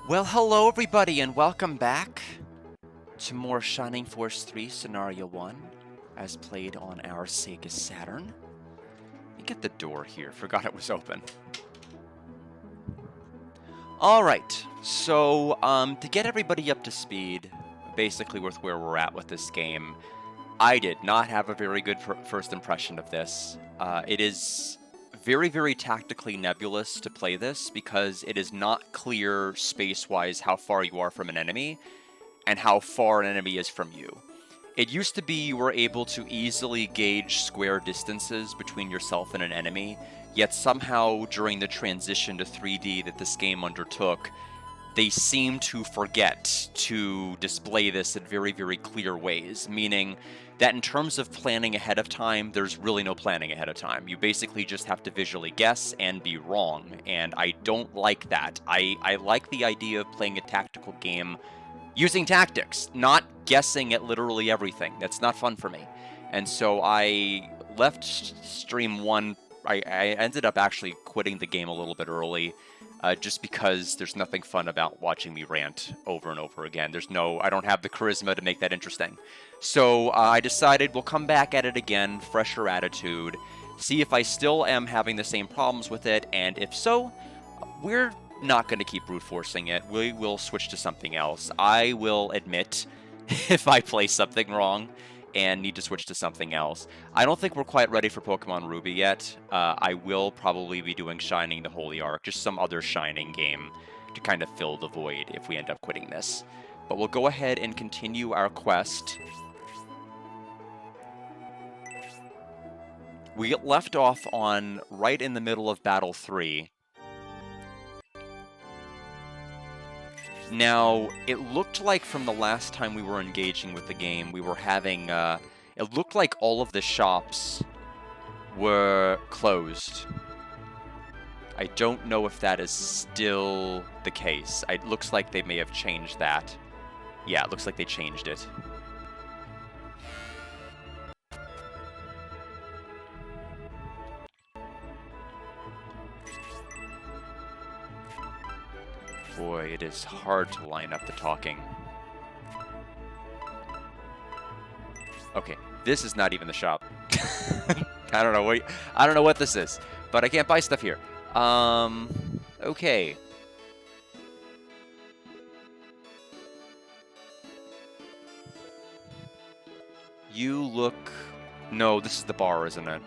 Well, hello everybody, and welcome back to more Shining Force 3 Scenario 1, as played on our Sega Saturn. Let me get the door here, forgot it was open. Alright, so to get everybody up to speed, basically with where we're at with this game, I did not have a very good first impression of this. It is very, very tactically nebulous to play this because it is not clear space-wise how far you are from an enemy and how far an enemy is from you. It used to be you were able to easily gauge square distances between yourself and an enemy, yet somehow during the transition to 3D that this game undertook, they seem to forget to display this in very, very clear ways, meaning that in terms of planning ahead of time, there's really no planning ahead of time. You basically just have to visually guess and be wrong, and I don't like that. I like the idea of playing a tactical game using tactics, not guessing at literally everything. That's not fun for me. And so I left Stream 1, I ended up actually quitting the game a little bit early, just because there's nothing fun about watching me rant over and over again. I don't have the charisma to make that interesting. So I decided we'll come back at it again, fresher attitude, see if I still am having the same problems with it, and if so, we're not going to keep brute forcing it. We will switch to something else. I will admit if I play something wrong and need to switch to something else. I don't think we're quite ready for Pokemon Ruby yet. I will probably be doing Shining the Holy Ark, just some other Shining game to kind of fill the void if we end up quitting this. But we'll go ahead and continue our quest. We get left off on right in the middle of Battle 3. Now, it looked like from the last time we were engaging with the game, we were having, it looked like all of the shops were closed. I don't know if that is still the case. It looks like they may have changed that. Yeah, it looks like they changed it. Boy, it is hard to line up the talking. Okay, this is not even the shop. I don't know what this is, but I can't buy stuff here. Okay. You look... No, this is the bar, isn't it?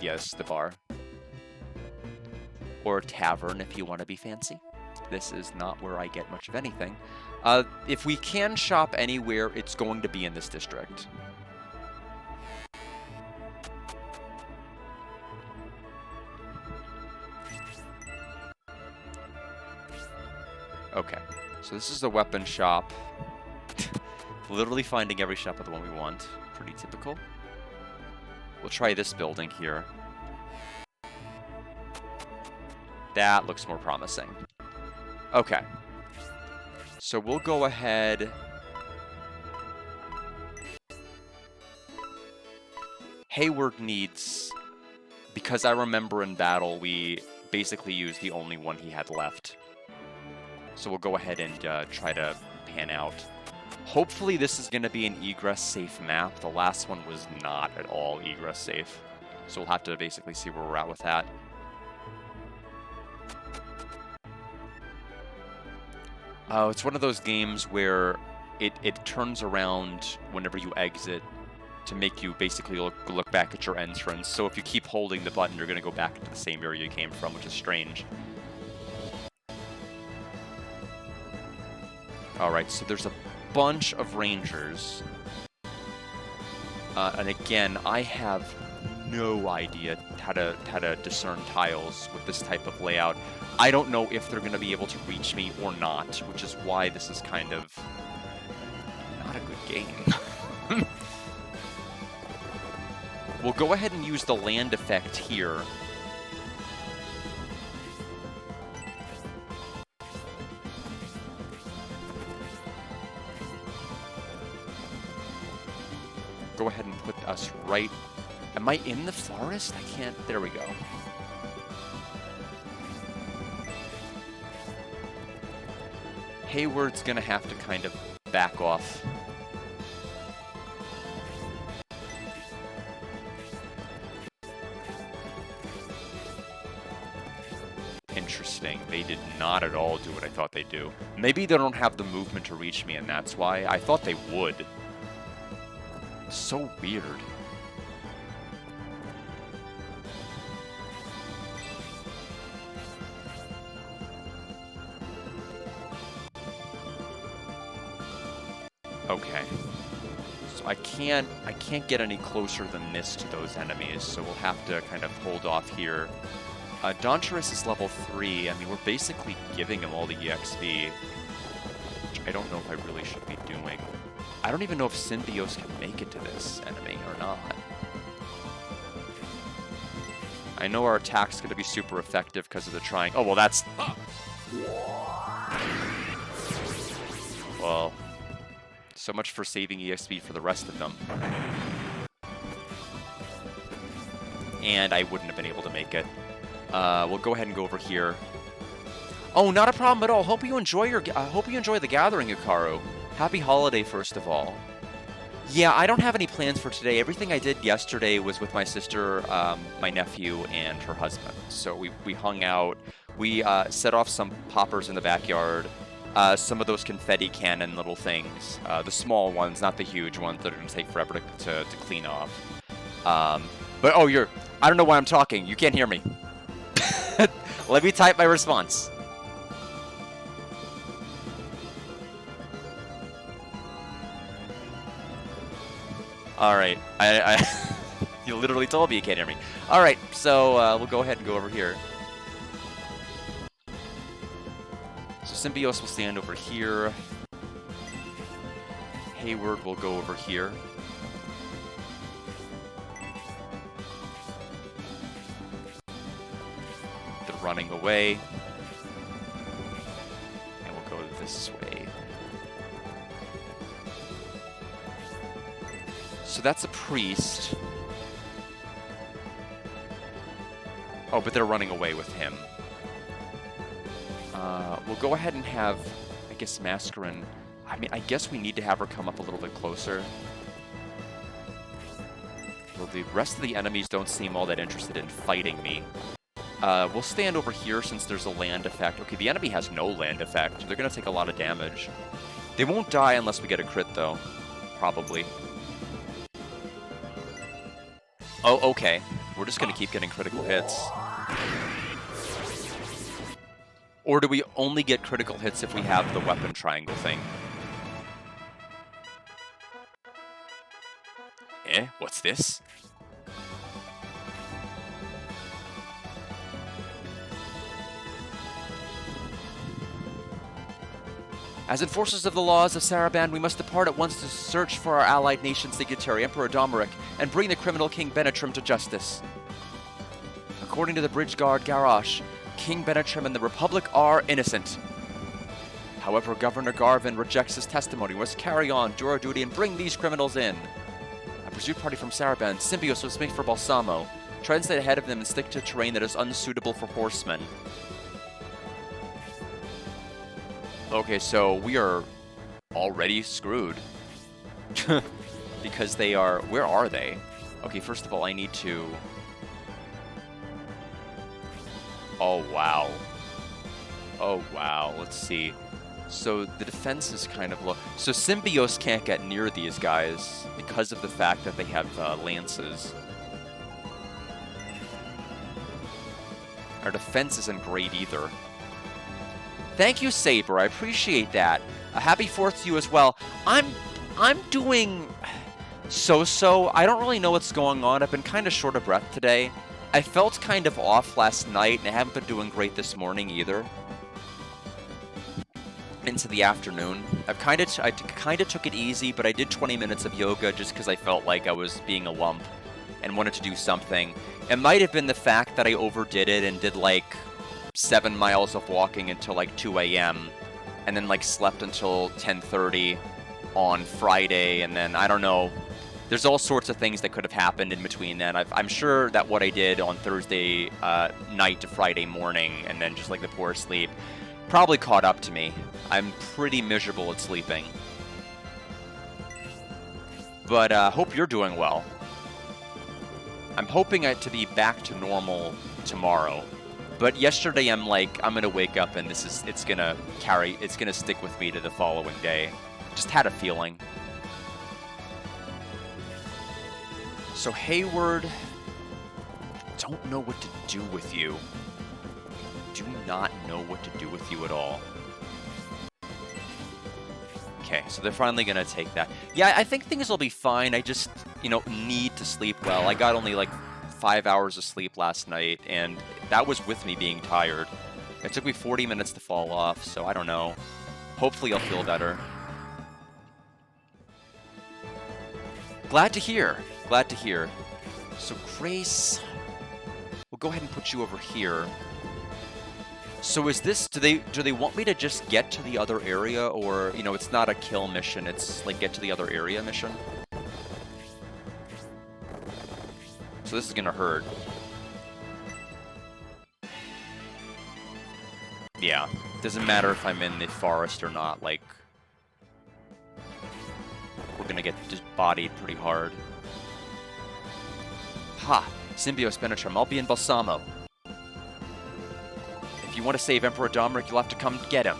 Yes, the bar. Or tavern, if you want to be fancy. This is not where I get much of anything. If we can shop anywhere, it's going to be in this district. Okay, so this is the weapon shop. Literally finding every shop of the one we want. Pretty typical. We'll try this building here. That looks more promising. Okay. So we'll go ahead. Hayward needs... Because I remember in battle, we basically used the only one he had left. So we'll go ahead and try to pan out. Hopefully this is going to be an egress-safe map. The last one was not at all egress-safe. So we'll have to basically see where we're at with that. It's one of those games where it turns around whenever you exit to make you basically look back at your entrance. So if you keep holding the button, you're going to go back to the same area you came from, which is strange. Alright, so there's a bunch of rangers. And again, I have no idea how to discern tiles with this type of layout. I don't know if they're going to be able to reach me or not, which is why this is kind of not a good game. We'll go ahead and use the land effect here. Go ahead and put us right... Am I in the forest? I can't... There we go. Hayward's gonna have to kind of back off. Interesting. They did not at all do what I thought they'd do. Maybe they don't have the movement to reach me, and that's why. I thought they would. So weird. Okay. So I can't get any closer than this to those enemies, so we'll have to kind of hold off here. Doncharis is level 3. I mean, we're basically giving him all the EXP, which I don't know if I really should be doing. I don't even know if Symbios can make it to this enemy or not. I know our attack's going to be super effective because of the triangle. Oh, well, that's... Well, so much for saving EXP for the rest of them. And I wouldn't have been able to make it. We'll go ahead and go over here. Oh, not a problem at all. Hope you enjoy the gathering, Yukaru. Happy holiday, first of all. Yeah, I don't have any plans for today. Everything I did yesterday was with my sister, my nephew, and her husband. So we hung out. We set off some poppers in the backyard. Some of those confetti cannon little things. The small ones, not the huge ones that are going to take forever to clean off. But, oh, I don't know why I'm talking. You can't hear me. Let me type my response. Alright, you literally told me you can't hear me. Alright, so we'll go ahead and go over here. So Symbios will stand over here. Hayward will go over here. They're running away. And we'll go this way. So that's a priest. Oh, but they're running away with him. We'll go ahead and have, I guess, Mascarin. I mean, I guess we need to have her come up a little bit closer. Well, the rest of the enemies don't seem all that interested in fighting me. We'll stand over here since there's a land effect. Okay, the enemy has no land effect. They're going to take a lot of damage. They won't die unless we get a crit, though. Probably. Oh, okay. We're just going to keep getting critical hits. Or do we only get critical hits if we have the weapon triangle thing? Eh? What's this? As enforcers of the laws of Saraban, we must depart at once to search for our allied nation's dignitary, Emperor Domeric, and bring the criminal King Benetrim to justice. According to the bridge guard Garrosh, King Benetrim and the Republic are innocent. However, Governor Garvin rejects his testimony. We must carry on, do our duty, and bring these criminals in. A pursuit party from Saraban, Symbios was made for Balsamo. Try and stay ahead of them and stick to terrain that is unsuitable for horsemen. Okay, so we are already screwed. Because they are... Where are they? Okay, first of all, I need to... Oh, wow. Oh, wow. Let's see. So the defense is kind of low. So Symbios can't get near these guys because of the fact that they have lances. Our defense isn't great either. Thank you, Saber. I appreciate that. A happy 4th to you as well. I'm doing so-so. I don't really know what's going on. I've been kind of short of breath today. I felt kind of off last night, and I haven't been doing great this morning either. Into the afternoon. I kind of took it easy, but I did 20 minutes of yoga just because I felt like I was being a lump and wanted to do something. It might have been the fact that I overdid it and did like 7 miles of walking until like 2 a.m. and then like slept until 10:30 on Friday, and then I don't know. There's all sorts of things that could have happened in between then. I'm sure that what I did on Thursday night to Friday morning, and then just like the poor sleep, probably caught up to me. I'm pretty miserable at sleeping. But hope you're doing well. I'm hoping it to be back to normal tomorrow. But yesterday I'm like, I'm gonna wake up and it's gonna stick with me to the following day. Just had a feeling. So Hayward, don't know what to do with you. Do not know what to do with you at all. Okay, so they're finally gonna take that. Yeah, I think things will be fine. I just, need to sleep well. I got only like 5 hours of sleep last night, and that was with me being tired. It took me 40 minutes to fall off, so I don't know. Hopefully I'll feel better. Glad to hear. Glad to hear. So Grace, we'll go ahead and put you over here. So is this, do they want me to just get to the other area, or, it's not a kill mission, it's like get to the other area mission? So this is gonna hurt. Yeah, doesn't matter if I'm in the forest or not, like, we're gonna get just bodied pretty hard. Ha! Symbios Benetrum, I'll be in Balsamo. If you want to save Emperor Domric, you'll have to come get him.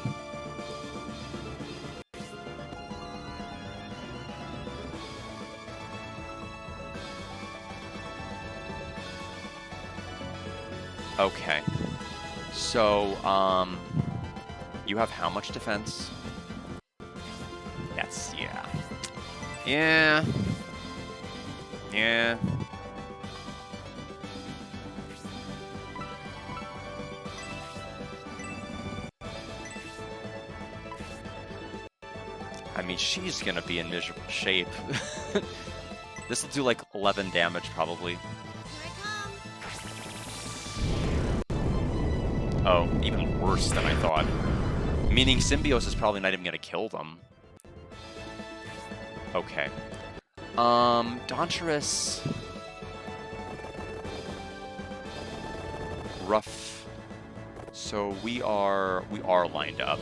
Okay. So, you have how much defense? That's, yeah. Yeah. Yeah. I mean, she's gonna be in miserable shape. This will do like 11 damage, probably. Oh, even worse than I thought. Meaning Symbios is probably not even gonna kill them. Okay. Doncharis... Rough. So we are lined up.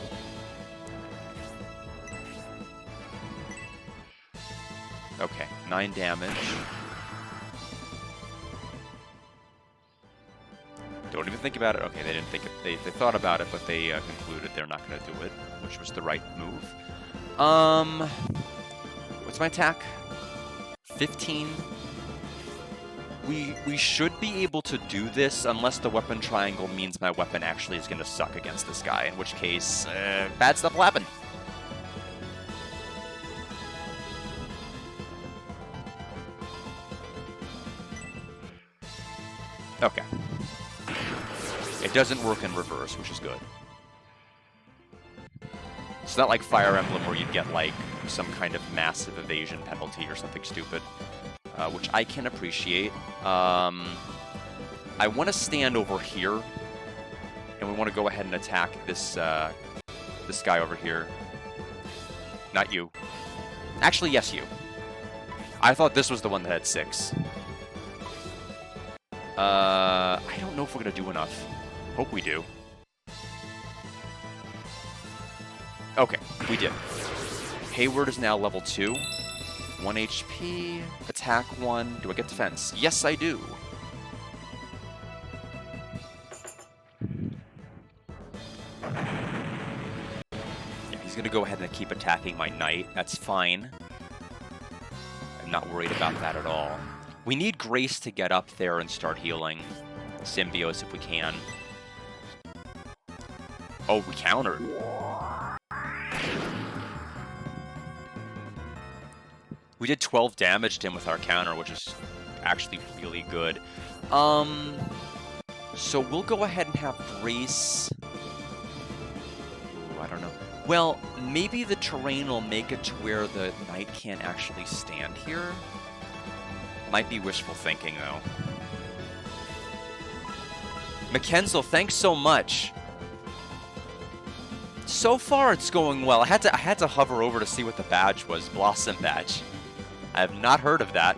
Okay, 9 damage. Don't even think about it. Okay, they didn't think it. They thought about it, but they concluded they're not going to do it, which was the right move. What's my attack? 15. We should be able to do this unless the weapon triangle means my weapon actually is going to suck against this guy, in which case, bad stuff will happen. Okay. It doesn't work in reverse, which is good. It's not like Fire Emblem where you'd get, like, some kind of massive evasion penalty or something stupid, which I can appreciate. I want to stand over here, and we want to go ahead and attack this, this guy over here. Not you. Actually, yes, you. I thought this was the one that had 6. I don't know if we're going to do enough. Hope we do. Okay, we did. Hayward is now level 2. 1 HP, attack 1. Do I get defense? Yes, I do. Yeah, he's going to go ahead and keep attacking my knight. That's fine. I'm not worried about that at all. We need Grace to get up there and start healing Symbios if we can. Oh, we countered. We did 12 damage to him with our counter, which is actually really good. So we'll go ahead and have Grace... Ooh, I don't know. Well, maybe the terrain will make it to where the knight can't actually stand here. Might be wishful thinking, though. Mackenzel, thanks so much. So far, it's going well. I had to hover over to see what the badge was. Blossom badge. I have not heard of that.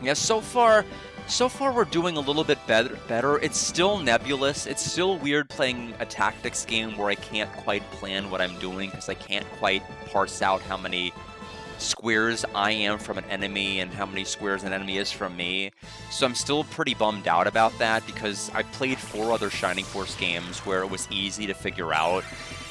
Yeah, so far, So far, we're doing a little bit better. It's still nebulous. It's still weird playing a tactics game where I can't quite plan what I'm doing because I can't quite parse out how many squares I am from an enemy and how many squares an enemy is from me. So I'm still pretty bummed out about that because I played 4 other Shining Force games where it was easy to figure out.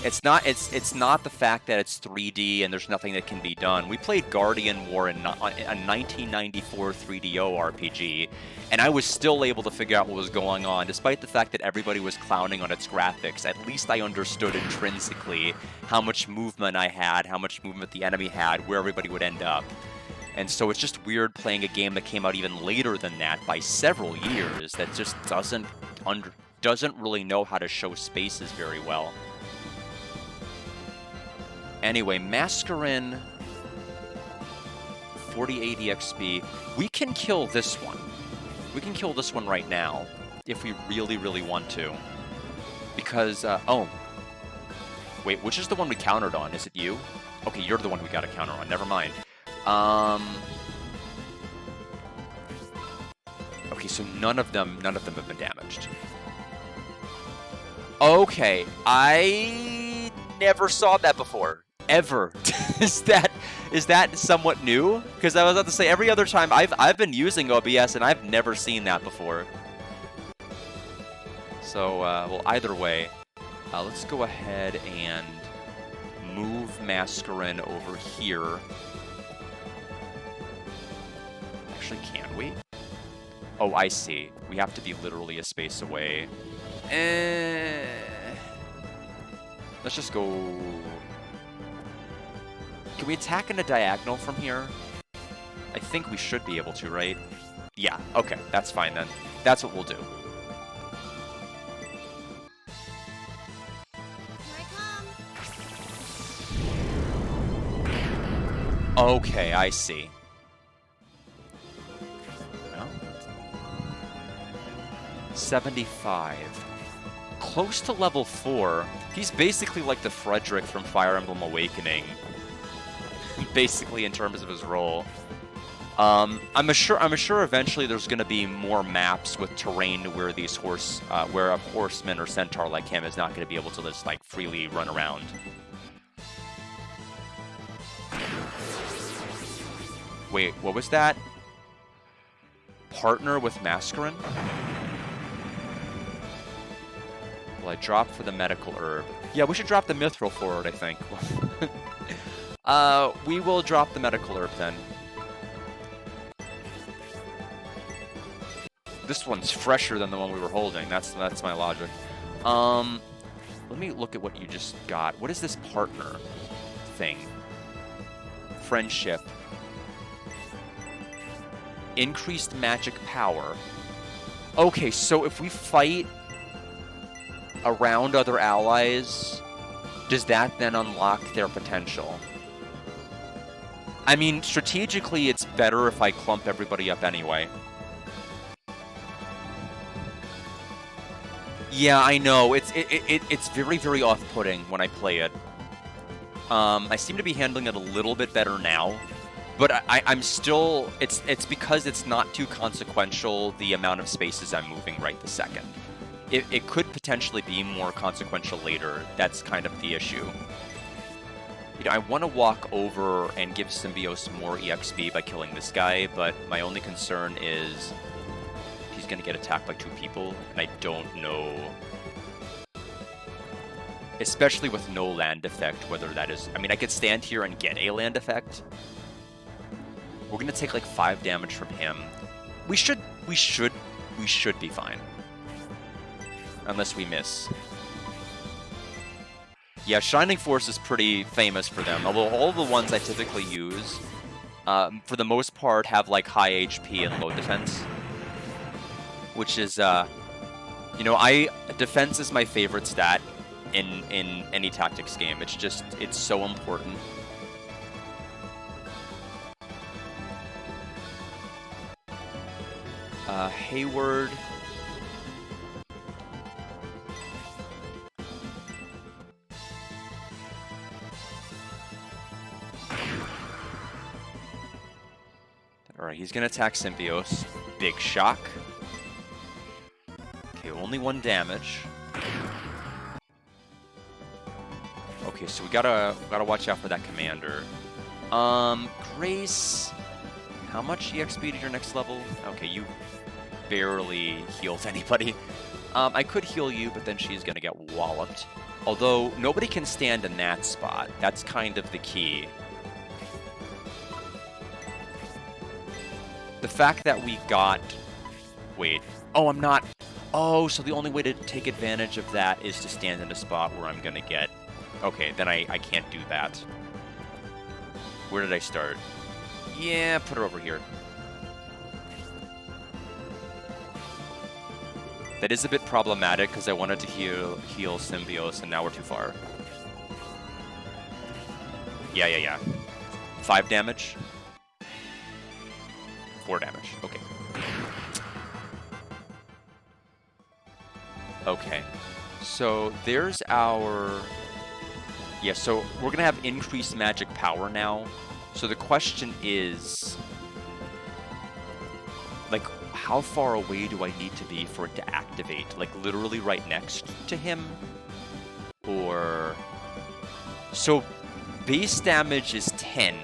It's not the fact that it's 3D and there's nothing that can be done. We played Guardian War in a 1994 3DO RPG, and I was still able to figure out what was going on, despite the fact that everybody was clowning on its graphics. At least I understood intrinsically how much movement I had, how much movement the enemy had, where everybody would end up. And so it's just weird playing a game that came out even later than that by several years that just doesn't really know how to show spaces very well. Anyway, Mascarin, 4080 XP. We can kill this one. We can kill this one right now if we really, really want to. Because, oh. Wait, which is the one we countered on? Is it you? Okay, you're the one we got to counter on. Never mind. Okay, so none of them have been damaged. Okay, I never saw that before. Ever. Is that somewhat new? Because I was about to say every other time I've been using OBS and I've never seen that before. So well, either way, let's go ahead and move Mascarin over here. Actually, can we? Oh, I see. We have to be literally a space away. Let's just go. Can we attack in a diagonal from here? I think we should be able to, right? Yeah, okay, that's fine then. That's what we'll do. Here I come. Okay, I see. Well, 75. Close to level 4. He's basically like the Frederick from Fire Emblem Awakening. Basically, in terms of his role. I'm sure eventually there's going to be more maps with terrain where these where a horseman or centaur like him is not going to be able to just like freely run around. Wait, what was that? Partner with Mascarin? Will I drop for the medical herb? Yeah, we should drop the mithril forward, I think. We will drop the medical herb then. This one's fresher than the one we were holding. That's my logic. Let me look at what you just got. What is this partner thing? Friendship. Increased magic power. Okay, so if we fight around other allies, does that then unlock their potential? I mean, strategically, it's better if I clump everybody up anyway. Yeah, I know. It's very, very off-putting when I play it. I seem to be handling it a little bit better now, but I'm still... It's because it's not too consequential, the amount of spaces I'm moving right this second. It could potentially be more consequential later. That's kind of the issue. You know, I want to walk over and give Symbios more EXP by killing this guy, but my only concern is he's going to get attacked by 2 people, and I don't know, especially with no land effect, whether that is... I mean, I could stand here and get a land effect. We're going to take like 5 damage from him. We should be fine. Unless we miss. Yeah, Shining Force is pretty famous for them, although all the ones I typically use, for the most part, have like high HP and low defense. Which is, you know, defense is my favorite stat in any tactics game. It's just, it's so important. Hayward... Alright, he's gonna attack Symbios. Big shock. Okay, only 1 damage. Okay, so we gotta watch out for that commander. Grace, how much EXP to your next level? Okay, you barely healed anybody. I could heal you, but then she's gonna get walloped. Although nobody can stand in that spot. That's kind of the key. The fact that we got... Wait. Oh, I'm not... Oh, so the only way to take advantage of that is to stand in a spot where I'm gonna get... Okay, then I can't do that. Where did I start? Yeah, put her over here. That is a bit problematic because I wanted to heal Symbios, and now we're too far. Yeah. 5 damage. 4 damage. Okay. Okay. So there's our... Yeah, so we're going to have increased magic power now. So the question is... Like, how far away do I need to be for it to activate? Like, literally right next to him? Or... So, base damage is 10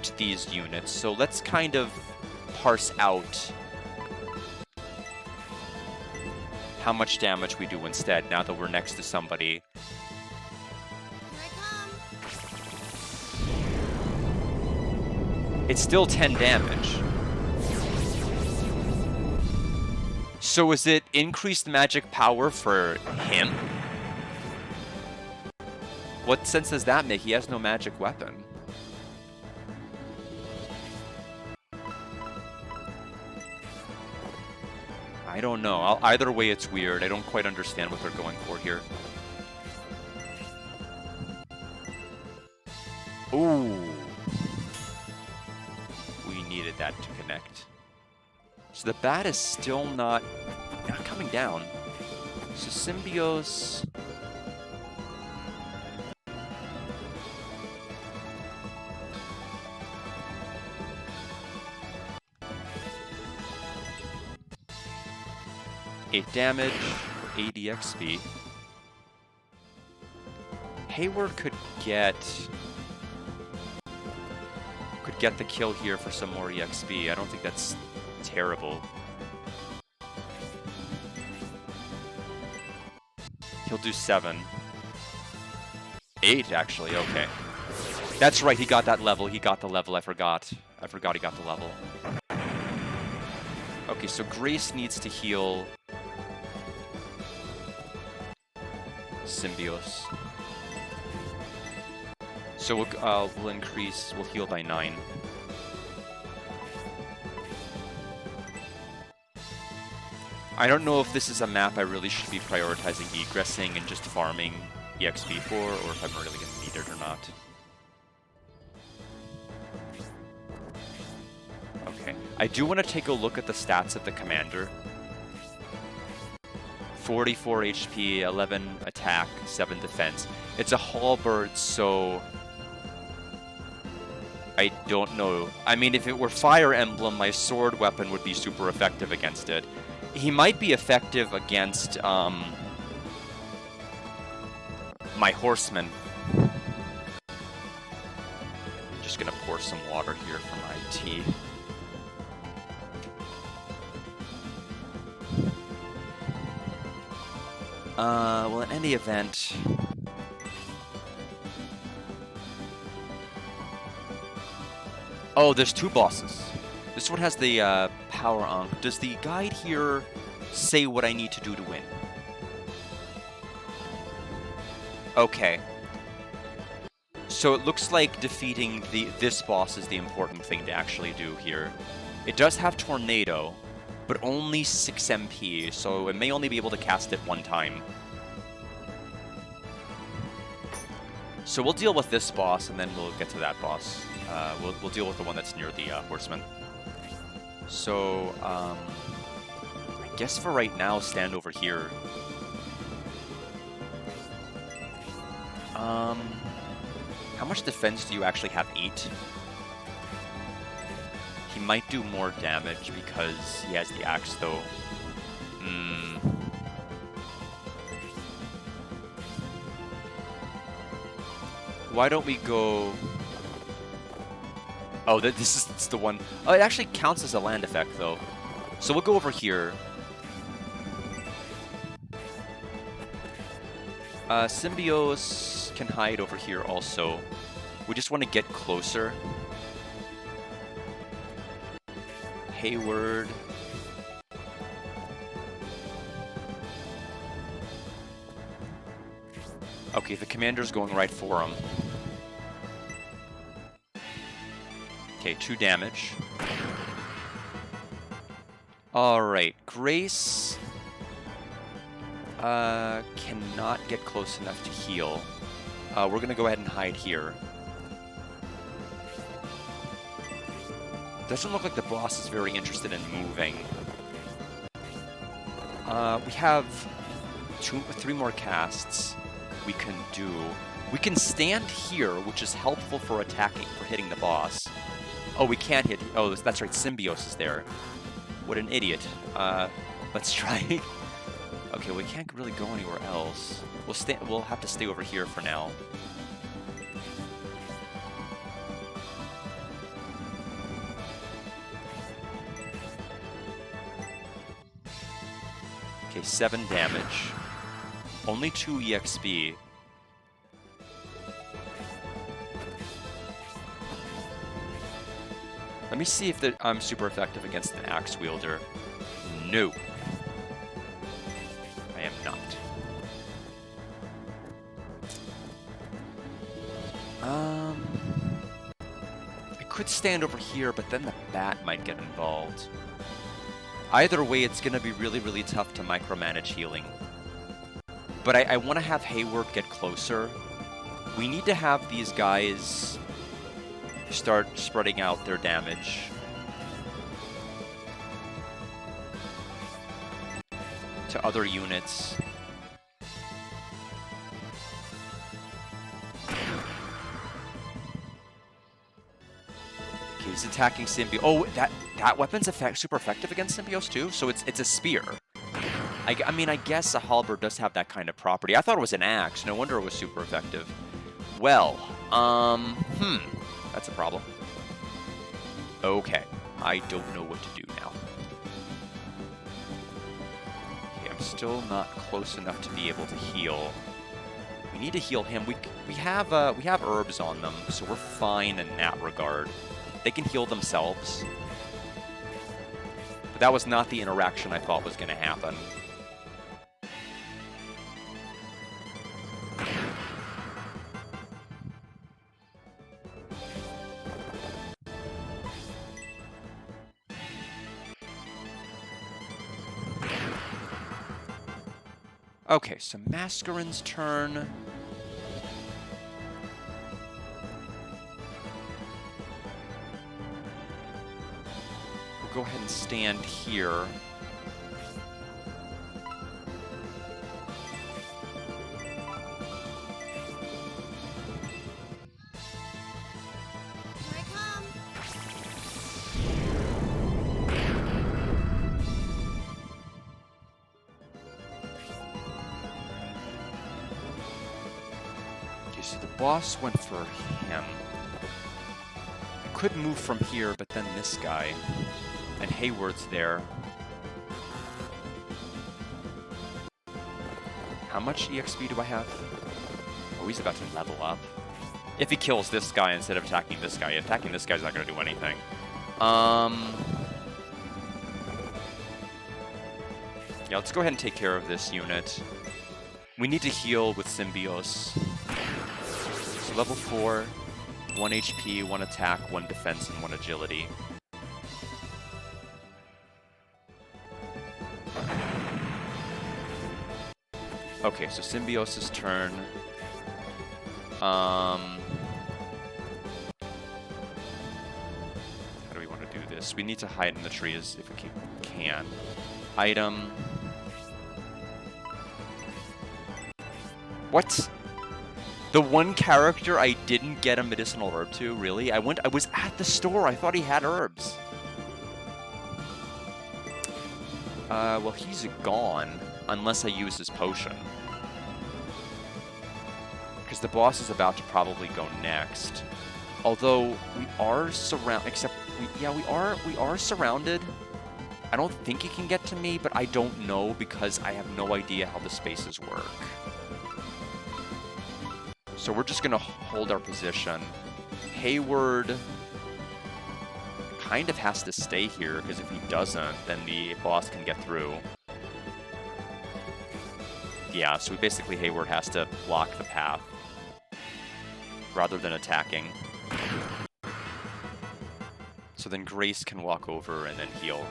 to these units. So let's kind of parse out how much damage we do instead now that we're next to somebody. It's still 10 damage. So is it increased magic power for him? What sense does that make? He has no magic weapon. I don't know. Either way, it's weird. I don't quite understand what they're going for here. Ooh. We needed that to connect. So the bat is still not coming down. So Symbios... Eight damage for 80 XP. Hayward could get the kill here for some more EXP. I don't think that's terrible. He'll do 7. 8, actually, okay. That's right, he got that level. He got the level, I forgot. I forgot he got the level. Okay, so Grace needs to heal Symbios. So we'll heal by 9. I don't know if this is a map I really should be prioritizing egressing and just farming EXP for, or if I'm really going to need it or not. Okay. I do want to take a look at the stats of the commander. 44 HP, 11 attack, 7 defense. It's a halberd, so... I don't know. I mean, if it were Fire Emblem, my sword weapon would be super effective against it. He might be effective against, my horseman. Just gonna pour some water here for my tea. Well, in any event... Oh, there's 2 bosses. This one has the power on. Does the guide here say what I need to do to win? Okay. So it looks like defeating this boss is the important thing to actually do here. It does have Tornado, but only 6 MP, so it may only be able to cast it 1 time. So we'll deal with this boss, and then we'll get to that boss. We'll deal with the one that's near the horseman. So, I guess for right now, stand over here. How much defense do you actually have? 8? He might do more damage because he has the axe, though. Why don't we go... Oh, this is the one... Oh, it actually counts as a land effect, though. So we'll go over here. Symbios can hide over here also. We just want to get closer. Hayward. Okay, the commander's going right for him. Okay, 2 damage. Alright, Grace cannot get close enough to heal. We're going to go ahead and hide here. Doesn't look like the boss is very interested in moving. We have 3 more casts we can do. We can stand here, which is helpful for attacking, for hitting the boss. Oh, we can't hit... Oh, that's right, Symbios is there. What an idiot. Let's try... Okay, we can't really go anywhere else. We'll have to stay over here for now. Okay, 7 damage. Only 2 EXP. Let me see if I'm super effective against an axe wielder. No. I am not. I could stand over here, but then the bat might get involved. Either way, it's going to be really, really tough to micromanage healing. But I want to have Hayward get closer. We need to have these guys start spreading out their damage. To other units. Okay, he's attacking Symbios. Oh, that weapon's super effective against Symbios too? So it's a spear. I mean, I guess a halberd does have that kind of property. I thought it was an axe. No wonder it was super effective. Well, that's a problem. Okay, I don't know what to do now. Okay, I'm still not close enough to be able to heal. We need to heal him. We have herbs on them, so we're fine in that regard. They can heal themselves. But that was not the interaction I thought was going to happen. Okay, so Mascarin's turn. We'll go ahead and stand here. So the boss went for him. I could move from here, but then this guy. And Hayward's there. How much EXP do I have? Oh, he's about to level up. If he kills this guy instead of attacking this guy. Attacking this guy's not going to do anything. Yeah, let's go ahead and take care of this unit. We need to heal with Symbios. Level 4, 1 HP, 1 attack, 1 defense, and 1 agility. Okay, so Symbios' turn. How do we want to do this? We need to hide in the trees if we can. Item. What? The one character I didn't get a medicinal herb to, really? I was at the store, I thought he had herbs. Well, he's gone, unless I use his potion. Because the boss is about to probably go next. Although, we are surrounded, we are surrounded. I don't think he can get to me, but I don't know because I have no idea how the spaces work. So we're just gonna hold our position. Hayward kind of has to stay here, because if he doesn't, then the boss can get through. Yeah, so basically Hayward has to block the path rather than attacking. So then Grace can walk over and then heal.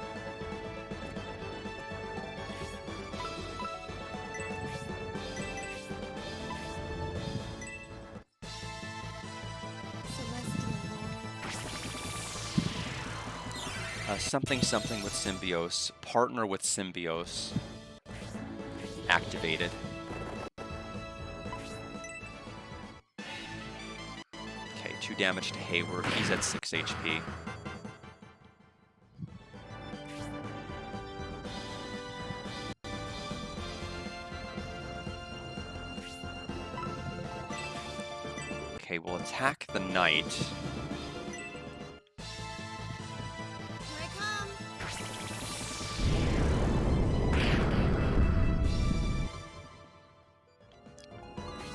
Something with Symbiose. Partner with Symbiose. Activated. Okay, 2 damage to Hayward. He's at 6 HP. Okay, we'll attack the knight.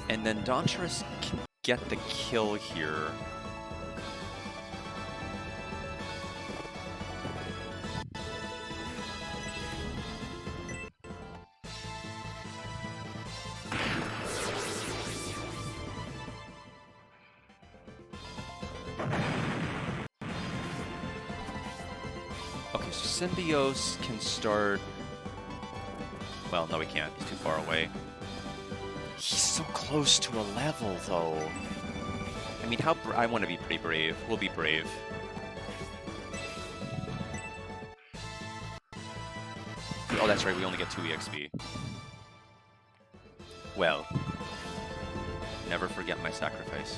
And then Dauntress can get the kill here. Okay, so Symbiose can start... Well, no, he can't. He's too far away. He's so close to a level, though. I mean, I want to be pretty brave. We'll be brave. Oh, that's right. We only get 2 EXP. Well, never forget my sacrifice.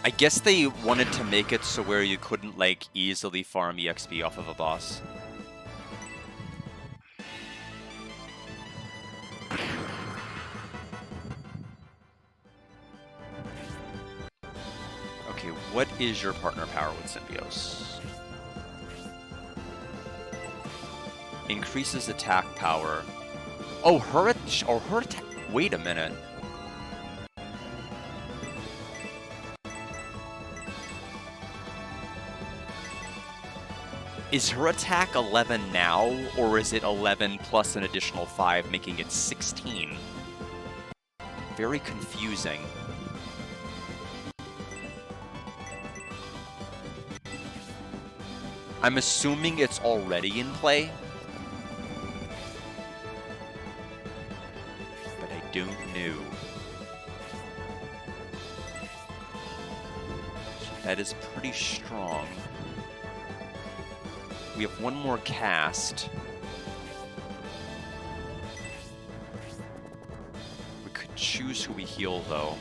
I guess they wanted to make it so where you couldn't, like, easily farm EXP off of a boss. Okay, what is your partner power with Symbiose? Increases attack power. Oh, her attack... Wait a minute. Is her attack 11 now, or is it 11 plus an additional 5, making it 16? Very confusing. I'm assuming it's already in play. But I don't know. That is pretty strong. We have one more cast. We could choose who we heal, though.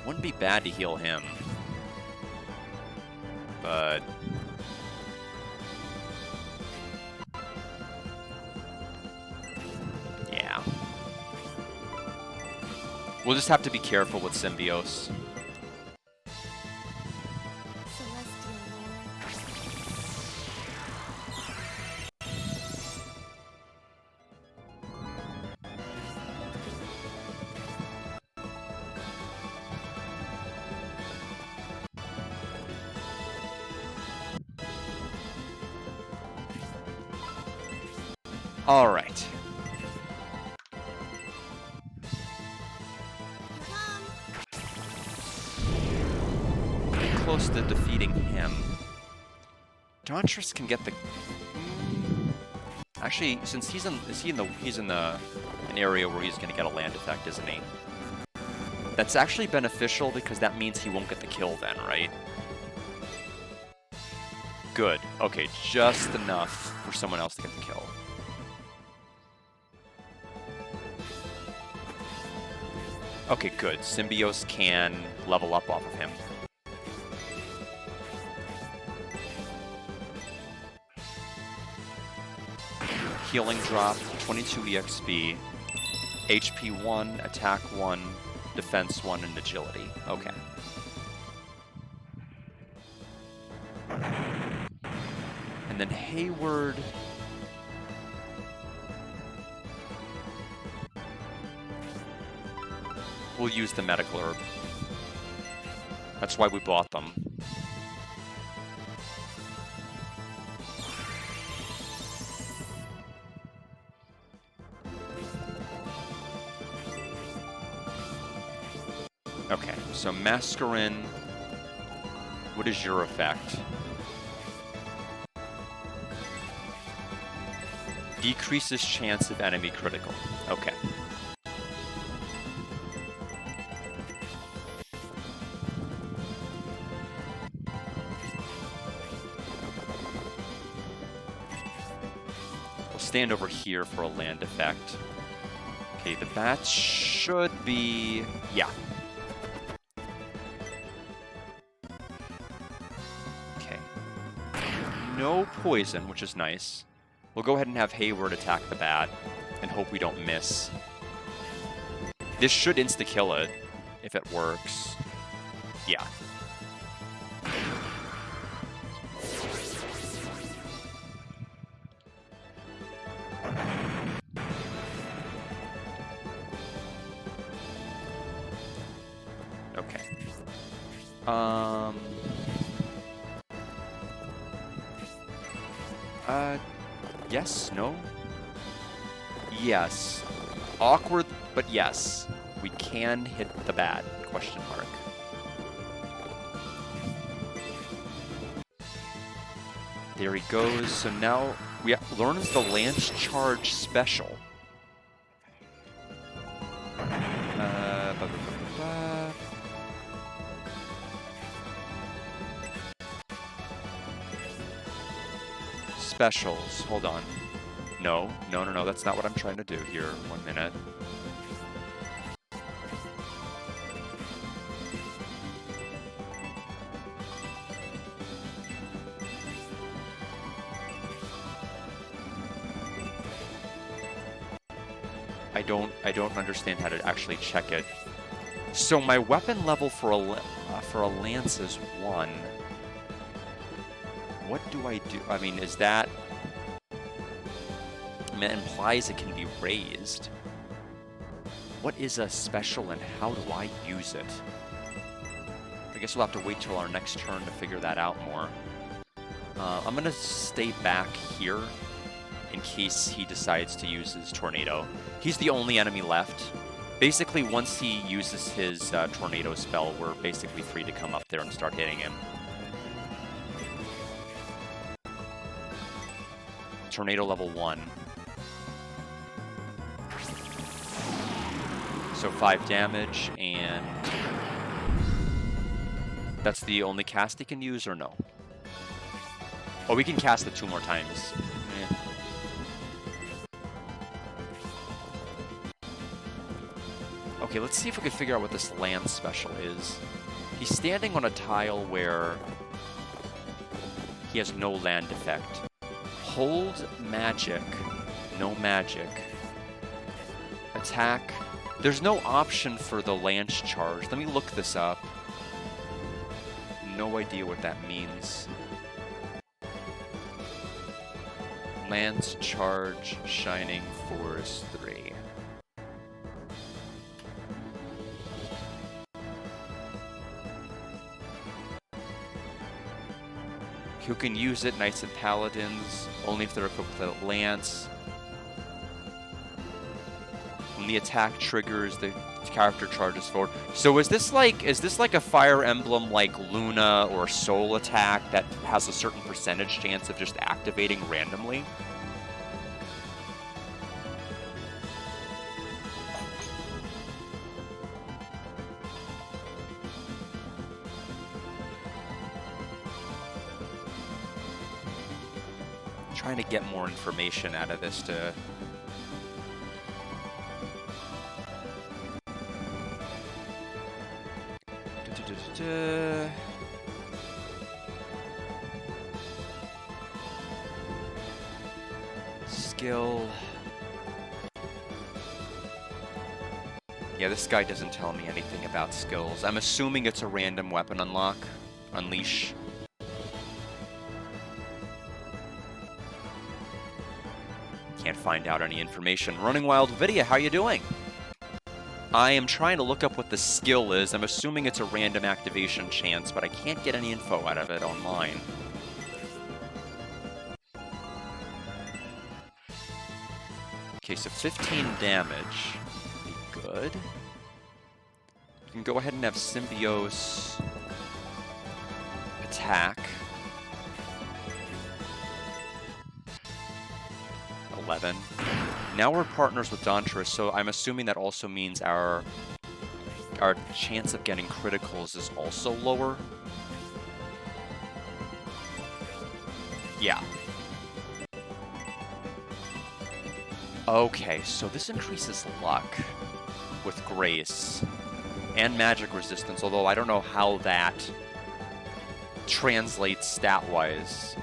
Wouldn't be bad to heal him. But... yeah. We'll just have to be careful with Symbiose. All right. Close to defeating him. Dauntress can get the... Actually, since he's in an area where he's going to get a land effect, isn't he? That's actually beneficial because that means he won't get the kill then, right? Good. Okay, just enough for someone else to get the kill. Okay, good. Symbios can level up off of him. Healing drop, 22 EXP, HP 1, attack 1, defense 1, and agility. Okay. And then Hayward... We'll use the medical herb. That's why we bought them. Okay, so Mascarin, what is your effect? Decreases chance of enemy critical. Okay. We'll stand over here for a land effect. Okay, the bats should be... yeah. Okay. No poison, which is nice. We'll go ahead and have Hayward attack the bat and hope we don't miss. This should insta-kill it if it works. Yeah. Okay. Yes, no? Yes. Awkward, but yes. We can hit the bat, question mark. There he goes. So now we learns the Lance Charge special. Specials. Hold on. No, that's not what I'm trying to do here. 1 minute. I don't understand how to actually check it. So my weapon level for a lance is 1. What do I do? I mean, is that... I mean, it implies it can be raised. What is a special and how do I use it? I guess we'll have to wait till our next turn to figure that out more. I'm going to stay back here in case he decides to use his tornado. He's the only enemy left. Basically, once he uses his tornado spell, we're basically free to come up there and start hitting him. Tornado level 1. So 5 damage, and that's the only cast he can use, or no? Oh, we can cast it 2 more times. Okay, let's see if we can figure out what this land special is. He's standing on a tile where he has no land effect. Hold magic, no magic. Attack. There's no option for the Lance Charge. Let me look this up. No idea what that means. Lance Charge, Shining Force 3. Who can use it? Knights and Paladins, only if they're equipped with a lance. When the attack triggers, the character charges forward. So is this like a Fire Emblem like Luna or Soul attack that has a certain percentage chance of just activating randomly? Trying to get more information out of this to... Skill. Yeah, this guy doesn't tell me anything about skills. I'm assuming it's a random weapon unlock. Unleash. Can't find out any information. Running Wild Vidya, how you doing? I am trying to look up what the skill is. I'm assuming it's a random activation chance, but I can't get any info out of it online. Okay, so 15 damage. Pretty good. You can go ahead and have Symbiose attack. 11. Now we're partners with Dauntress, so I'm assuming that also means our chance of getting criticals is also lower. Yeah. Okay, so this increases luck with Grace and magic resistance, although I don't know how that translates stat-wise.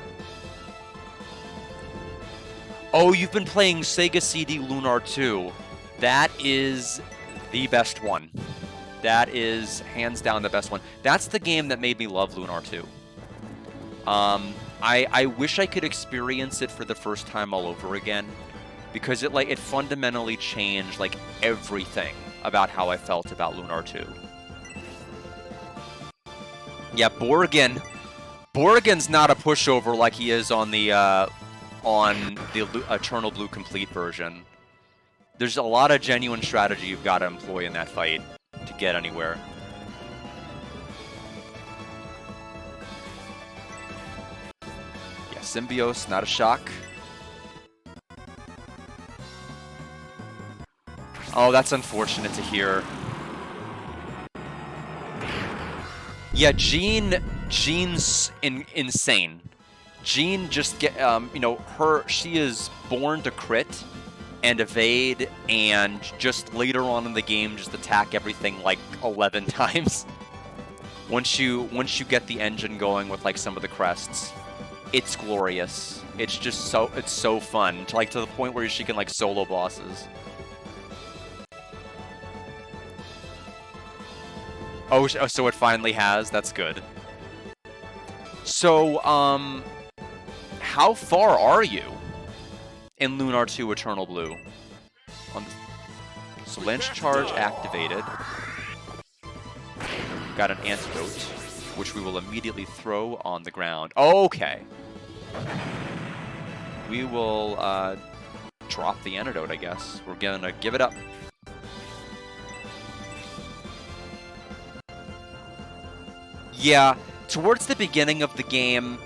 Oh, you've been playing Sega CD Lunar 2. That is the best one. That is hands down the best one. That's the game that made me love Lunar 2. I wish I could experience it for the first time all over again, because it fundamentally changed like everything about how I felt about Lunar 2. Yeah, Borrigan's not a pushover like he is on the Eternal Blue Complete version. There's a lot of genuine strategy you've got to employ in that fight to get anywhere. Yeah, Symbiose, not a shock. Oh, that's unfortunate to hear. Yeah, Jean's insane. Jean just she is born to crit and evade, and just later on in the game just attack everything like 11 times. Once you get the engine going with like some of the crests, it's glorious. It's just it's so fun to the point where she can like solo bosses. Oh, so it finally has? That's good. So, how far are you in Lunar 2 Eternal Blue? So Lynch Charge activated. Got an antidote, which we will immediately throw on the ground. Okay. We will drop the antidote, I guess. We're gonna give it up. Yeah, towards the beginning of the game,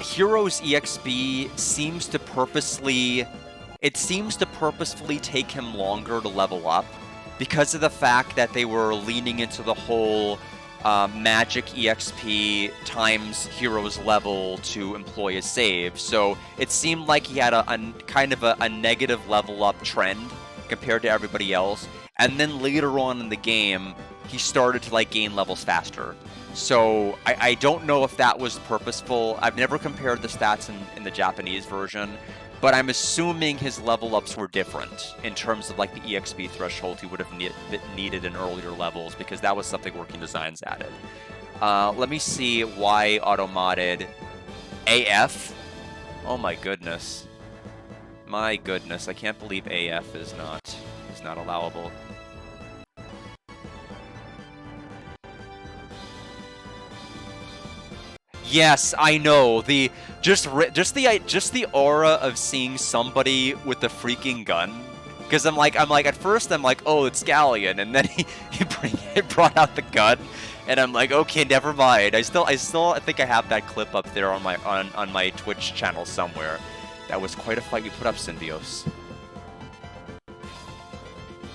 Heroes EXP seems to purposefully take him longer to level up because of the fact that they were leaning into the whole magic EXP times Heroes level to employ a save. So it seemed like he had a kind of a negative level up trend compared to everybody else. And then later on in the game, he started to like gain levels faster. So I don't know if that was purposeful. I've never compared the stats in the Japanese version, but I'm assuming his level ups were different in terms of like the EXP threshold he would have needed in earlier levels, because that was something Working Designs added. Let me see why automodded AF. Oh my goodness. My goodness, I can't believe AF is not allowable. Yes, I know. Just the aura of seeing somebody with a freaking gun. Because I'm like at first I'm like, oh, it's Galleon, and then he brought out the gun, and I'm like, okay, never mind. I still think I have that clip up there on my Twitch channel somewhere. That was quite a fight you put up, Symbiose.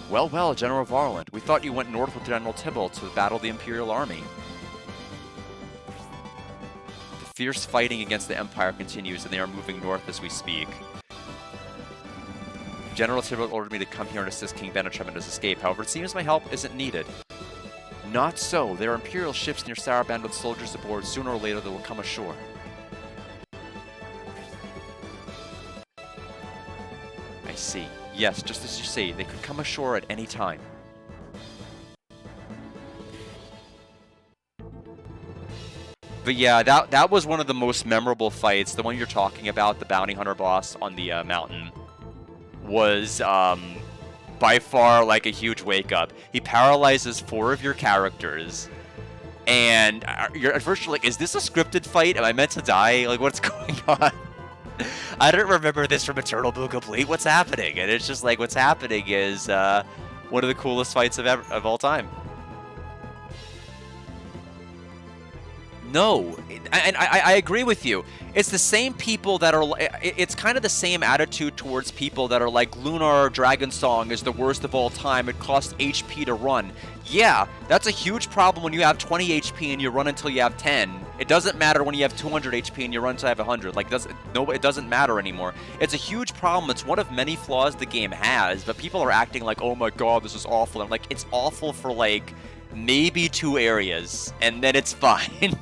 Well, General Varland. We thought you went north with General Tybalt to battle the Imperial Army. Fierce fighting against the Empire continues, and they are moving north as we speak. General Tybalt ordered me to come here and assist King Benetrem in his escape. However, it seems my help isn't needed. Not so. There are Imperial ships near Saraband with soldiers aboard. Sooner or later they will come ashore. I see. Yes, just as you say, they could come ashore at any time. But yeah, that was one of the most memorable fights. The one you're talking about, the bounty hunter boss on the mountain, was by far like a huge wake up. He paralyzes 4 of your characters, and you're at first you're like, is this a scripted fight? Am I meant to die? Like, what's going on? I don't remember this from Eternal Blue Complete. What's happening? And it's just like, what's happening is one of the coolest fights of all time. No, and I agree with you. It's the same people that are, it's kind of the same attitude towards people that are like, Lunar Dragon Song is the worst of all time, it costs HP to run. Yeah, that's a huge problem when you have 20 HP and you run until you have 10. It doesn't matter when you have 200 HP and you run until you have 100. Like, it doesn't matter anymore. It's a huge problem. It's one of many flaws the game has, but people are acting like, oh my god, this is awful. I'm like, it's awful for like maybe 2 areas, and then it's fine.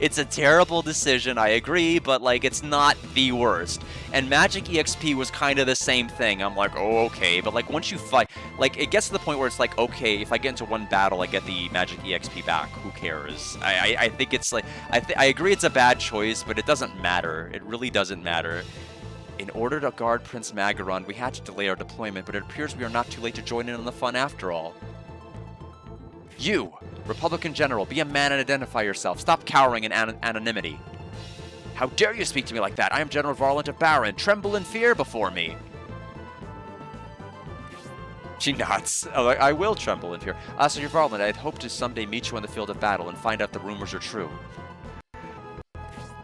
It's a terrible decision, I agree, but like, it's not the worst. And Magic EXP was kind of the same thing. I'm like, oh, okay, but like, once you fight, like, it gets to the point where it's like, okay, if I get into one battle, I get the Magic EXP back. Who cares? I think it's like, I agree it's a bad choice, but it doesn't matter. It really doesn't matter. In order to guard Prince Magaron, we had to delay our deployment, but it appears we are not too late to join in on the fun after all. You, Republican General, be a man and identify yourself. Stop cowering in anonymity. How dare you speak to me like that? I am General Varlant of Baron. Tremble in fear before me. She nods. Oh, I will tremble in fear. So you're Varlant. I'd hoped to someday meet you on the field of battle and find out the rumors are true.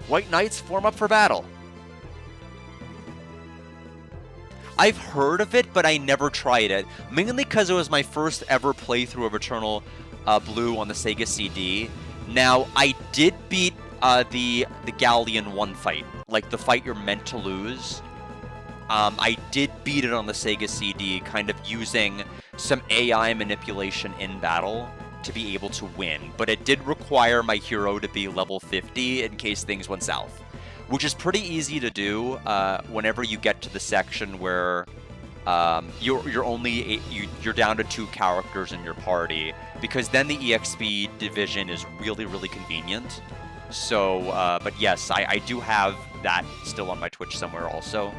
White Knights, form up for battle. I've heard of it, but I never tried it. Mainly because it was my first ever playthrough of Eternal Blue on the Sega CD. Now, I did beat the Galleon 1 fight. Like, the fight you're meant to lose. I did beat it on the Sega CD, kind of using some AI manipulation in battle to be able to win. But it did require my hero to be level 50 in case things went south. Which is pretty easy to do whenever you get to the section where you're down to 2 characters in your party, because then the EXP division is really, really convenient. So, but yes, I do have that still on my Twitch somewhere also.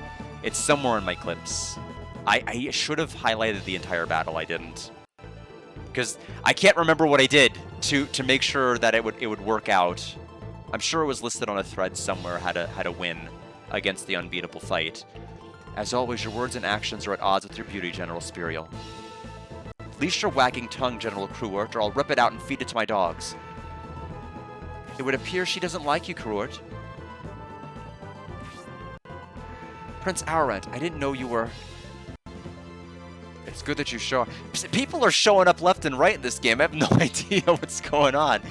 It's somewhere in my clips. I should have highlighted the entire battle. I didn't, because I can't remember what I did to make sure that it would work out. I'm sure it was listed on a thread somewhere how to win against the unbeatable fight. As always, your words and actions are at odds with your beauty, General Spiriel. Leash your wagging tongue, General Cruort, or I'll rip it out and feed it to my dogs. It would appear she doesn't like you, Cruort. Prince Aurent, I didn't know you were... It's good that you show up. People are showing up left and right in this game. I have no idea what's going on.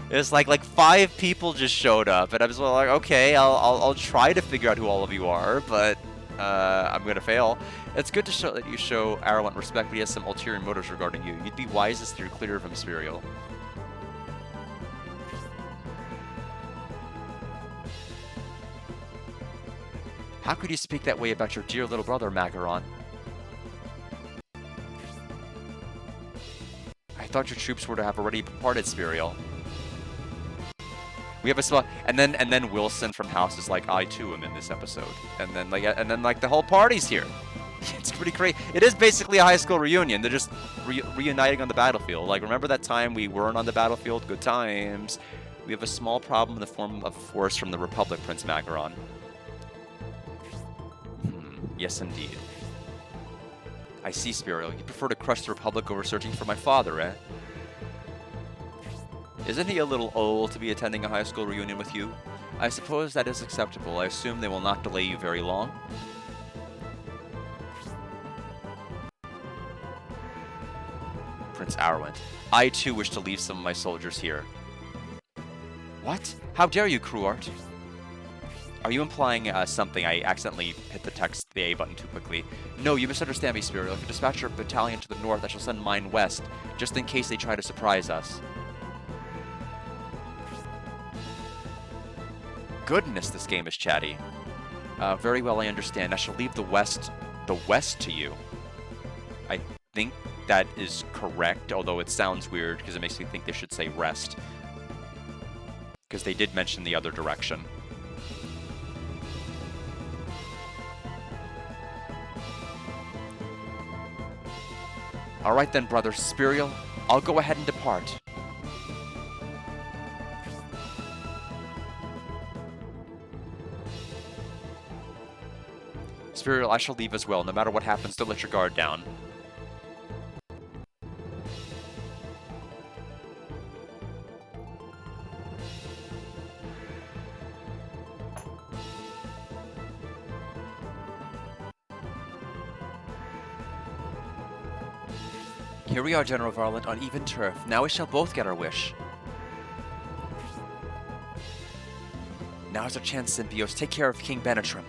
It's like 5 people just showed up, and I was like, okay, I'll try to figure out who all of you are, but I'm gonna fail. It's good to show that you show Aurent respect, but he has some ulterior motives regarding you. You'd be wisest if you're clear of him, Spiriel. How could you speak that way about your dear little brother, Magaron? I thought your troops were to have already departed, Spiriel. We have a spot, and then Wilson from House is like, I too am in this episode, and then the whole party's here. It's pretty crazy. It is basically a high school reunion. They're just reuniting on the battlefield. Like, remember that time we weren't on the battlefield? Good times. We have a small problem in the form of a force from the Republic, Prince Magaron. Yes, indeed. I see, Spiriel. You prefer to crush the Republic over searching for my father, eh? Isn't he a little old to be attending a high school reunion with you? I suppose that is acceptable. I assume they will not delay you very long. Prince Aurent. I too wish to leave some of my soldiers here. What? How dare you, Cruort? Are you implying something? I accidentally hit the A button too quickly. No, you misunderstand me, Spiriel. If you dispatch your battalion to the north, I shall send mine west, just in case they try to surprise us. Goodness, this game is chatty. Very well, I understand. I shall leave the west to you. I think that is correct, although it sounds weird because it makes me think they should say rest. Because they did mention the other direction. All right then, brother Spiriel, I'll go ahead and depart. Spiriel, I shall leave as well. No matter what happens, don't let your guard down. Here we are, General Varland, on even turf. Now we shall both get our wish. Now's our chance, Symbios. Take care of King Benetrim.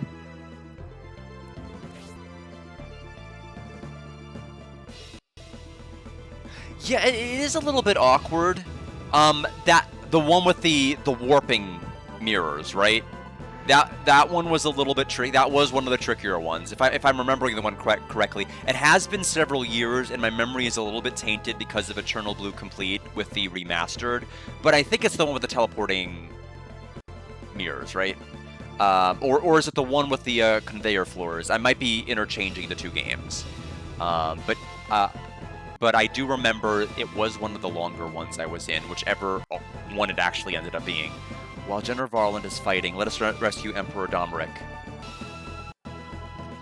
Yeah, it is a little bit awkward. The one with the warping mirrors, right? That one was a little bit tricky. That was one of the trickier ones, if I'm remembering the one correctly. It has been several years, and my memory is a little bit tainted because of Eternal Blue Complete with the remastered. But I think it's the one with the teleporting mirrors, right? Or is it the one with the conveyor floors? I might be interchanging the two games. But I do remember it was one of the longer ones I was in, whichever one it actually ended up being. While General Varland is fighting, let us rescue Emperor Domeric.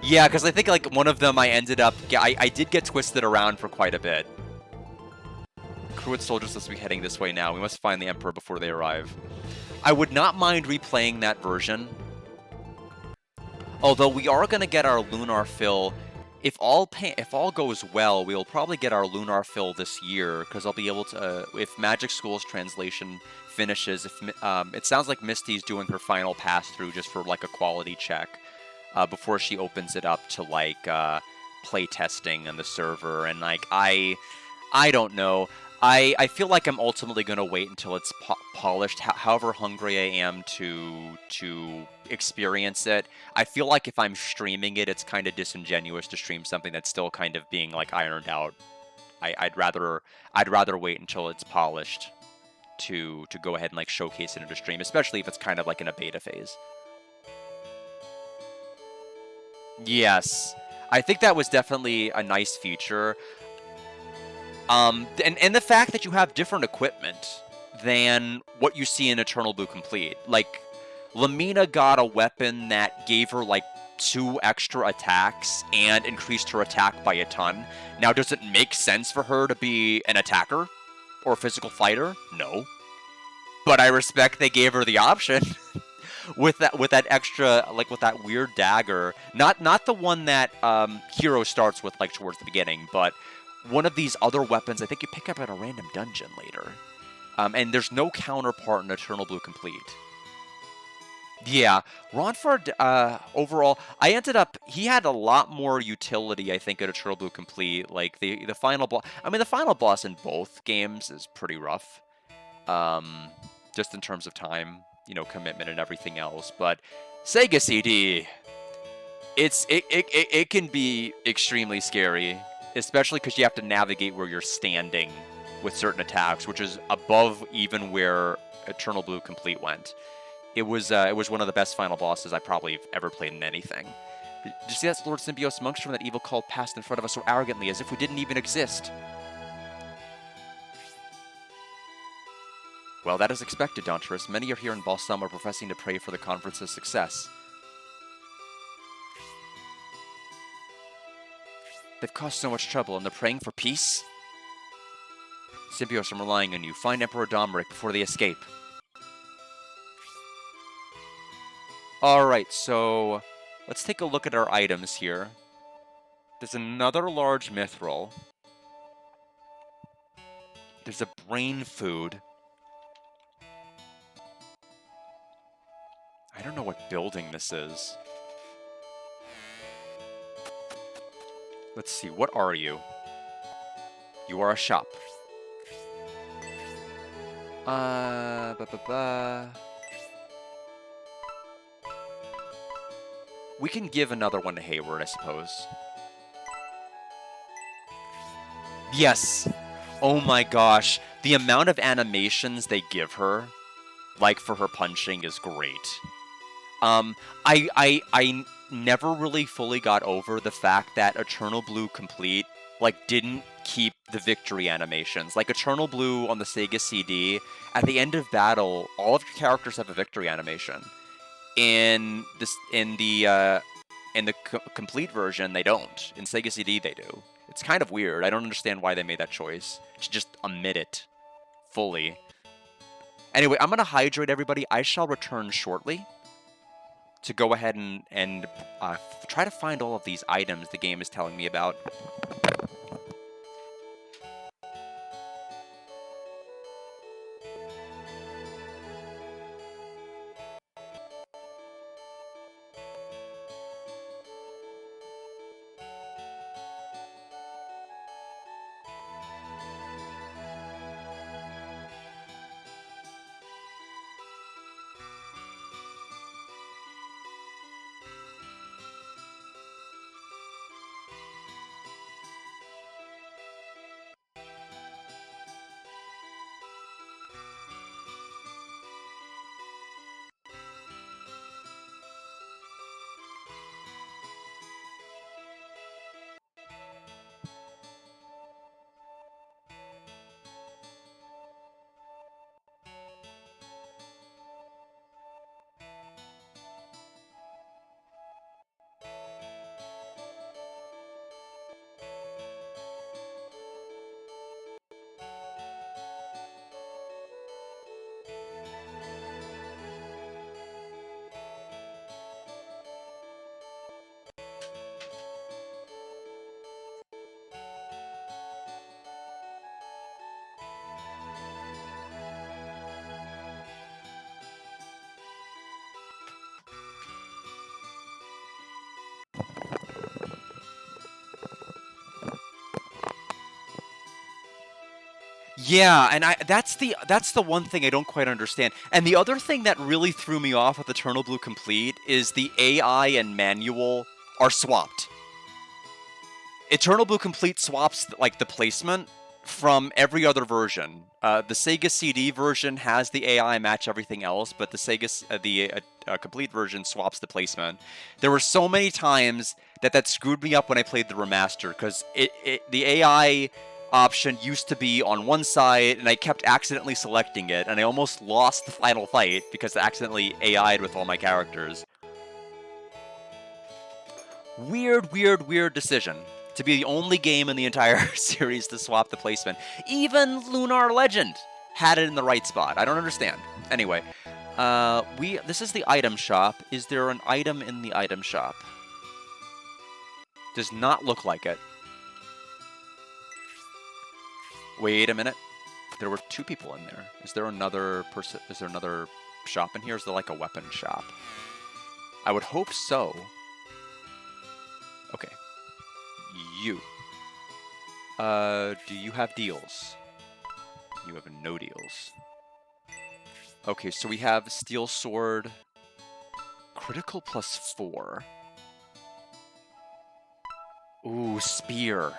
Yeah, because I think like one of them I ended up... I did get twisted around for quite a bit. Crew and soldiers must be heading this way now. We must find the Emperor before they arrive. I would not mind replaying that version. Although we are going to get our Lunar Fill... If all goes well, we'll probably get our Lunar Fill this year, because I'll be able to... if Magic School's translation finishes, it sounds like Misty's doing her final pass-through just for, like, a quality check before she opens it up to, like, play testing on the server, and, like, I don't know. I feel like I'm ultimately going to wait until it's polished, however hungry I am to experience it. I feel like if I'm streaming it, it's kind of disingenuous to stream something that's still kind of being, like, ironed out. I'd rather wait until it's polished to go ahead and, like, showcase it in a stream, especially if it's kind of like in a beta phase. Yes, I think that was definitely a nice feature. And the fact that you have different equipment than what you see in Eternal Blue Complete. Like, Lamina got a weapon that gave her, like, 2 extra attacks and increased her attack by a ton. Now, does it make sense for her to be an attacker or a physical fighter? No. But I respect they gave her the option. with that extra, like, with that weird dagger. Not the one that Hero starts with, like, towards the beginning, but one of these other weapons I think you pick up at a random dungeon later. And there's no counterpart in Eternal Blue Complete. Yeah, Ronford, overall, I ended up... He had a lot more utility, I think, in Eternal Blue Complete. Like, the final boss... I mean, the final boss in both games is pretty rough. Just in terms of time, you know, commitment and everything else. But Sega CD... It can be extremely scary. Especially because you have to navigate where you're standing with certain attacks, which is above even where Eternal Blue Complete went. It was one of the best final bosses I probably have ever played in anything. Did you see that Lord Symbios monks from that evil cult passed in front of us so arrogantly, as if we didn't even exist? Well, that is expected, Daunterus. Many are here in Balsam are professing to pray for the conference's success. They've caused so much trouble, and they're praying for peace? Symbios, I'm relying on you. Find Emperor Domeric before they escape. Alright, so let's take a look at our items here. There's another large mithril. There's a brain food. I don't know what building this is. Let's see, what are you? You are a shop. We can give another one to Hayward, I suppose. Yes! Oh my gosh, the amount of animations they give her, like for her punching, is great. I never really fully got over the fact that Eternal Blue Complete, like, didn't keep the victory animations. Like, Eternal Blue on the Sega CD, at the end of battle, all of your characters have a victory animation. In the complete version, they don't. In Sega CD, they do. It's kind of weird. I don't understand why they made that choice to just omit it fully. Anyway, I'm gonna hydrate everybody. I shall return shortly to go ahead and try to find all of these items the game is telling me about. Yeah, and that's the one thing I don't quite understand. And the other thing that really threw me off with Eternal Blue Complete is the AI and manual are swapped. Eternal Blue Complete swaps like the placement from every other version. The Sega CD version has the AI match everything else, but the Complete version swaps the placement. There were so many times that screwed me up when I played the remaster because the AI option used to be on one side, and I kept accidentally selecting it, and I almost lost the final fight because I accidentally AI'd with all my characters. Weird decision. To be the only game in the entire series to swap the placement. Even Lunar Legend had it in the right spot. I don't understand. Anyway, this is the item shop. Is there an item in the item shop? Does not look like it. Wait a minute. There were two people in there. Is there another person? Is there another shop in here? Is there like a weapon shop? I would hope so. Okay. You. Do you have deals? You have no deals. Okay, so we have Steel Sword. Critical +4. Ooh, Spear.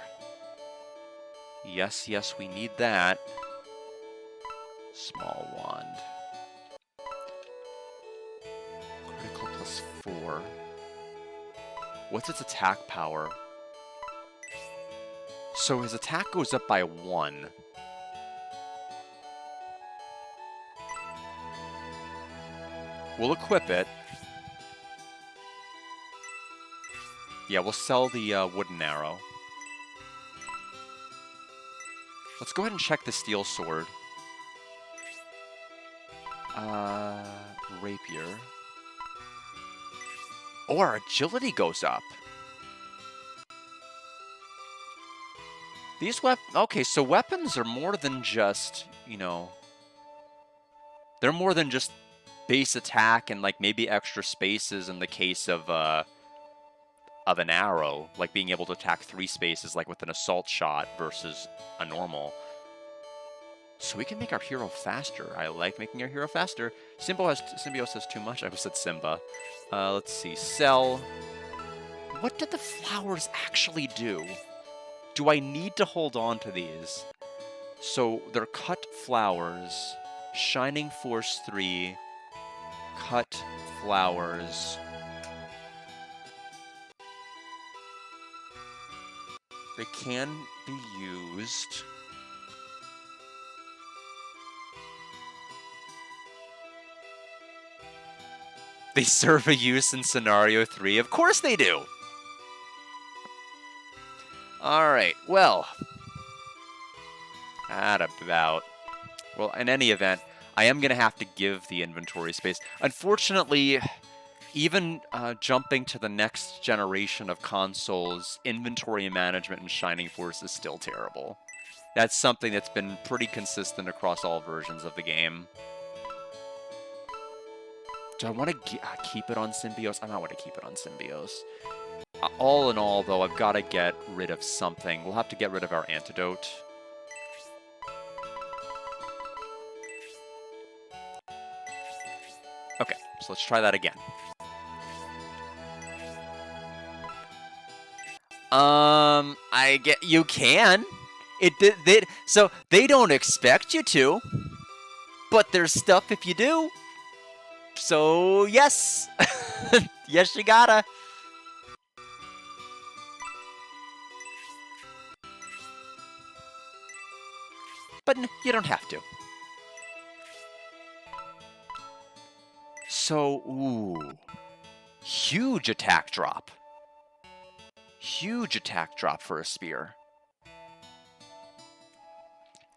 Yes, we need that. Small Wand. Critical +4. What's its attack power? So his attack goes up by 1. We'll equip it. Yeah, we'll sell the wooden arrow. Let's go ahead and check the steel sword. Rapier. Oh, our agility goes up. These okay, so weapons are more than just, you know, they're more than just base attack and like maybe extra spaces in the case of an arrow, like being able to attack 3 spaces like with an assault shot versus a normal. So we can make our hero faster. I like making our hero faster. Symbios has too much. I almost said Simba. Let's see. Sell. What did the flowers actually do? Do I need to hold on to these? So they're cut flowers. Shining Force 3. Cut flowers. They can be used. They serve a use in Scenario 3. Of course they do! Alright, well. At about. Well, in any event, I am going to have to give the inventory space. Unfortunately, even jumping to the next generation of consoles, inventory management in Shining Force is still terrible. That's something that's been pretty consistent across all versions of the game. Do I want to keep it on Symbios? I might want to keep it on Symbios. All in all, though, I've got to get rid of something. We'll have to get rid of our antidote. Okay, so let's try that again. You can. So they don't expect you to, but there's stuff if you do. So yes, yes you gotta. But you don't have to. So, ooh, huge attack drop. Huge attack drop for a spear.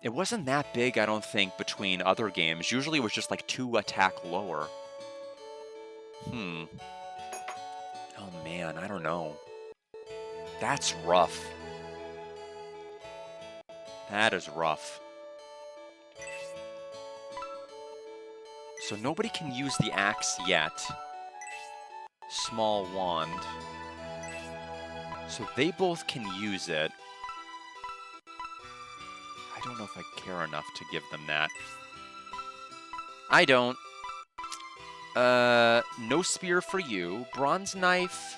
It wasn't that big, I don't think, between other games. Usually it was just like 2 attack lower. Oh man, I don't know. That's rough. That is rough. So nobody can use the axe yet. Small wand. So they both can use it. I don't know if I care enough to give them that. I don't. No spear for you. Bronze knife.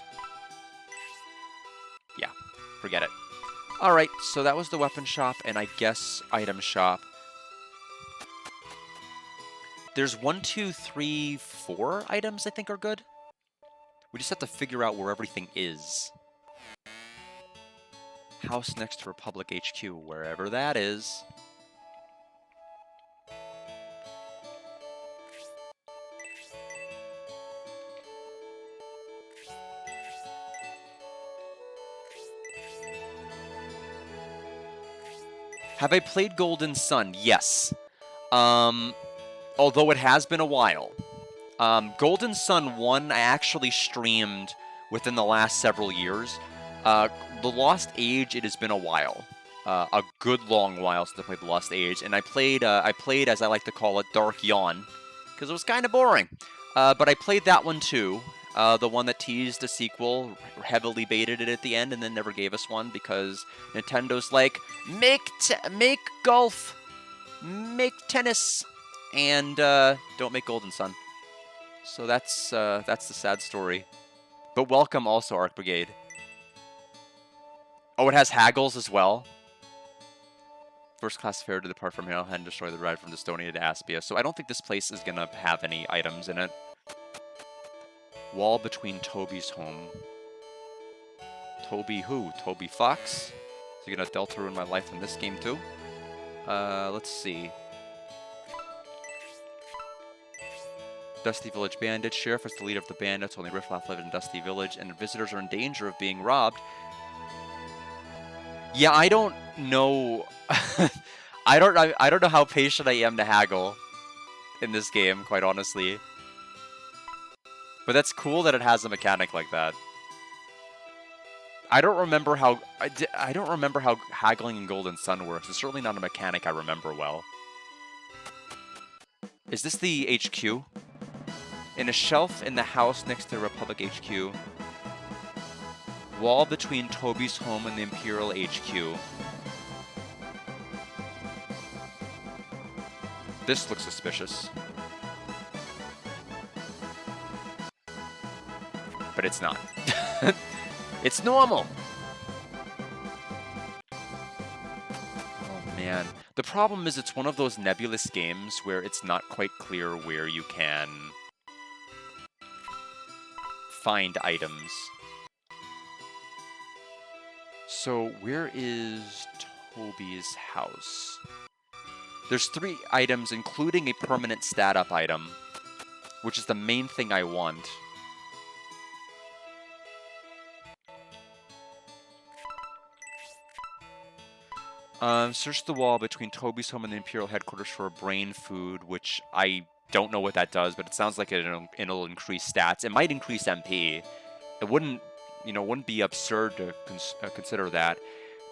Yeah, forget it. Alright, so that was the weapon shop, and I guess item shop. There's 1, 2, 3, 4 items I think are good. We just have to figure out where everything is. House next to Republic HQ, wherever that is. Have I played Golden Sun? Yes. Although it has been a while. Golden Sun 1 I actually streamed within the last several years. The Lost Age, it has been a while. A good long while since I played The Lost Age. And I played, as I like to call it, Dark Yawn. Because it was kind of boring. But I played that one too. The one that teased a sequel, heavily baited it at the end, and then never gave us one because Nintendo's like, make golf, make tennis, and don't make Golden Sun. So that's the sad story. But welcome also, Arc Brigade. Oh, it has haggles as well. First class fare to depart from Arrowhead and destroy the ride from Dystonia to Aspia. So I don't think this place is gonna have any items in it. Wall between Toby's home. Toby who? Toby Fox? Is he gonna Delta ruin my life in this game too? Let's see. Dusty Village Bandit. Sheriff is the leader of the bandits. Only Riffraff live in Dusty Village, and visitors are in danger of being robbed. Yeah, I don't know. I don't know how patient I am to haggle in this game, quite honestly. But that's cool that it has a mechanic like that. I don't remember how haggling in Golden Sun works. It's certainly not a mechanic I remember well. Is this the HQ? In a shelf in the house next to Republic HQ. Wall between Toby's home and the Imperial HQ. This looks suspicious. But it's not. It's normal! Oh man. The problem is it's one of those nebulous games where it's not quite clear where you can find items. So where is Toby's house? There's 3 items, including a permanent stat up item, which is the main thing I want. Search the wall between Toby's home and the Imperial headquarters for a brain food, which I don't know what that does, but it sounds like it'll increase stats. It might increase MP. It wouldn't, wouldn't be absurd to consider that.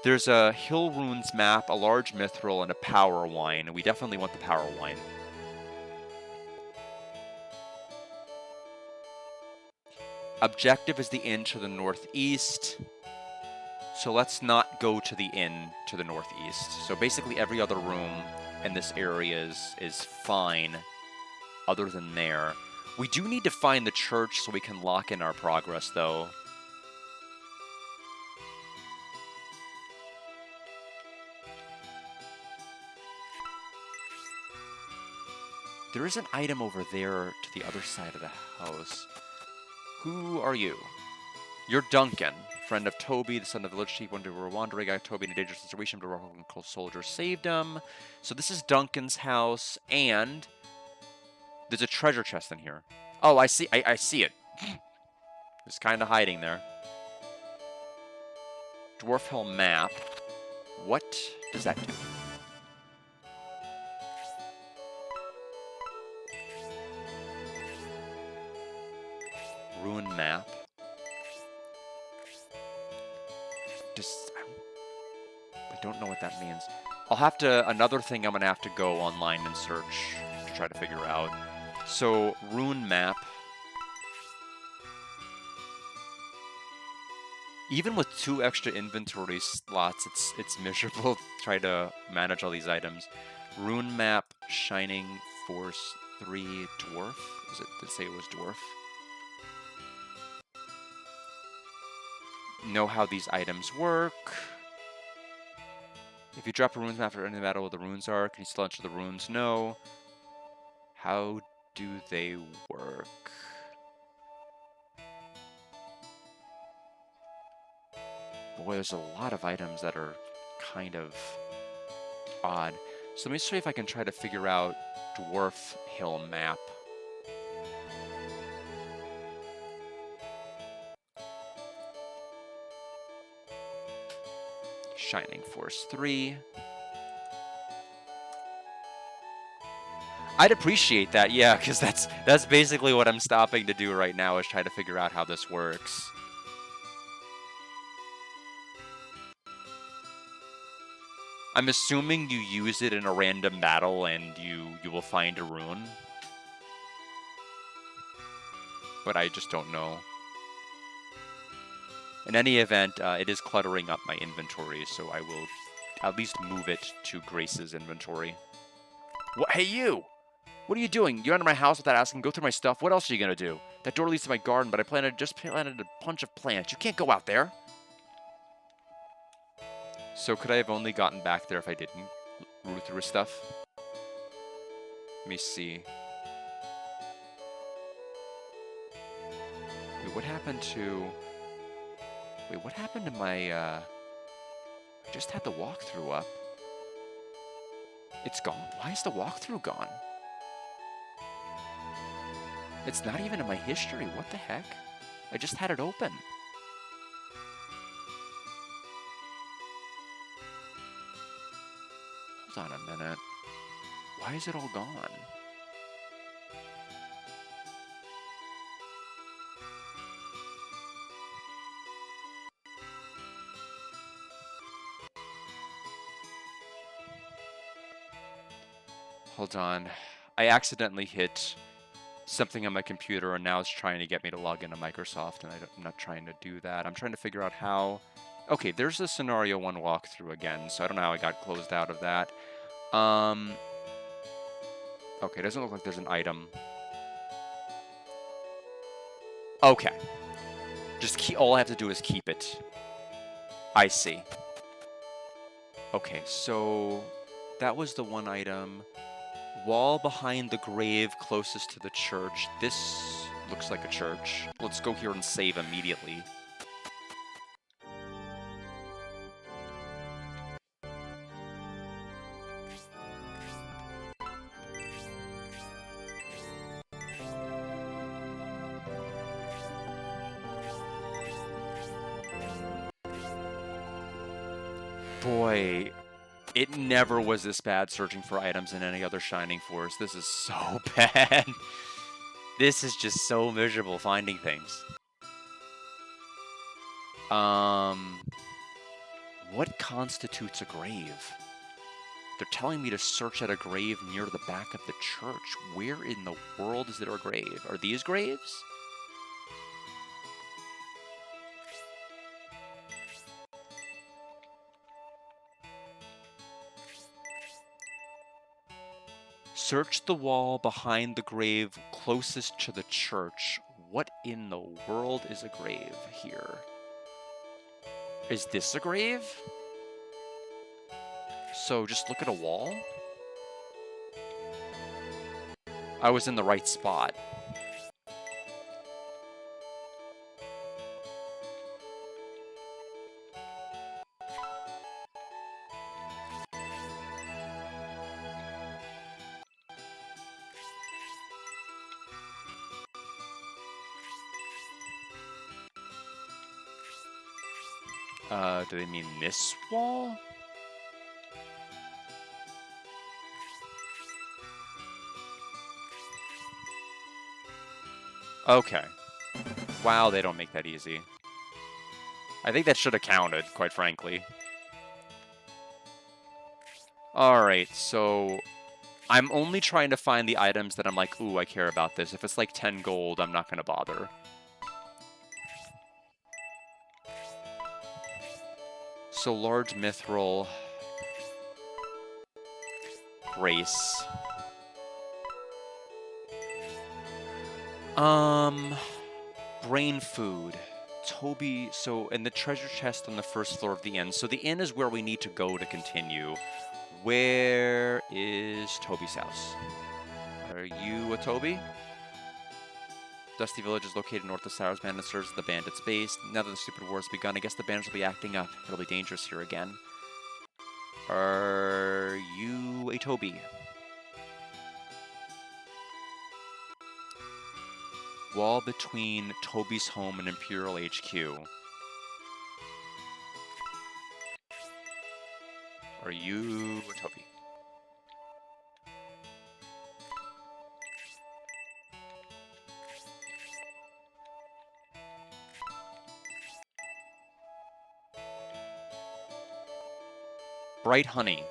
There's a Hill Runes map, a large mithril, and a power wine. We definitely want the power wine. Objective is the inn to the northeast. So let's not go to the inn to the northeast. So basically every other room in this area is fine, other than there. We do need to find the church so we can lock in our progress, though. There is an item over there to the other side of the house. Who are you? You're Duncan, friend of Toby, the son of the village chief. One day we were wandering, got Toby in a dangerous situation, but a local soldier saved him. So this is Duncan's house, and there's a treasure chest in here. Oh, I see. I see it. It's kind of hiding there. Dwarf Hill map. What does that do? Ruin map. I don't know what that means. I'll have to, another thing I'm going to have to go online and search to try to figure out. So, rune map. Even with 2 extra inventory slots, it's miserable to try to manage all these items. Rune map, Shining Force 3 Dwarf. Did it say it was Dwarf? Know how these items work. If you drop a runes map after any battle where the runes are, can you still enter the runes? No. How do they work? Boy, there's a lot of items that are kind of odd. So let me see if I can try to figure out Dwarf Hill map. Shining Force 3. I'd appreciate that, yeah, because that's basically what I'm stopping to do right now, is try to figure out how this works. I'm assuming you use it in a random battle and you will find a rune. But I just don't know. In any event, it is cluttering up my inventory, so I will at least move it to Grace's inventory. What? Hey, you! What are you doing? You enter my house without asking, go through my stuff. What else are you going to do? That door leads to my garden, but I just planted a bunch of plants. You can't go out there. So could I have only gotten back there if I didn't root through his stuff? Let me see. Wait, what happened to... Wait, what happened to my, I just had the walkthrough up. It's gone. Why is the walkthrough gone? It's not even in my history. What the heck? I just had it open. Hold on a minute. Why is it all gone? Hold on. I accidentally hit something on my computer, and now it's trying to get me to log into Microsoft, and I'm not trying to do that. I'm trying to figure out how... Okay, there's the Scenario 1 walkthrough again, so I don't know how I got closed out of that. Okay, it doesn't look like there's an item. Okay. All I have to do is keep it. I see. Okay, so that was the one item. Wall behind the grave closest to the church. This looks like a church. Let's go here and save immediately. Boy, it never was this bad searching for items in any other Shining Force. This is so bad. This is just so miserable finding things. What constitutes a grave? They're telling me to search at a grave near the back of the church. Where in the world is there a grave? Are these graves? Search the wall behind the grave closest to the church. What in the world is a grave here? Is this a grave? So just look at a wall? I was in the right spot. Do they mean this wall? Okay. Wow, they don't make that easy. I think that should have counted, quite frankly. Alright, so... I'm only trying to find the items that I'm like, ooh, I care about this. If it's like 10 gold, I'm not going to bother. So, large mithril... Grace... Brain food. Toby, so, in the treasure chest on the first floor of the inn. So the inn is where we need to go to continue. Where is Toby's house? Are you a Toby? Dusty Village is located north of Sour's Band and serves as the bandits' base. Now that the stupid war has begun, I guess the bandits will be acting up. It'll be dangerous here again. Are you a Toby? Wall between Toby's home and Imperial HQ. Are you a Toby? Bright honey.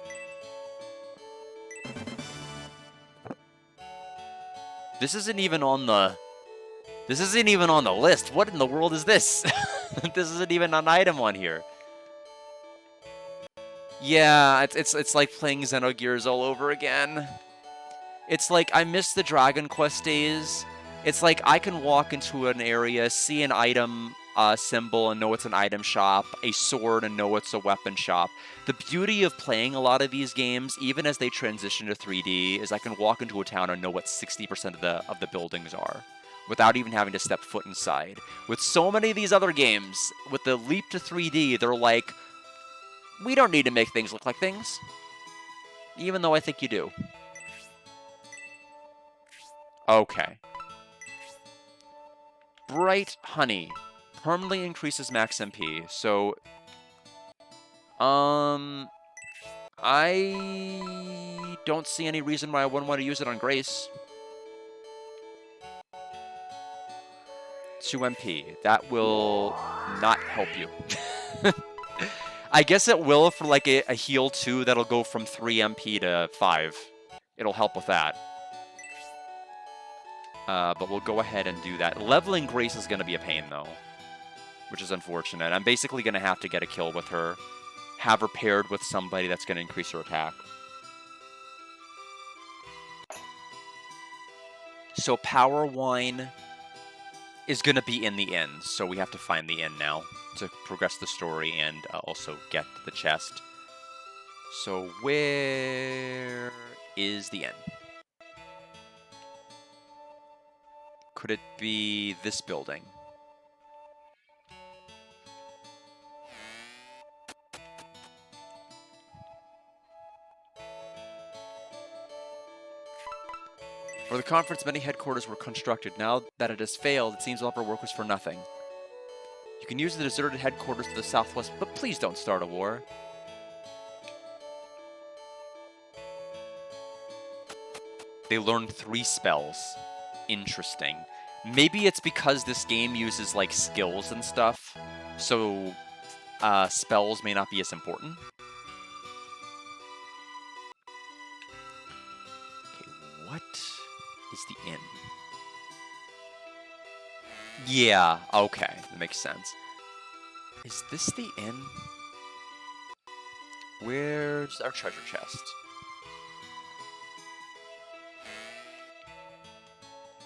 This isn't even on the... This isn't even on the list. What in the world is this? This isn't even an item on here. Yeah, it's like playing Xenogears all over again. It's like I miss the Dragon Quest days. It's like I can walk into an area, see an item symbol and know it's an item shop, a sword and know it's a weapon shop. The beauty of playing a lot of these games, even as they transition to 3D, is I can walk into a town and know what 60% of the buildings are, without even having to step foot inside. With so many of these other games, with the leap to 3D, they're like, we don't need to make things look like things. Even though I think you do. Okay. Bright honey. Permanently increases max MP. So, I don't see any reason why I wouldn't want to use it on Grace. 2 MP. That will not help you. I guess it will for like a heal 2 that'll go from 3 MP to 5. It'll help with that. But we'll go ahead and do that. Leveling Grace is going to be a pain, though, which is unfortunate. I'm basically going to have to get a kill with her, have her paired with somebody that's going to increase her attack. So Power Wine is going to be in the inn, so we have to find the inn now to progress the story and also get the chest. So where is the inn? Could it be this building? For the conference, many headquarters were constructed. Now that it has failed, it seems all of our work was for nothing. You can use the deserted headquarters to the southwest, but please don't start a war. They learned 3 spells. Interesting. Maybe it's because this game uses, like, skills and stuff, so spells may not be as important. Okay, what is the inn? Yeah, okay, that makes sense. Is this the inn? Where's our treasure chest?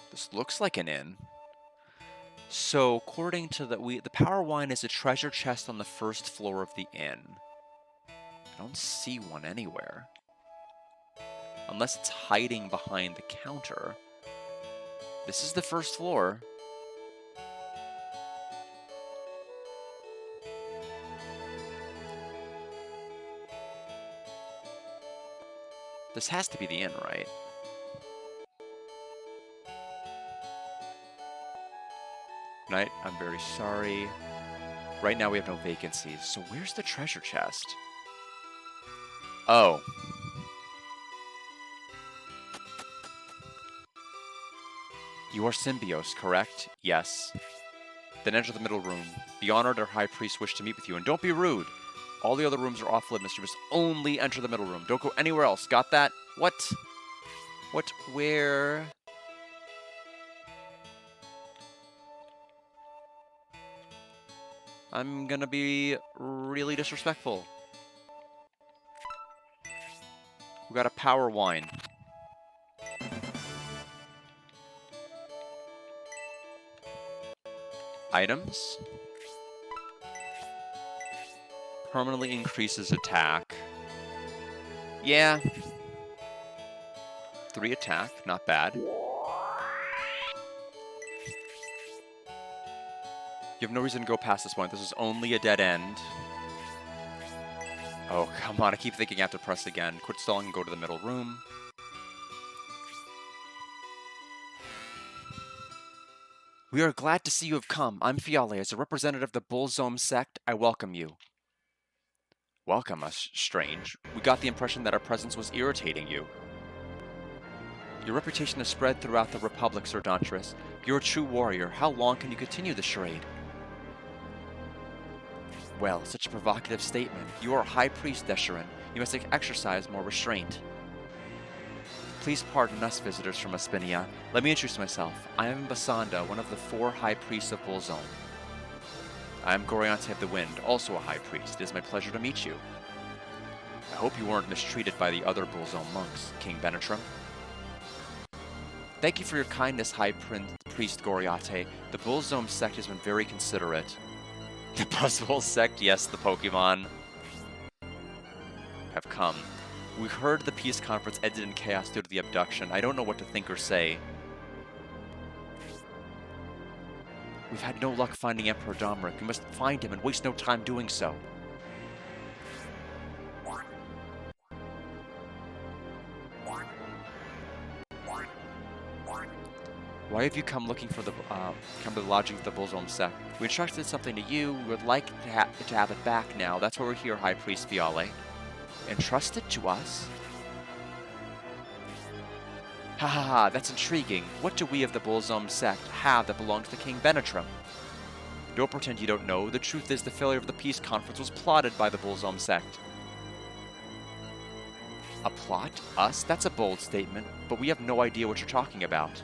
This looks like an inn. So, according to the Power Wine is a treasure chest on the first floor of the inn. I don't see one anywhere. Unless it's hiding behind the counter. This is the first floor. This has to be the inn, right? Knight, I'm very sorry. Right now we have no vacancies, so where's the treasure chest? Oh. You are Symbios, correct? Yes. Then enter the middle room. Be honored, our high priest wished to meet with you, and don't be rude. All the other rooms are off limits. You must only enter the middle room. Don't go anywhere else. Got that? What? What? Where? I'm gonna be really disrespectful. We got a Power Wine. Items. Permanently increases attack. Yeah. 3 attack, not bad. You have no reason to go past this point. This is only a dead end. Oh, come on. I keep thinking I have to press again. Quit stalling and go to the middle room. We are glad to see you have come. I'm Fiale. As a representative of the Bullzome sect, I welcome you. Welcome us, strange. We got the impression that our presence was irritating you. Your reputation has spread throughout the Republic, Sir Dauntress. You're a true warrior. How long can you continue the charade? Well, such a provocative statement. You are a high priest, Desherin. You must exercise more restraint. Please pardon us visitors from Aspinia. Let me introduce myself. I am Basanda, one of the 4 high priests of Bullzome. I am Goriante of the Wind, also a high priest. It is my pleasure to meet you. I hope you weren't mistreated by the other Bullzome monks, King Benetrim. Thank you for your kindness, High Priest Goriate. The Bullzome sect has been very considerate. The Buzzwole sect, yes, the Pokemon have come. We heard the peace conference ended in chaos due to the abduction. I don't know what to think or say. We've had no luck finding Emperor Domric. We must find him and waste no time doing so. Why have you come looking for come to the lodging of the Bullzome sect? We entrusted something to you. We would like to have it back now. That's why we're here, High Priest Fiale. Entrusted to us? Ha ha ha, that's intriguing. What do we of the Bullzome sect have that belongs to King Benetrim? Don't pretend you don't know. The truth is the failure of the peace conference was plotted by the Bullzome sect. A plot? Us? That's a bold statement, but we have no idea what you're talking about.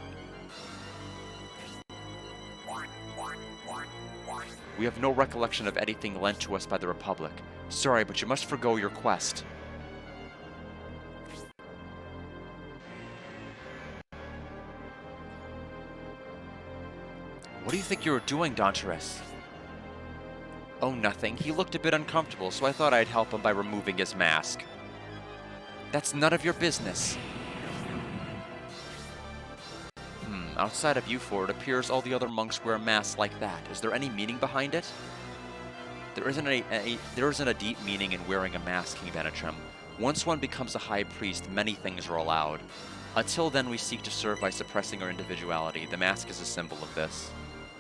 We have no recollection of anything lent to us by the Republic. Sorry, but you must forgo your quest. What do you think you were doing, Dantaris? Oh, nothing. He looked a bit uncomfortable, so I thought I'd help him by removing his mask. That's none of your business. Outside of you four, it appears all the other monks wear masks like that. Is there any meaning behind it? There isn't a deep meaning in wearing a mask, King Benetrim. Once one becomes a high priest, many things are allowed. Until then, we seek to serve by suppressing our individuality. The mask is a symbol of this.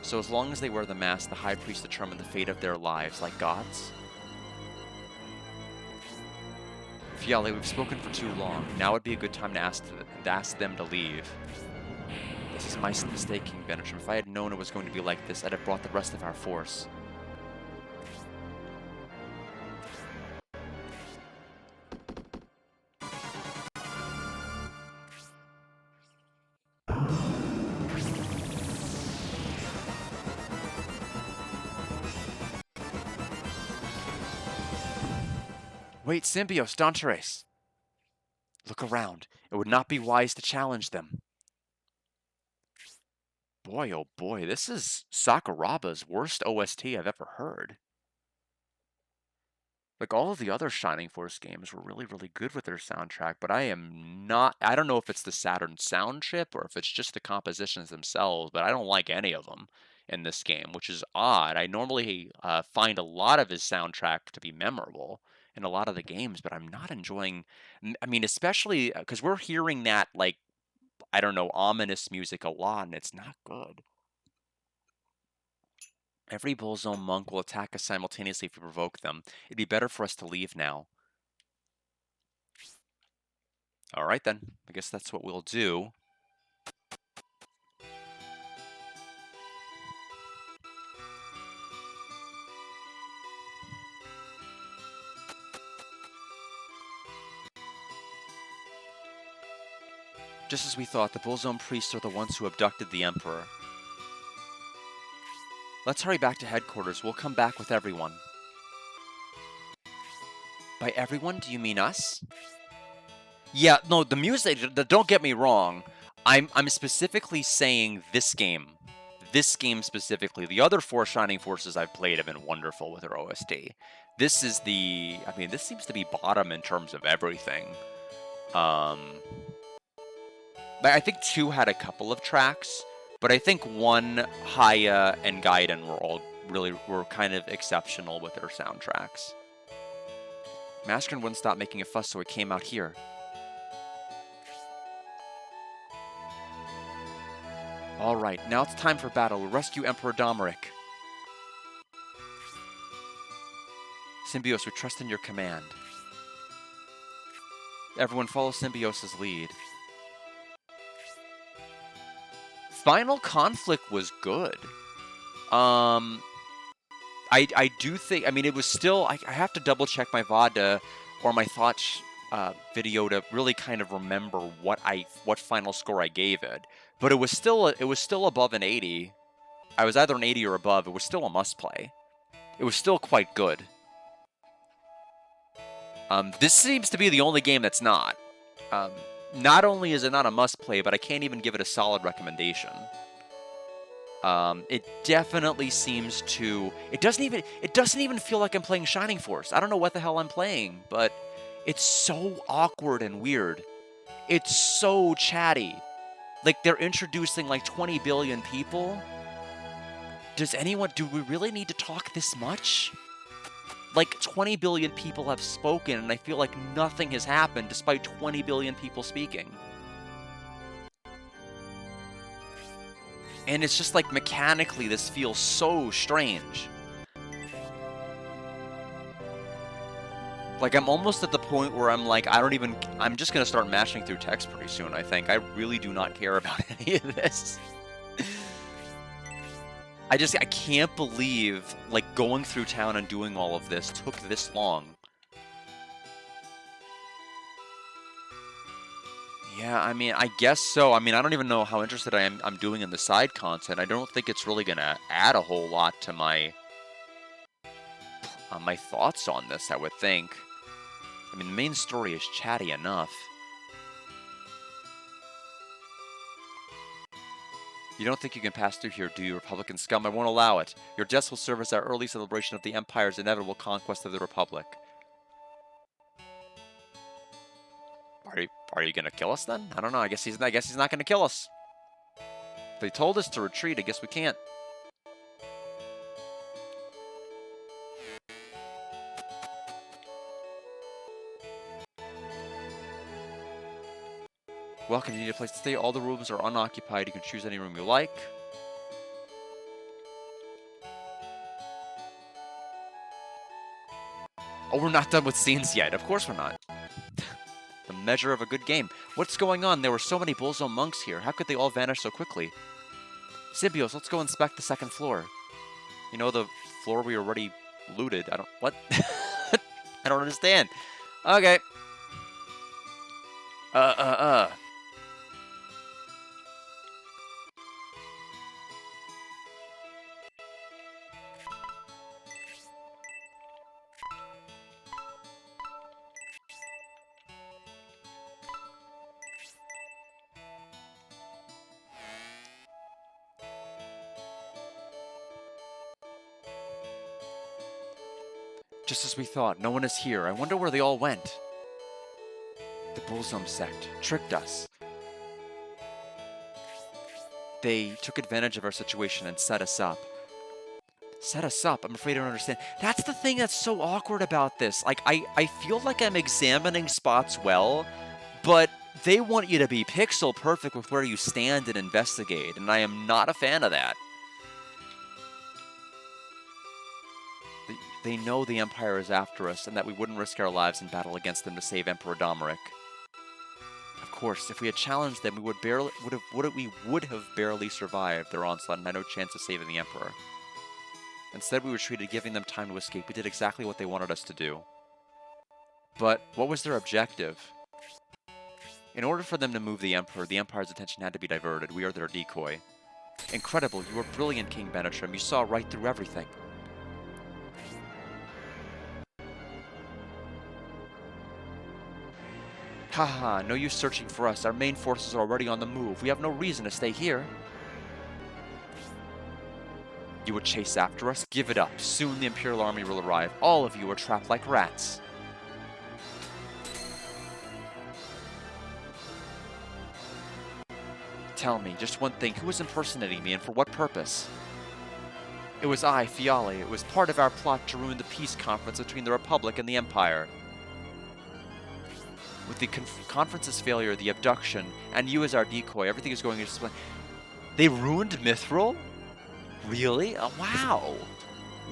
So as long as they wear the mask, the high priest determine the fate of their lives, like gods. Fiale, we've spoken for too long. Now would be a good time to ask them to leave. This is my mistake, King Benetrim. If I had known it was going to be like this, I'd have brought the rest of our force. Wait, Symbios, Dantares! Look around. It would not be wise to challenge them. Boy, oh boy, this is Sakuraba's worst OST I've ever heard. Like, all of the other Shining Force games were really, really good with their soundtrack, but I don't know if it's the Saturn sound chip or if it's just the compositions themselves, but I don't like any of them in this game, which is odd. I normally find a lot of his soundtrack to be memorable in a lot of the games, but I'm not enjoying, I mean, especially because we're hearing that, like, I don't know, ominous music a lot, and it's not good. Every Bullzone monk will attack us simultaneously if we provoke them. It'd be better for us to leave now. Alright then, I guess that's what we'll do. Just as we thought, the Bullzone priests are the ones who abducted the Emperor. Let's hurry back to headquarters. We'll come back with everyone. By everyone, do you mean us? Yeah, no, the music, don't get me wrong. I'm specifically saying this game. This game specifically. The other 4 Shining Forces I've played have been wonderful with their OST. This is this seems to be bottom in terms of everything. I think 2 had a couple of tracks, but I think 1, Haya, and Gaiden were kind of exceptional with their soundtracks. Maskern wouldn't stop making a fuss, so he came out here. Alright, now it's time for battle. We'll rescue Emperor Domeric. Symbios, we trust in your command. Everyone follow Symbios' lead. Final Conflict was good. I do think, I mean, it was still, I have to double check my VOD or my thoughts video to really kind of remember what final score I gave it. But it was still above an 80. I was either an 80 or above. It was still a must play. It was still quite good. This seems to be the only game that's not. Not only is it not a must-play, but I can't even give it a solid recommendation. It definitely seems to... It doesn't even feel like I'm playing Shining Force. I don't know what the hell I'm playing, but it's so awkward and weird. It's so chatty. Like, they're introducing, like, 20 billion people. Do we really need to talk this much? Like, 20 billion people have spoken, and I feel like nothing has happened despite 20 billion people speaking. And it's just like, mechanically, this feels so strange. Like, I'm almost at the point where I'm like, I'm just gonna start mashing through text pretty soon, I think. I really do not care about any of this. I can't believe, like, going through town and doing all of this took this long. Yeah, I mean, I guess so. I mean, I don't even know how interested I'm doing in the side content. I don't think it's really gonna add a whole lot to my my thoughts on this, I would think. I mean, the main story is chatty enough. You don't think you can pass through here, do you, Republican scum? I won't allow it. Your deaths will serve as our early celebration of the Empire's inevitable conquest of the Republic. Are you gonna kill us then? I don't know. I guess he's not gonna kill us. They told us to retreat. I guess we can't. Welcome, you need a place to stay. All the rooms are unoccupied. You can choose any room you like. Oh, we're not done with scenes yet. Of course we're not. The measure of a good game. What's going on? There were so many Bullzone monks here. How could they all vanish so quickly? Symbios, let's go inspect the second floor. You know, the floor we already looted. What? I don't understand. Okay. Just as we thought, no one is here. I wonder where they all went. The Bullzone sect tricked us. They took advantage of our situation and set us up. Set us up? I'm afraid I don't understand. That's the thing that's so awkward about this. Like, I feel like I'm examining spots well, but they want you to be pixel perfect with where you stand and investigate, and I am not a fan of that. They know the Empire is after us and that we wouldn't risk our lives in battle against them to save Emperor Domeric. Of course, if we had challenged them, we would have barely survived their onslaught and had no chance of saving the Emperor. Instead, we retreated, giving them time to escape. We did exactly what they wanted us to do. But what was their objective? In order for them to move the Emperor, the Empire's attention had to be diverted. We are their decoy. Incredible, you were brilliant, King Benetrim. You saw right through everything. Haha, no use searching for us. Our main forces are already on the move. We have no reason to stay here. You would chase after us? Give it up. Soon the Imperial Army will arrive. All of you are trapped like rats. Tell me, just one thing. Who was impersonating me and for what purpose? It was I, Fiale. It was part of our plot to ruin the peace conference between the Republic and the Empire. With the conference's failure, the abduction, and you as our decoy, everything is going to plan. They ruined Mithril? Really? Oh, wow.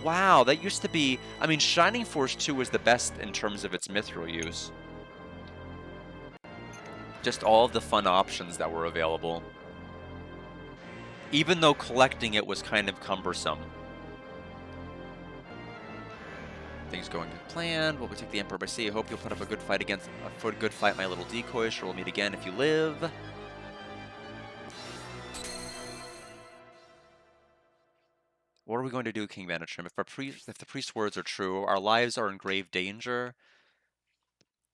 Wow, that used to be... I mean, Shining Force 2 was the best in terms of its Mithril use. Just all of the fun options that were available. Even though collecting it was kind of cumbersome. Things going as planned. Will we take the Emperor by sea? I hope you'll put up a good fight my little decoy. Sure, we'll meet again if you live. What are we going to do, King Benetrim? If the priest's words are true, our lives are in grave danger.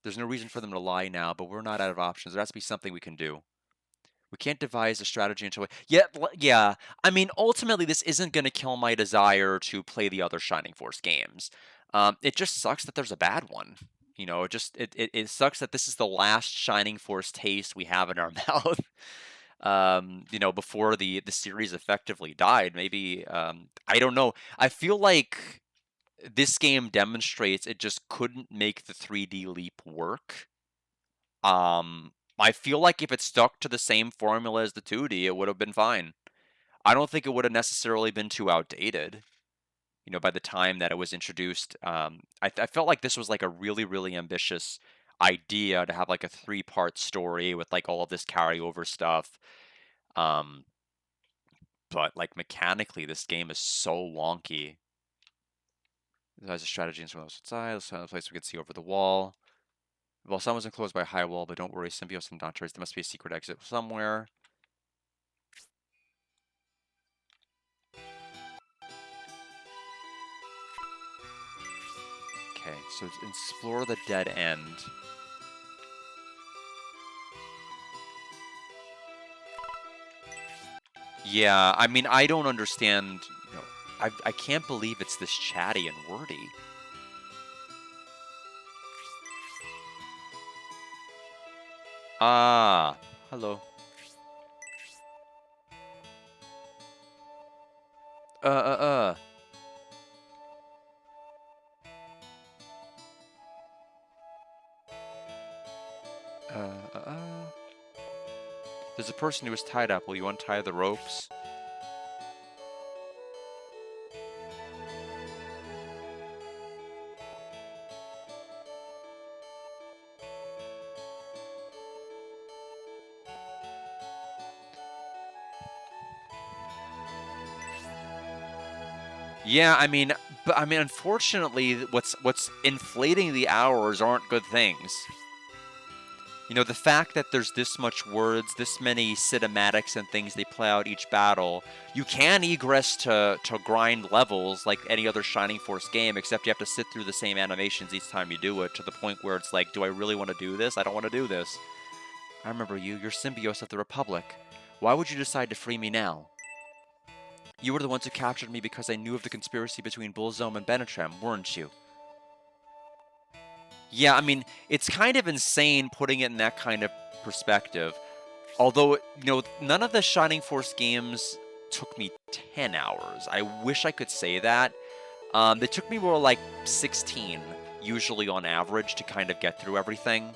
There's no reason for them to lie now, but we're not out of options. There has to be something we can do. We can't devise a strategy until we... Yeah. I mean, ultimately, this isn't going to kill my desire to play the other Shining Force games. It just sucks that there's a bad one. You know, it sucks that this is the last Shining Force taste we have in our mouth. You know, before the series effectively died. Maybe, I don't know. I feel like this game demonstrates it just couldn't make the 3D leap work. I feel like if it stuck to the same formula as the 2D, it would have been fine. I don't think it would have necessarily been too outdated. You know, by the time that it was introduced, I felt like this was like a really, really ambitious idea to have like a 3-part story with like all of this carryover stuff. But like mechanically, this game is so wonky. There's a strategy in some outside. Let's find a place we can see over the wall. Well, someone's enclosed by a high wall, but don't worry, Symbios and Dantares, there must be a secret exit somewhere. Okay, so explore the dead end. Yeah, I mean, I don't understand, you know, I can't believe it's this chatty and wordy. Ah, hello. Uh, uh, uh. Uh. There's a person who is tied up. Will you untie the ropes? Yeah, I mean, but I mean, unfortunately, what's inflating the hours aren't good things. You know, the fact that there's this much words, this many cinematics and things they play out each battle, you can egress to grind levels like any other Shining Force game, except you have to sit through the same animations each time you do it, to the point where it's like, do I really want to do this? I don't want to do this. I remember you, you're Symbios of the Republic. Why would you decide to free me now? You were the ones who captured me because I knew of the conspiracy between Bullzome and Benetram, weren't you? Yeah, I mean, it's kind of insane putting it in that kind of perspective. Although, you know, none of the Shining Force games took me 10 hours. I wish I could say that. They took me more like 16, usually on average, to kind of get through everything.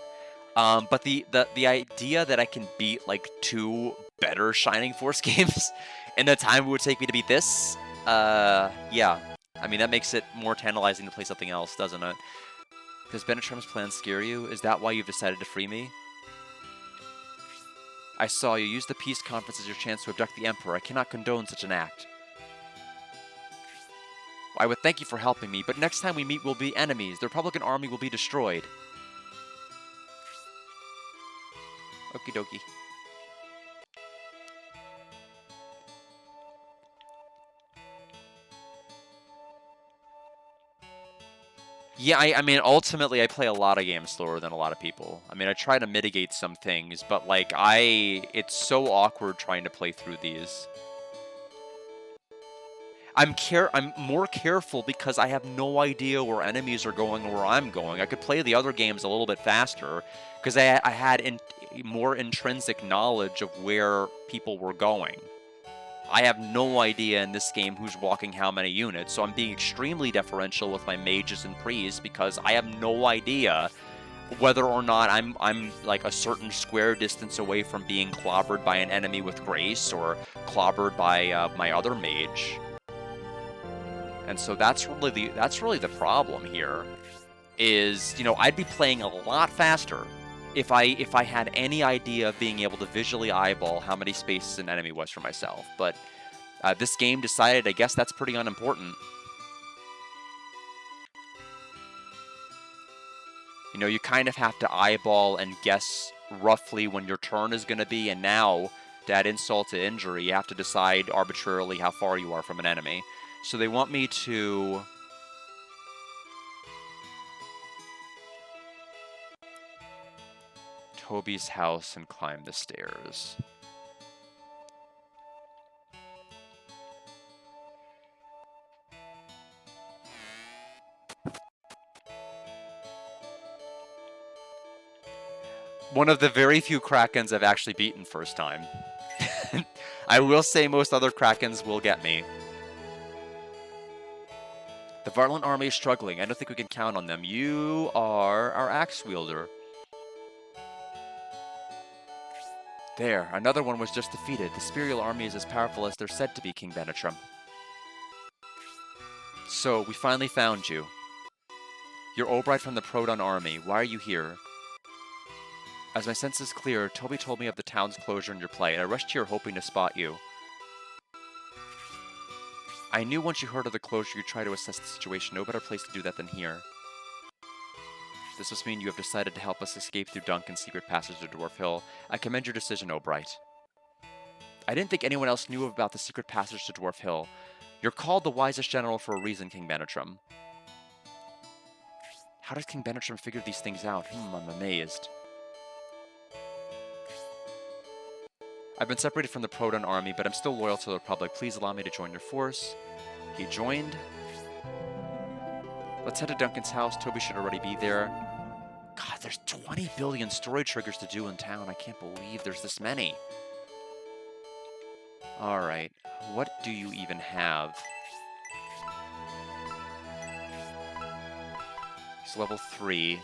But the idea that I can beat like 2 better Shining Force games in the time it would take me to beat this, yeah. I mean, that makes it more tantalizing to play something else, doesn't it? Does Benetram's plan scare you? Is that why you've decided to free me? I saw you use the peace conference as your chance to abduct the Emperor. I cannot condone such an act. I would thank you for helping me, but next time we meet we'll be enemies. The Republican army will be destroyed. Okie dokie. Yeah, I mean, ultimately, I play a lot of games slower than a lot of people. I mean, I try to mitigate some things, but, like, it's so awkward trying to play through these. I'm more careful because I have no idea where enemies are going or where I'm going. I could play the other games a little bit faster because I had more intrinsic knowledge of where people were going. I have no idea in this game who's walking how many units, so I'm being extremely deferential with my mages and priests because I have no idea whether or not I'm like a certain square distance away from being clobbered by an enemy with grace or clobbered by my other mage. And so that's really the problem here. Is, you know, I'd be playing a lot faster if I had any idea of being able to visually eyeball how many spaces an enemy was for myself. But this game decided, I guess that's pretty unimportant. You know, you kind of have to eyeball and guess roughly when your turn is going to be, and now, to add insult to injury, you have to decide arbitrarily how far you are from an enemy. So they want me to... Toby's house and climb the stairs. One of the very few Krakens I've actually beaten first time. I will say most other Krakens will get me. The Vartland army is struggling. I don't think we can count on them. You are our axe wielder. There, another one was just defeated. The Spirial army is as powerful as they're said to be, King Benetram. So, we finally found you. You're Albright from the Proton army. Why are you here? As my senses clear, Toby told me of the town's closure and your plight. I rushed here hoping to spot you. I knew once you heard of the closure you'd try to assess the situation. No better place to do that than here. This must mean you have decided to help us escape through Duncan's secret passage to Dwarf Hill. I commend your decision, Albright. I didn't think anyone else knew about the secret passage to Dwarf Hill. You're called the wisest general for a reason, King Benetram. How does King Benetrim figure these things out? I'm amazed. I've been separated from the Proton army, but I'm still loyal to the Republic. Please allow me to join your force. He joined. Let's head to Duncan's house. Toby should already be there. God, there's 20 billion story triggers to do in town. I can't believe there's this many. Alright, what do you even have? He's level 3.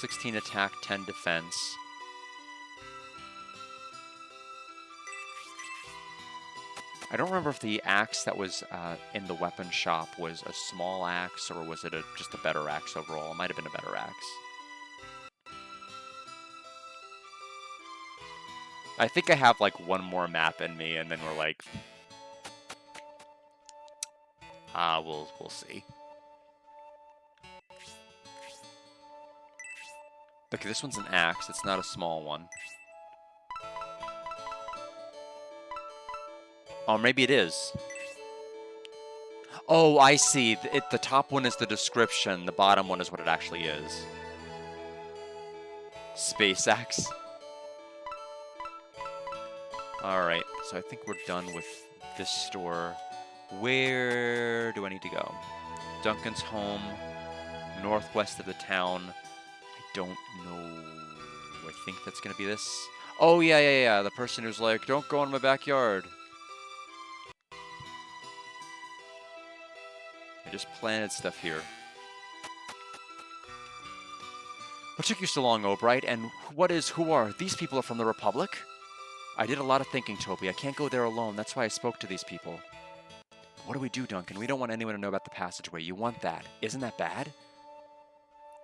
16 attack, 10 defense. I don't remember if the axe that was in the weapon shop was a small axe or was it just a better axe overall. It might have been a better axe. I think I have like one more map in me and then we're like... we'll see. Look, this one's an axe. It's not a small one. Oh, maybe it is. Oh, I see. The top one is the description. The bottom one is what it actually is. Space axe. Alright, so I think we're done with this store. Where do I need to go? Duncan's home, northwest of the town. I don't know. I think that's going to be this. Oh, yeah. The person who's like, don't go in my backyard. I just planted stuff here. What took you so long, Obright? And who are? These people are from the Republic? I did a lot of thinking, Toby. I can't go there alone. That's why I spoke to these people. What do we do, Duncan? We don't want anyone to know about the passageway. You want that. Isn't that bad?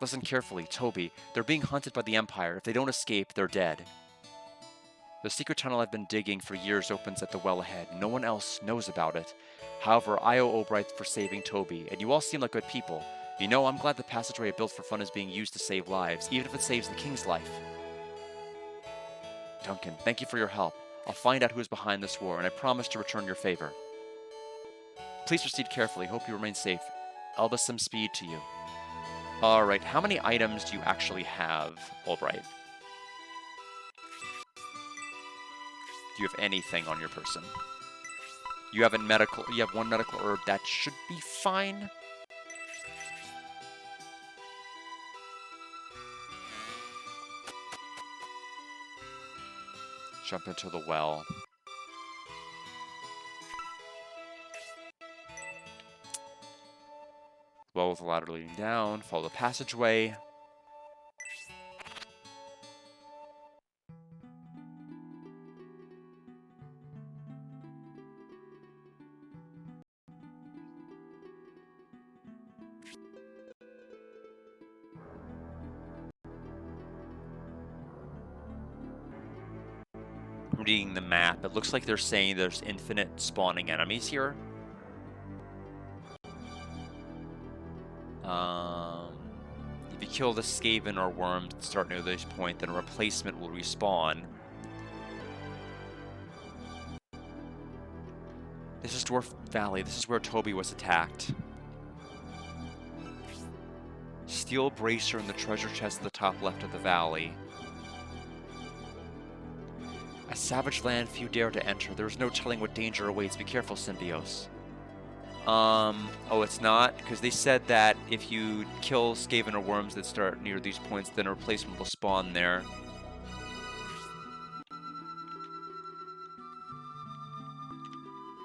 Listen carefully, Toby. They're being hunted by the Empire. If they don't escape, they're dead. The secret tunnel I've been digging for years opens at the well ahead. No one else knows about it. However, I owe Obright for saving Toby, and you all seem like good people. You know, I'm glad the passageway I built for fun is being used to save lives, even if it saves the King's life. Duncan, thank you for your help. I'll find out who is behind this war, and I promise to return your favor. Please proceed carefully. Hope you remain safe. Elba some speed to you. Alright, how many items do you actually have, Albright? Do you have anything on your person? You have one medical herb. That should be fine. Jump into the well. Well with the ladder leading down. Follow the passageway. Reading the map, it looks like they're saying there's infinite spawning enemies here. If you kill the Skaven or worms that start near this point, then a replacement will respawn. This is Dwarf Valley. This is where Toby was attacked. Steel bracer in the treasure chest at the top left of the valley. A savage land few dare to enter. There is no telling what danger awaits. Be careful, Symbios. Oh, it's not? Because they said that if you kill Skaven or worms that start near these points, then a replacement will spawn there.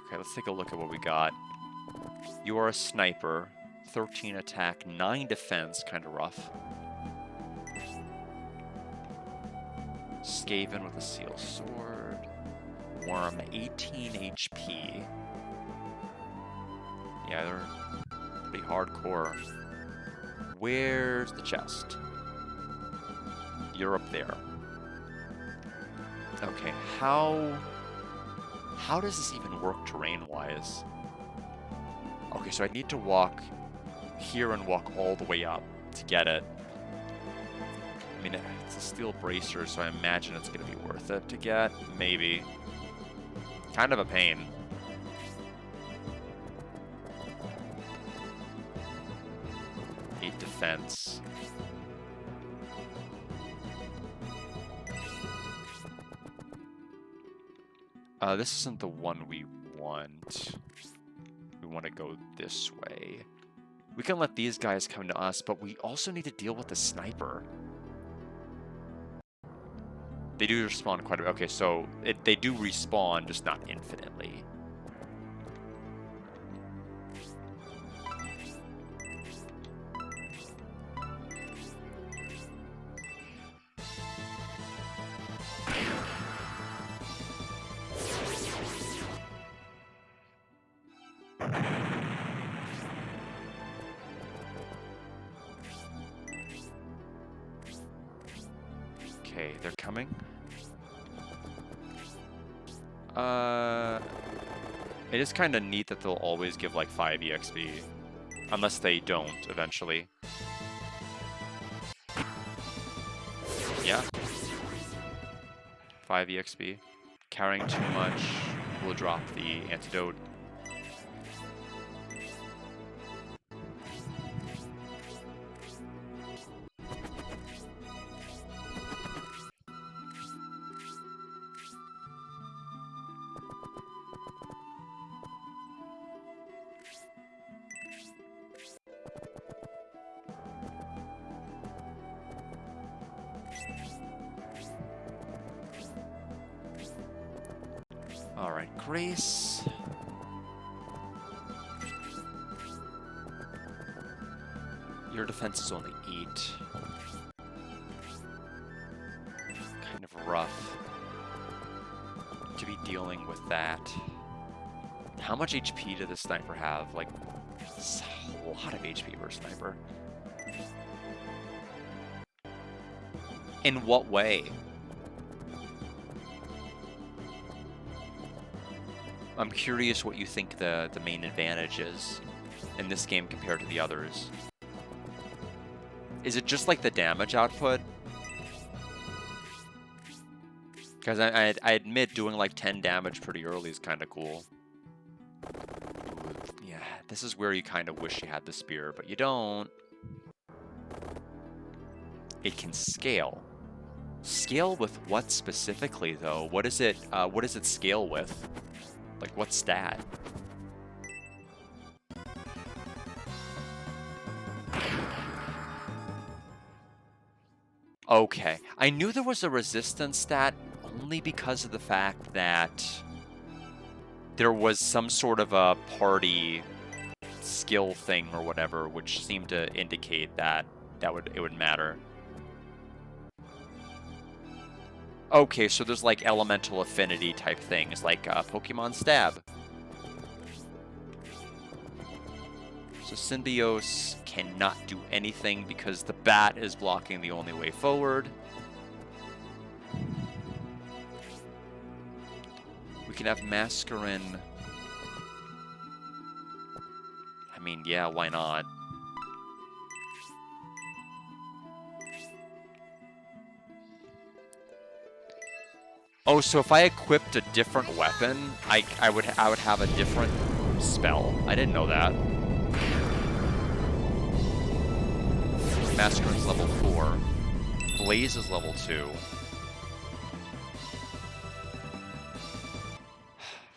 Okay, let's take a look at what we got. You are a sniper. 13 attack, 9 defense. Kind of rough. Skaven with a seal sword. Worm, 18 HP. Yeah, they're pretty hardcore. Where's the chest? You're up there. Okay, how does this even work terrain-wise? Okay, so I need to walk here and walk all the way up to get it. I mean, it's a steel bracer, so I imagine it's going to be worth it to get. Maybe. Kind of a pain. defense. This isn't the one we want. We want to go this way. We can let these guys come to us, but we also need to deal with the sniper. They do respawn quite a bit. Okay, so they do respawn, just not infinitely. Okay, they're coming. It is kind of neat that they'll always give like 5 EXP. Unless they don't, eventually. Yeah. 5 EXP. Carrying too much will drop the antidote. Alright, Grace. Your defense is only 8. Kind of rough to be dealing with that. How much HP did the sniper have? Like, it's a lot of HP for a sniper. In what way? I'm curious what you think the main advantage is in this game compared to the others. Is it just like the damage output? Because I admit doing like 10 damage pretty early is kind of cool. Yeah, this is where you kind of wish you had the spear, but you don't. It can scale. Scale with what specifically, though? What is it? What does it scale with? Like, what stat? Okay. I knew there was a resistance stat only because of the fact that there was some sort of a party skill thing or whatever, which seemed to indicate that it would matter. Okay, so there's like elemental affinity type things, like Pokemon Stab. So Synbios cannot do anything because the bat is blocking the only way forward. We can have Mascarin. I mean, yeah, why not? Oh, so if I equipped a different weapon, I would have a different spell. I didn't know that. Mascarin's level 4. Blaze is level 2.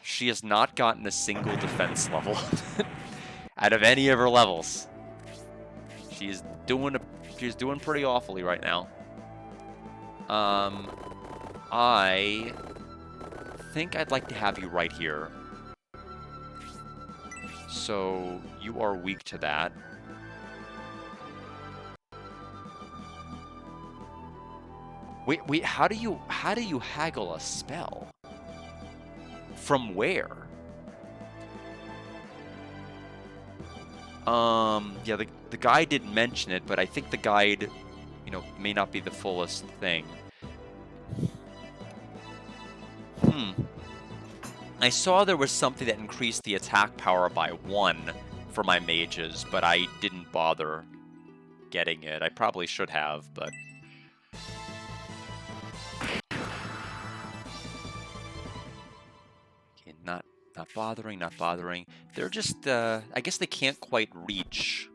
She has not gotten a single defense level out of any of her levels. She's doing pretty awfully right now. I think I'd like to have you right here. So you are weak to that. Wait, how do you haggle a spell? From where? Yeah, the guide didn't mention it, but I think the guide, may not be the fullest thing. I saw there was something that increased the attack power by 1 for my mages, but I didn't bother getting it. I probably should have, but... Okay, not bothering. They're just, I guess they can't quite reach.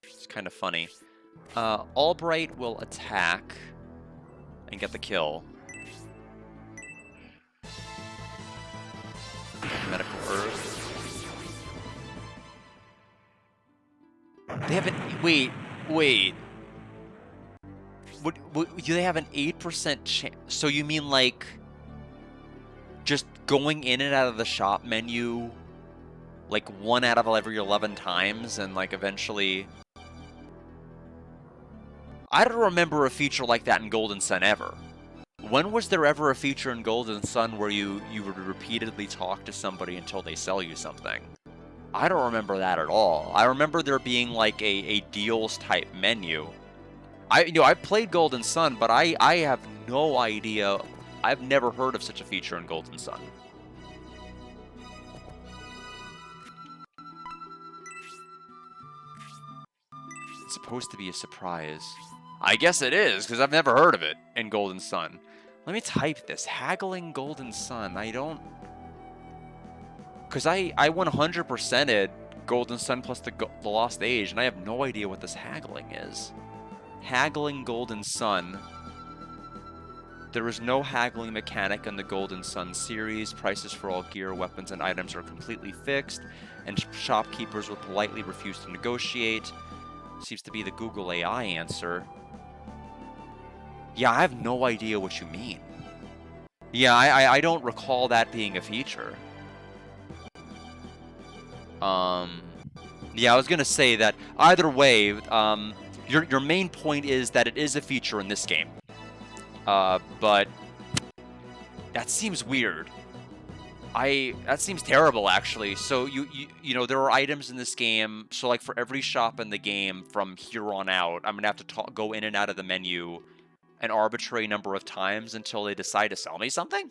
It's kind kind of funny. Albright will attack and get the kill. Medical Earth. They have an... Wait. Do they have an 8% chance? So you mean, like, just going in and out of the shop menu, like, 1 out of every 11 times, and, like, eventually... I don't remember a feature like that in Golden Sun ever. When was there ever a feature in Golden Sun where you would repeatedly talk to somebody until they sell you something? I don't remember that at all. I remember there being, like, a deals type menu. I've played Golden Sun, but I have no idea. I've never heard of such a feature in Golden Sun. It's supposed to be a surprise. I guess it is, because I've never heard of it in Golden Sun. Let me type this. Haggling Golden Sun. I don't... Because I 100%ed Golden Sun plus the Lost Age, and I have no idea what this haggling is. Haggling Golden Sun. There is no haggling mechanic in the Golden Sun series. Prices for all gear, weapons, and items are completely fixed, and shopkeepers will politely refuse to negotiate. Seems to be the Google AI answer. Yeah, I have no idea what you mean. Yeah, I don't recall that being a feature. Yeah, I was gonna say that either way, your main point is that it is a feature in this game. But that seems weird. That seems terrible, actually. So you know, there are items in this game. So like for every shop in the game from here on out, I'm gonna have to go in and out of the menu an arbitrary number of times until they decide to sell me something.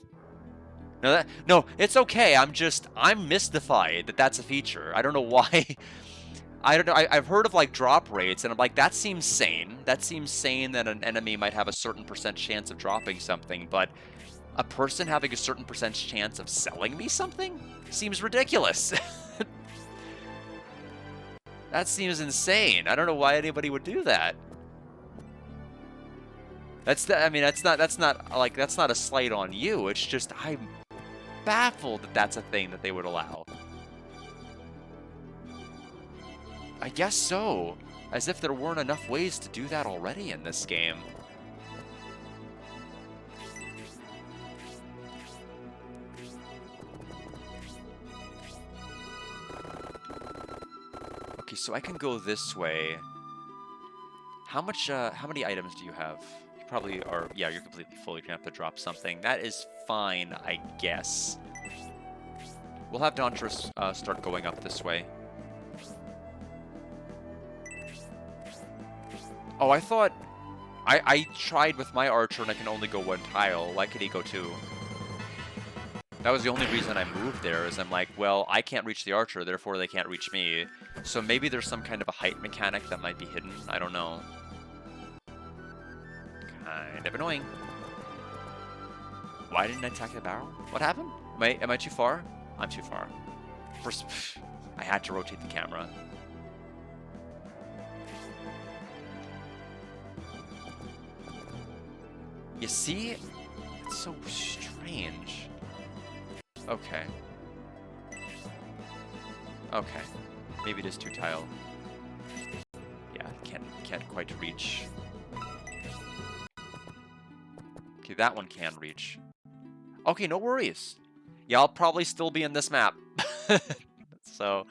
No, it's okay. I'm mystified that that's a feature. I don't know why. I don't know. I've heard of like drop rates, and I'm like, that seems sane. That seems sane that an enemy might have a certain % chance of dropping something, but a person having a certain % chance of selling me something seems ridiculous. That seems insane. I don't know why anybody would do that. I mean, that's not a slight on you. It's just I'm baffled that that's a thing that they would allow. I guess so. As if there weren't enough ways to do that already in this game. Okay, so I can go this way. How many items do you have? You probably are, yeah, you're completely full. You're gonna have to drop something. That is fine, I guess. We'll have Dauntress start going up this way. Oh, I thought... I tried with my archer and I can only go 1 tile. Why could he go 2? That was the only reason I moved there, is I'm like, well, I can't reach the archer, therefore they can't reach me. So maybe there's some kind of a height mechanic that might be hidden. I don't know. Kind of annoying. Why didn't I attack the barrel? What happened? Am I too far? I'm too far. First, I had to rotate the camera. You see? It's so strange. Okay. Okay. Maybe it is 2 tile. Yeah, can't quite reach. Okay, that one can reach. Okay, no worries. Yeah, I'll probably still be in this map. So...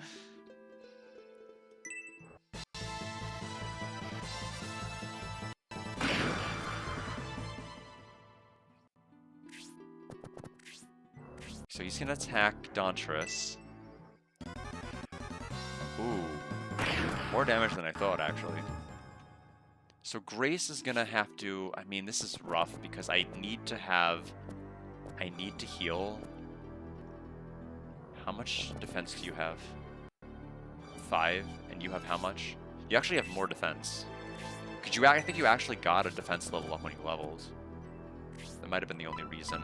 So he's gonna attack Dauntress. Ooh. More damage than I thought, actually. So Grace is gonna have to... I mean, this is rough because I need to heal. How much defense do you have? 5? And you have how much? You actually have more defense. I think you actually got a defense level up when you leveled. That might have been the only reason.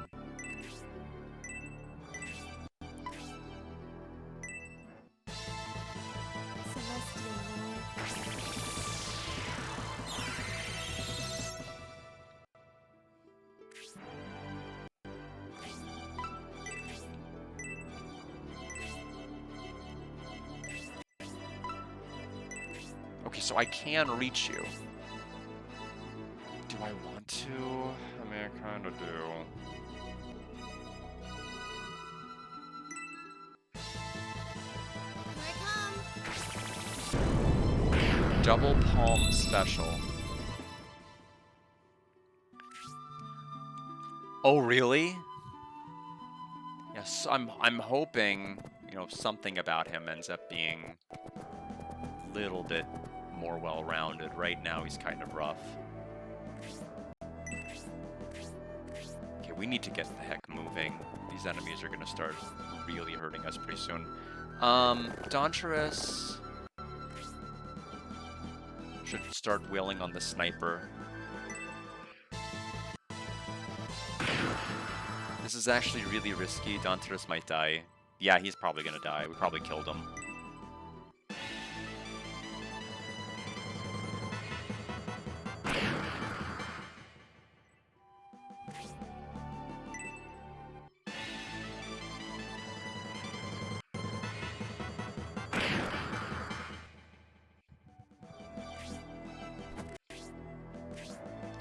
so I can reach you. Do I want to? I mean, I kind of do. Here I come. Double palm special. Oh, really? Yes, I'm hoping, you know, something about him ends up being a little bit more well-rounded. Right now, he's kind of rough. Okay, we need to get the heck moving. These enemies are going to start really hurting us pretty soon. Daunterous should start wheeling on the sniper. This is actually really risky. Daunterous might die. Yeah, he's probably gonna die. We probably killed him.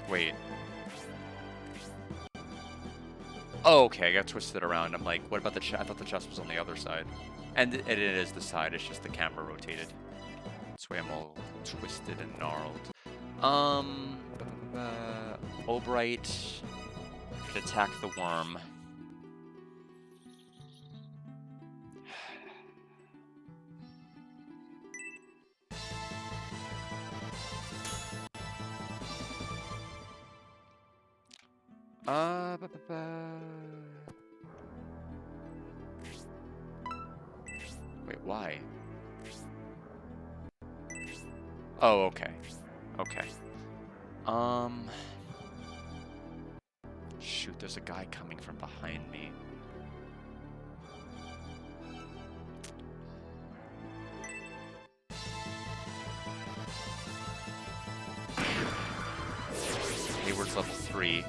Wait. Oh, okay, I got twisted around. I'm like, what about the chest? I thought the chest was on the other side. And it is the side, it's just the camera rotated. That's why I'm all twisted and gnarled. Albright could attack the worm. Wait, why? Oh, okay. Okay. Shoot, there's a guy coming from behind me. Hayward's level 3.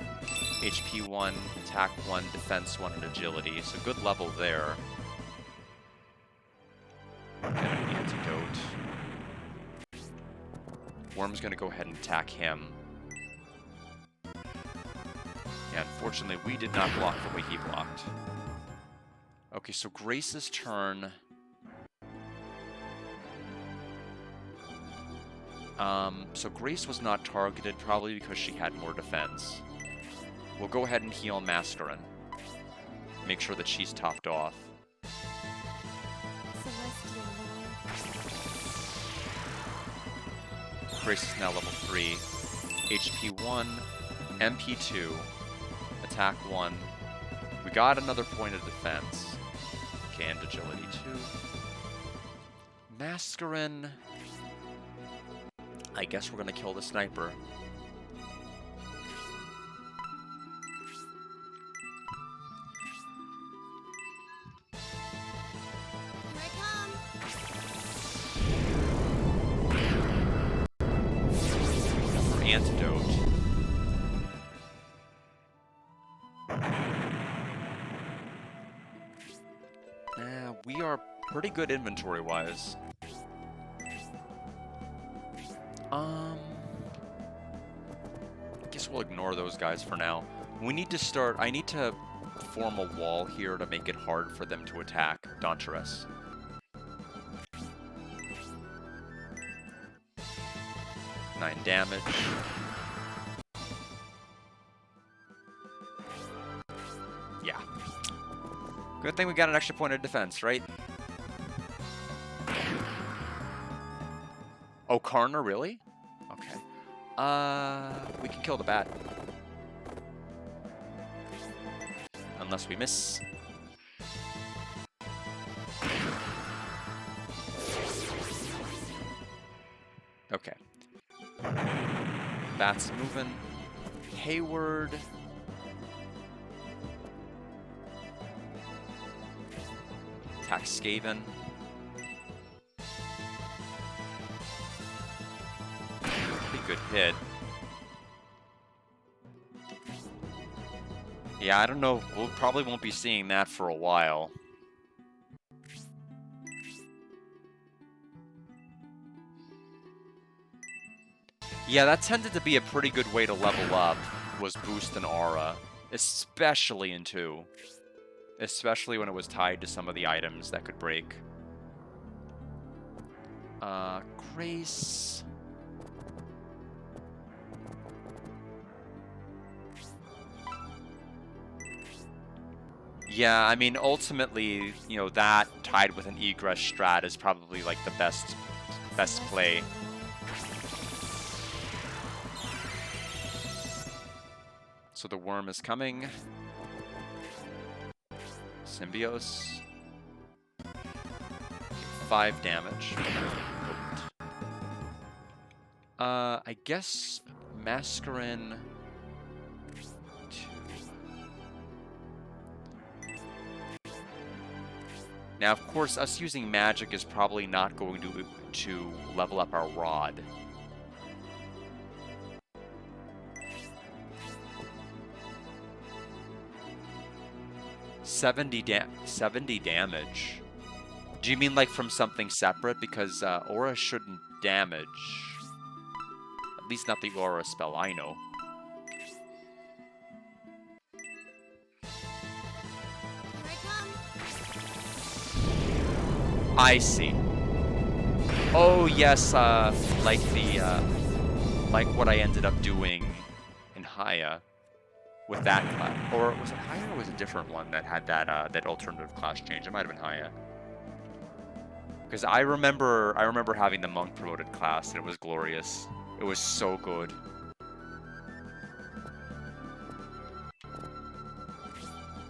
HP 1, attack 1, defense 1, and agility. So good level there. Get an antidote. Worm's gonna go ahead and attack him. Yeah, unfortunately, we did not block the way he blocked. Okay, so Grace's turn. So Grace was not targeted, probably because she had more defense. We'll go ahead and heal Mascarin. Make sure that she's topped off. Celestial Lord. Grace is now level 3. HP 1, MP 2, attack 1. We got another point of defense. Okay, and agility 2. Mascarin. I guess we're gonna kill the sniper. Here I come. For antidote. We are pretty good inventory-wise. Guess we'll ignore those guys for now. We need to start... I need to form a wall here to make it hard for them to attack Daunterous. Nine damage. Yeah. Good thing we got an extra point of defense, right? Oh, Karna, really? Okay. We can kill the bat. Unless we miss. Okay. Bat's moving. Hayward. Attack Skaven. Pretty good hit. Yeah, I don't know. We probably won't be seeing that for a while. Yeah, that tended to be a pretty good way to level up, was boost an aura. Especially in 2. Especially when it was tied to some of the items that could break. Grace... Yeah, I mean, ultimately, you know, that tied with an egress strat is probably like the best play. So the worm is coming. Symbios. 5 damage. I guess Mascarin 2. Now, of course, us using magic is probably not going to level up our rod. $70 damage. Do you mean like from something separate? Because aura shouldn't damage. At least not the aura spell I know. Here I come. I see. Oh yes, like the like what I ended up doing in Haya with that class. Or was it Haya or was it a different one that had that that alternative class change? It might have been Haya. Because I remember having the monk promoted class and it was glorious. It was so good.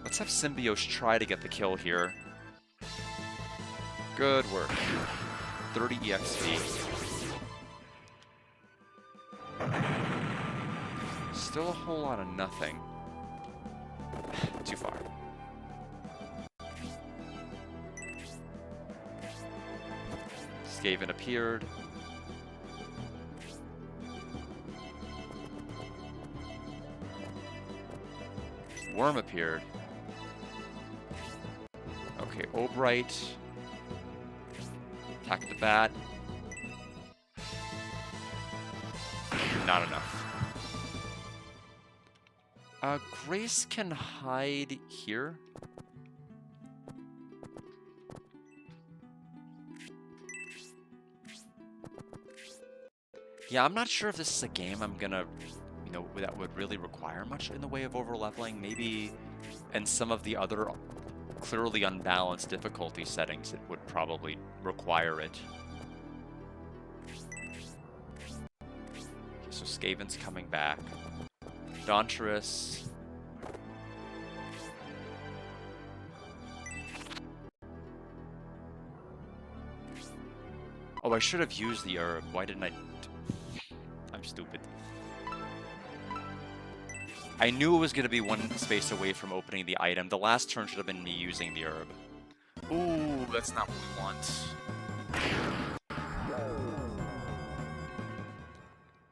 Let's have Symbios try to get the kill here. Good work. 30 EXP. Still a whole lot of nothing. Too far. Skaven appeared. Worm appeared. Okay, Obright. Attack the bat. Not enough. Grace can hide here. Yeah, I'm not sure if this is a game I'm gonna, you know, that would really require much in the way of overleveling. Maybe in some of the other clearly unbalanced difficulty settings, it would probably require it. Okay, so Skaven's coming back. Daunterous. Oh, I should have used the herb. Why didn't I? I'm stupid. I knew it was going to be one space away from opening the item. The last turn should have been me using the herb. Ooh, that's not what we want.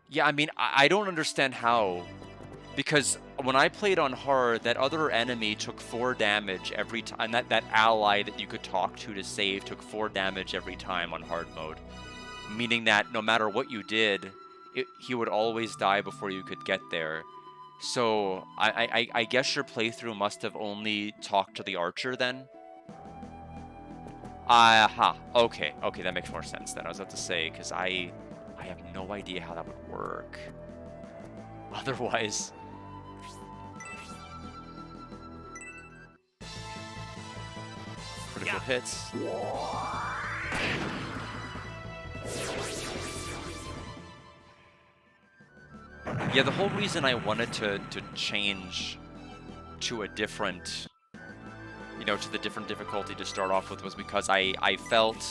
Yeah, I mean, I don't understand how. Because when I played on hard, that other enemy took 4 damage every time. And that ally that you could talk to save took 4 damage every time on hard mode. Meaning that no matter what you did, he would always die before you could get there. So I guess your playthrough must have only talked to the archer then? Aha. Okay, that makes more sense then. I was about to say, because I have no idea how that would work. Otherwise... Critical hits. Yeah, the whole reason I wanted to change to a different, you know, to the different difficulty to start off with was because I felt,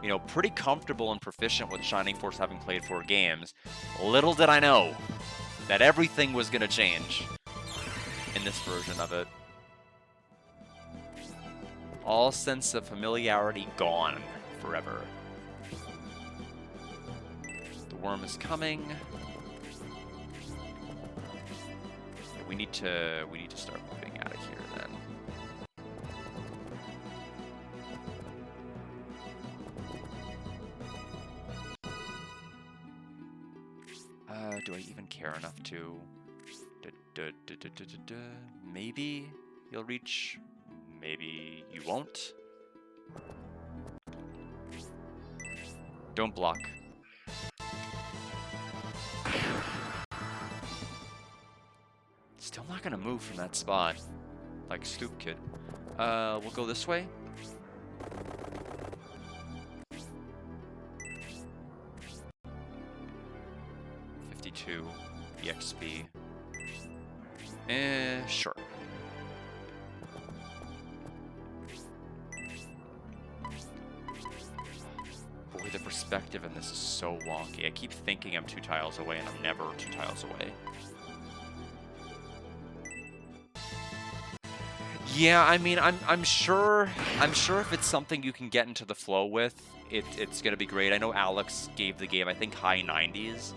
you know, pretty comfortable and proficient with Shining Force having played 4 games. Little did I know that everything was going to change in this version of it. All sense of familiarity gone forever. The worm is coming. We need to start moving out of here then. Do I even care enough to... Maybe you'll reach... Maybe you won't. Don't block. Still not gonna move from that spot. Like Stoop Kid. We'll go this way. $52 EXP. Sure. Boy, the perspective in this is so wonky. I keep thinking I'm 2 tiles away, and I'm never 2 tiles away. Yeah, I mean, I'm sure if it's something you can get into the flow with, it's gonna be great. I know Alex gave the game, I think, high 90s.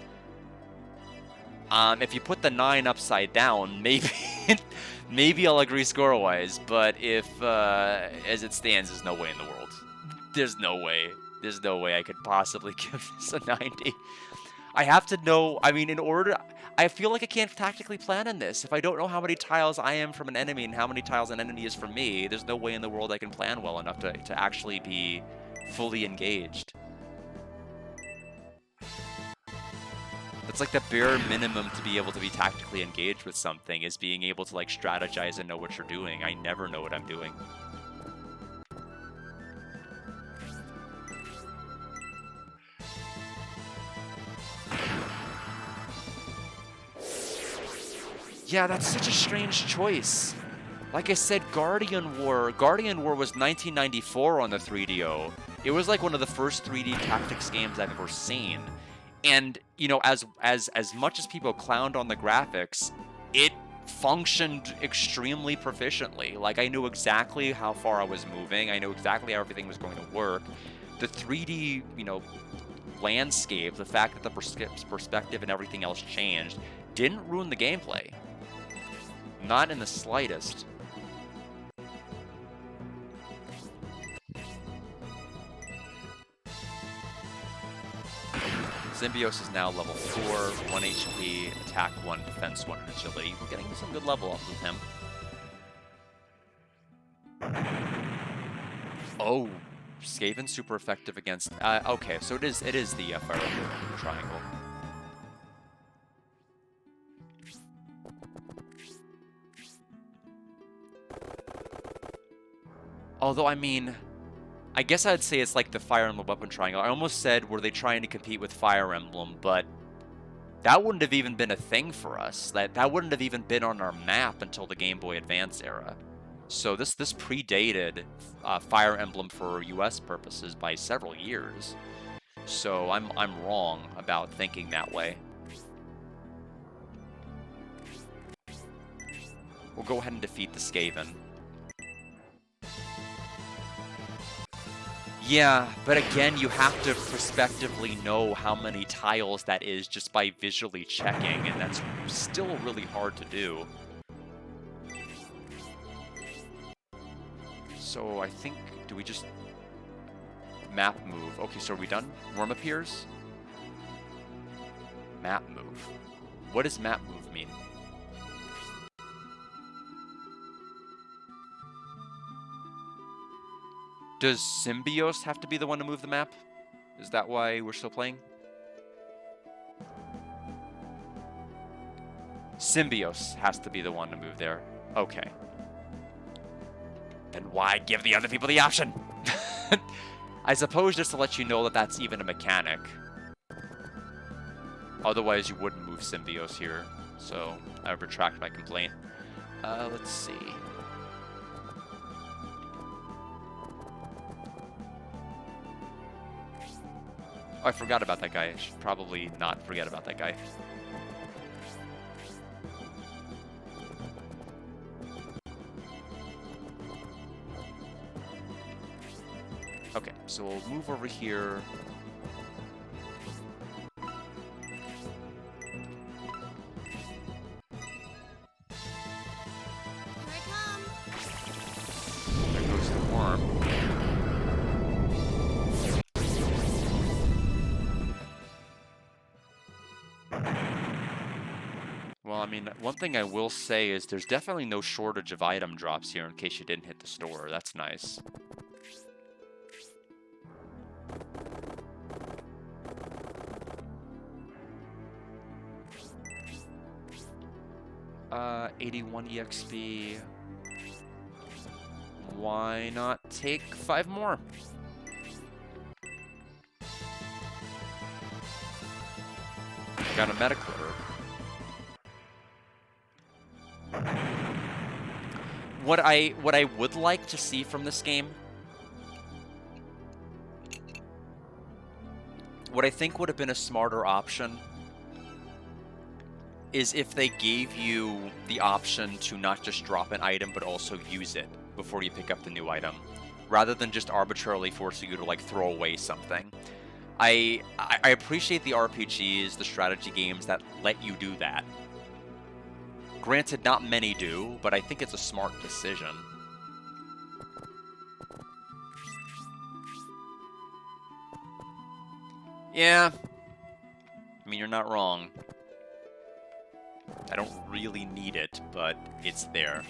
If you put the 9 upside down, maybe maybe I'll agree score-wise. But if as it stands, there's no way in the world. There's no way. There's no way I could possibly give this a 90. I have to know. I mean, in order. I feel like I can't tactically plan in this. If I don't know how many tiles I am from an enemy and how many tiles an enemy is from me, there's no way in the world I can plan well enough to actually be fully engaged. It's like the bare minimum to be able to be tactically engaged with something is being able to like strategize and know what you're doing. I never know what I'm doing. Yeah, that's such a strange choice. Like I said, Guardian War was 1994 on the 3DO. It was like one of the first 3D tactics games I've ever seen. And, you know, as much as people clowned on the graphics, it functioned extremely proficiently. Like, I knew exactly how far I was moving. I knew exactly how everything was going to work. The 3D, you know, landscape, the fact that the perspective and everything else changed, didn't ruin the gameplay. Not in the slightest. Symbios is now level 4, 1 HP, attack 1, defense 1, and agility. We're getting some good level up with him. Oh, Skaven's super effective against... okay, so it is the Fire Triangle. Although, I mean, I guess I'd say it's like the Fire Emblem Weapon Triangle. I almost said, were they trying to compete with Fire Emblem, but that wouldn't have even been a thing for us. That wouldn't have even been on our map until the Game Boy Advance era. So this predated Fire Emblem for US purposes by several years. So I'm wrong about thinking that way. We'll go ahead and defeat the Skaven. Yeah, but again, you have to prospectively know how many tiles that is just by visually checking, and that's still really hard to do. So I think, do we just map move? Okay, so are we done? Worm appears? Map move. What does map move mean? Does Symbios have to be the one to move the map? Is that why we're still playing? Symbios has to be the one to move there. Okay. Then why give the other people the option? I suppose just to let you know that that's even a mechanic. Otherwise, you wouldn't move Symbios here. So, I retract my complaint. Let's see. Oh, I forgot about that guy. I should probably not forget about that guy. Okay, so we'll move over here. Here I come. There goes the worm. Well, I mean, one thing I will say is there's definitely no shortage of item drops here in case you didn't hit the store. That's nice. 81 EXP. Why not take 5 more? Got a medic order. What I would like to see from this game, what I think would have been a smarter option, is if they gave you the option to not just drop an item but also use it before you pick up the new item, rather than just arbitrarily forcing you to like throw away something. I appreciate the RPGs, the strategy games that let you do that. Granted, not many do, but I think it's a smart decision. Yeah. I mean, you're not wrong. I don't really need it, but it's there.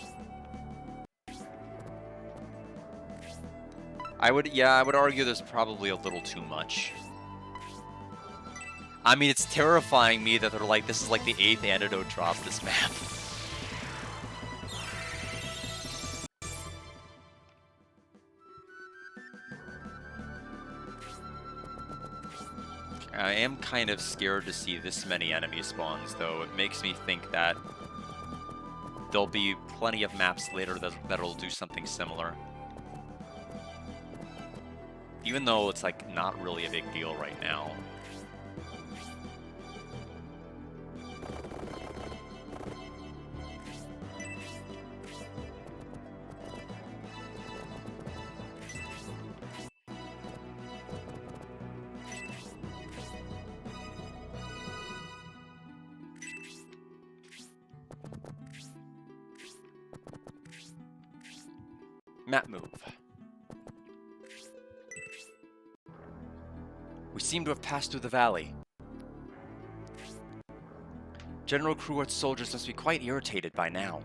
I would argue there's probably a little too much. I mean, it's terrifying me that they're like, this is like the 8th antidote drop this map. I am kind of scared to see this many enemy spawns, though. It makes me think that there'll be plenty of maps later that'll do something similar. Even though it's like not really a big deal right now. Map move. We seem to have passed through the valley. General Kruart's soldiers must be quite irritated by now.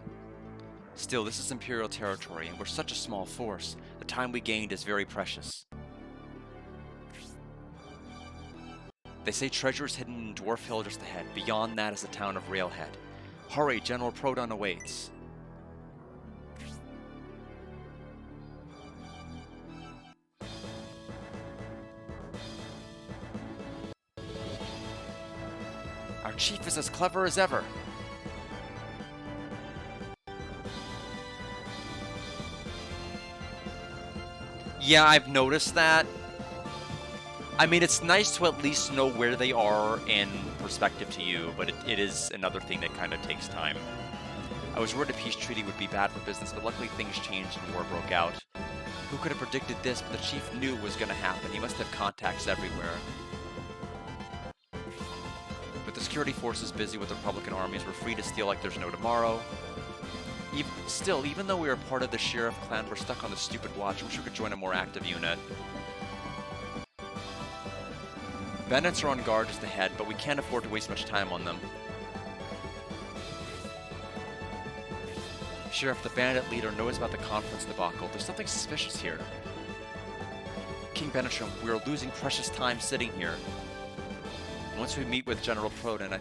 Still, this is Imperial territory, and we're such a small force. The time we gained is very precious. They say treasure is hidden in Dwarf Hill just ahead. Beyond that is the town of Railhead. Hurry, General Prodon awaits. Our chief is as clever as ever. Yeah, I've noticed that. I mean, it's nice to at least know where they are in perspective to you, but it is another thing that kind of takes time. I was worried a peace treaty would be bad for business, but luckily things changed and war broke out. Who could have predicted this, but the chief knew it was going to happen. He must have contacts everywhere. With the security forces busy with the Republican armies, we're free to steal like there's no tomorrow. Even though we are part of the Sheriff clan, we're stuck on this stupid watch. I wish we could join a more active unit. Bandits are on guard just ahead, but we can't afford to waste much time on them. Sheriff, the bandit leader, knows about the conference debacle. There's something suspicious here. King Benetram, we are losing precious time sitting here. Once we meet with General Prodon,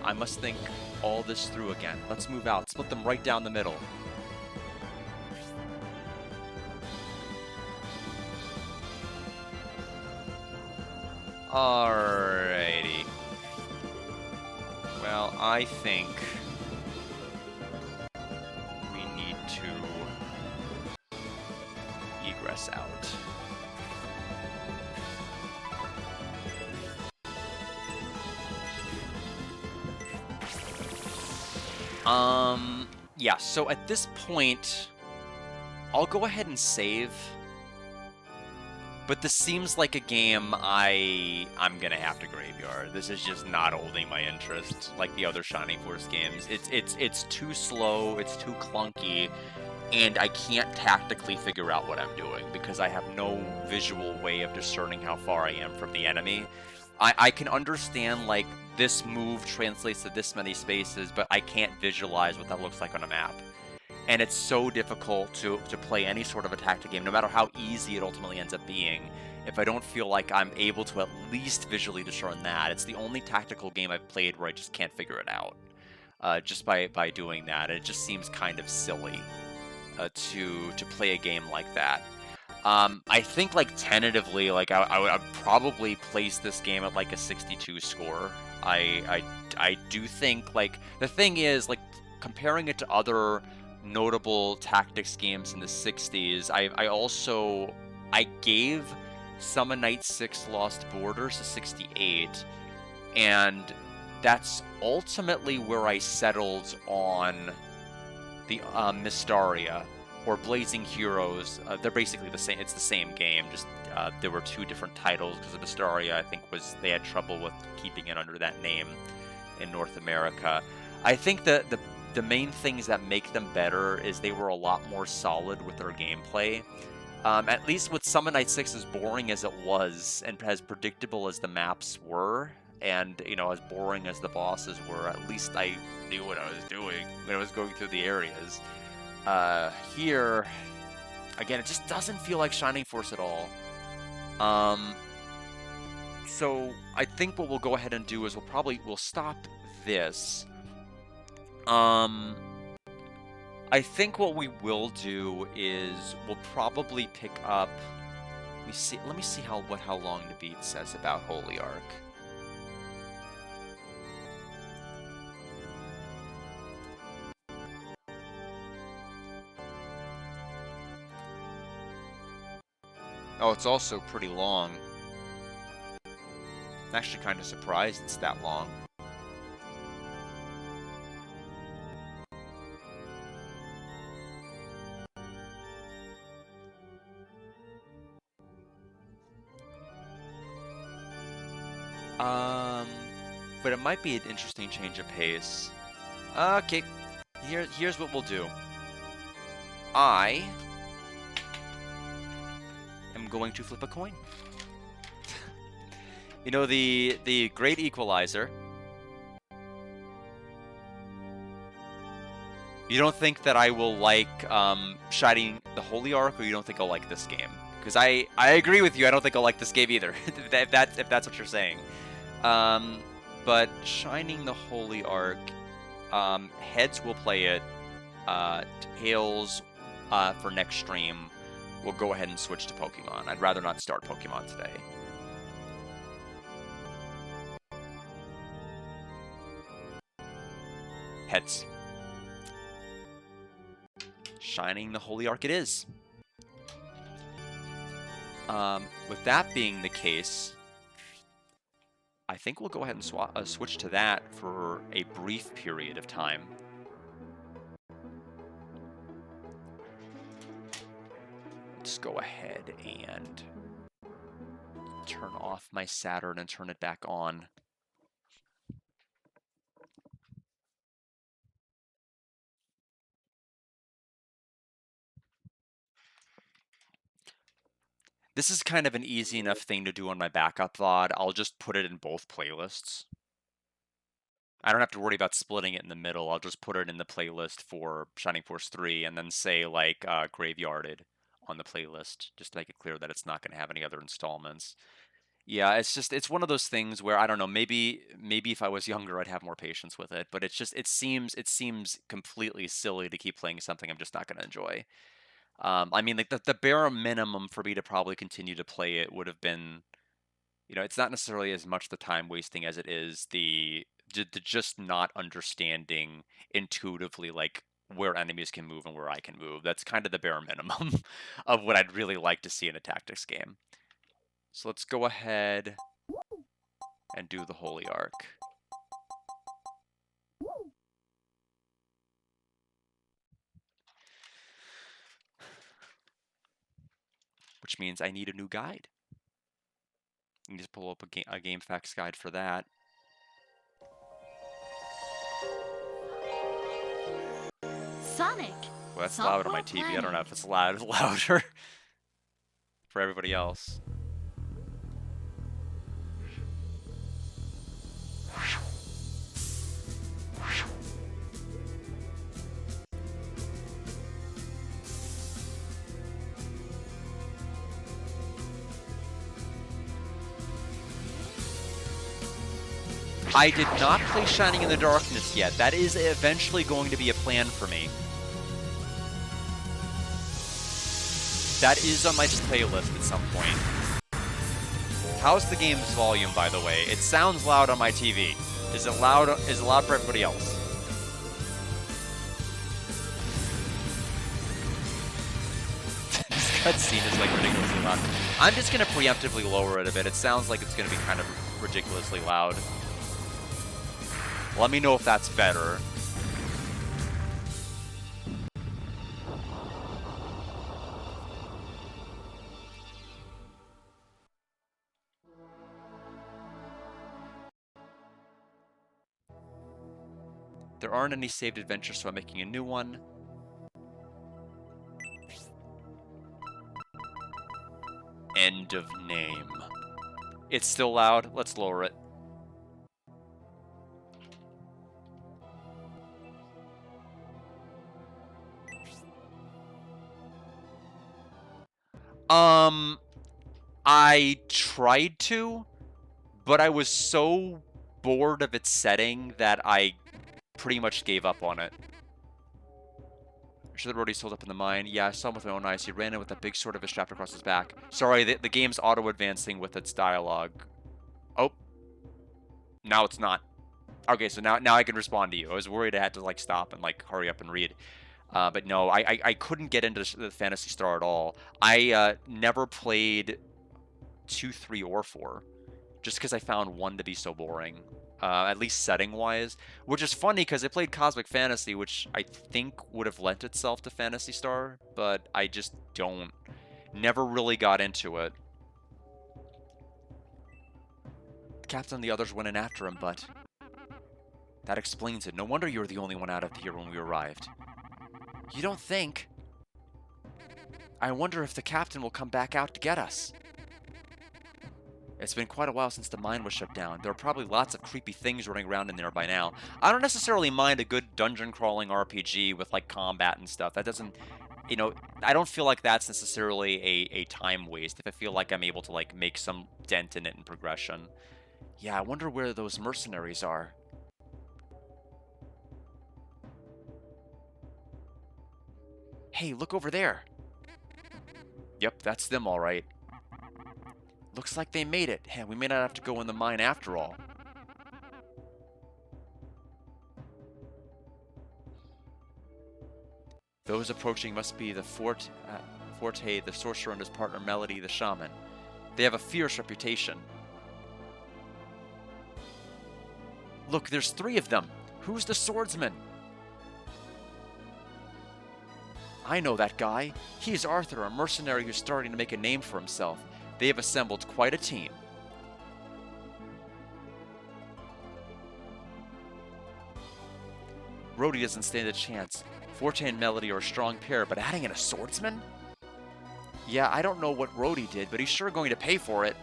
I must think all this through again. Let's move out. Split them right down the middle. Alrighty. Well, I think we need to egress out. Yeah, so at this point, I'll go ahead and save. But this seems like a game I'm gonna have to graveyard. This is just not holding my interest like the other Shining Force games. It's too slow, it's too clunky, and I can't tactically figure out what I'm doing because I have no visual way of discerning how far I am from the enemy. I can understand, like, this move translates to this many spaces, but I can't visualize what that looks like on a map. And it's so difficult to play any sort of a tactic game, no matter how easy it ultimately ends up being, if I don't feel like I'm able to at least visually discern that. It's the only tactical game I've played where I just can't figure it out, just by doing that. It just seems kind of silly to play a game like that. I think, like, tentatively, like, I'd probably place this game at, like, a 62 score. I do think, like, the thing is, like, comparing it to other notable tactics games in the 60s, I gave Summon Night 6 Lost Borders a 68, and that's ultimately where I settled on the Mystaria or Blazing Heroes. They're basically the same. It's the same game. Just there were two different titles because of Mystaria, I think, they had trouble with keeping it under that name in North America. I think that the main things that make them better is they were a lot more solid with their gameplay. At least with Summon Night 6, as boring as it was and as predictable as the maps were, and, you know, as boring as the bosses were, at least I knew what I was doing when I was going through the areas. Here, again, it just doesn't feel like Shining Force at all. So I think what we'll go ahead and do is we'll stop this. I think what we will do is we'll probably pick up. Let me see how long the beat says about Holy Ark. Oh, it's also pretty long. I'm actually kind of surprised it's that long. But it might be an interesting change of pace. Okay, here's what we'll do. I am going to flip a coin. You know, the Great Equalizer. You don't think that I will like Shining the Holy Ark, or you don't think I'll like this game? Because I agree with you. I don't think I'll like this game either. if that's what you're saying. But Shining the Holy Ark, Heads will play it. Tails, for next stream, we'll go ahead and switch to Pokemon. I'd rather not start Pokemon today. Heads. Shining the Holy Ark it is. With that being the case, I think we'll go ahead and switch to that for a brief period of time. Let's go ahead and turn off my Saturn and turn it back on. This is kind of an easy enough thing to do on my backup VOD. I'll just put it in both playlists. I don't have to worry about splitting it in the middle. I'll just put it in the playlist for Shining Force 3 and then say, like, Graveyarded on the playlist, just to make it clear that it's not going to have any other installments. Yeah, it's one of those things where, I don't know, maybe if I was younger I'd have more patience with it, but it seems completely silly to keep playing something I'm just not going to enjoy. I mean, like, the bare minimum for me to probably continue to play it would have been, you know, it's not necessarily as much the time wasting as it is the just not understanding intuitively, like, where enemies can move and where I can move. That's kind of the bare minimum of what I'd really like to see in a tactics game. So let's go ahead and do the Holy Ark. Which means I need a new guide. I need to pull up a GameFAQs guide for that. Sonic. Well, that's loud on my TV. I don't know if it's louder for everybody else. I did not play Shining in the Darkness yet. That is eventually going to be a plan for me. That is on my playlist at some point. How's the game's volume, by the way? It sounds loud on my TV. Is it loud? Is it loud for everybody else? This cutscene is like ridiculously loud. I'm just gonna preemptively lower it a bit. It sounds like it's gonna be kind of ridiculously loud. Let me know if that's better. There aren't any saved adventures, so I'm making a new one. End of name. It's still loud. Let's lower it. I tried to, but I was so bored of its setting that I pretty much gave up on it. I'm sure the roadie's sold up in the mine. Yeah, I saw him with my own eyes. He ran in with a big sword of his strapped across his back. Sorry, the game's auto-advancing with its dialogue. Oh. Now it's not. Okay, so now I can respond to you. I was worried I had to, like, stop and, like, hurry up and read. But no, I couldn't get into the Phantasy Star at all. I never played 2, 3, or 4. Just because I found 1 to be so boring. At least setting-wise. Which is funny, because I played Cosmic Fantasy, which I think would have lent itself to Phantasy Star, but I just don't. Never really got into it. The captain and the others went in after him, but... that explains it. No wonder you were the only one out of here when we arrived. You don't think? I wonder if the captain will come back out to get us. It's been quite a while since the mine was shut down. There are probably lots of creepy things running around in there by now. I don't necessarily mind a good dungeon crawling RPG with like combat and stuff. That doesn't, you know, I don't feel like that's necessarily a time waste if I feel like I'm able to like make some dent in it in progression. Yeah, I wonder where those mercenaries are. Hey, look over there. Yep, that's them all right. Looks like they made it. Hey, we may not have to go in the mine after all. Those approaching must be the Forte, the sorcerer, and his partner Melody, the shaman. They have a fierce reputation. Look, there's 3 of them. Who's the swordsman? I know that guy. He's Arthur, a mercenary who's starting to make a name for himself. They have assembled quite a team. Rhodey doesn't stand a chance. Forte and Melody are a strong pair, but adding in a swordsman? Yeah, I don't know what Rhodey did, but he's sure going to pay for it.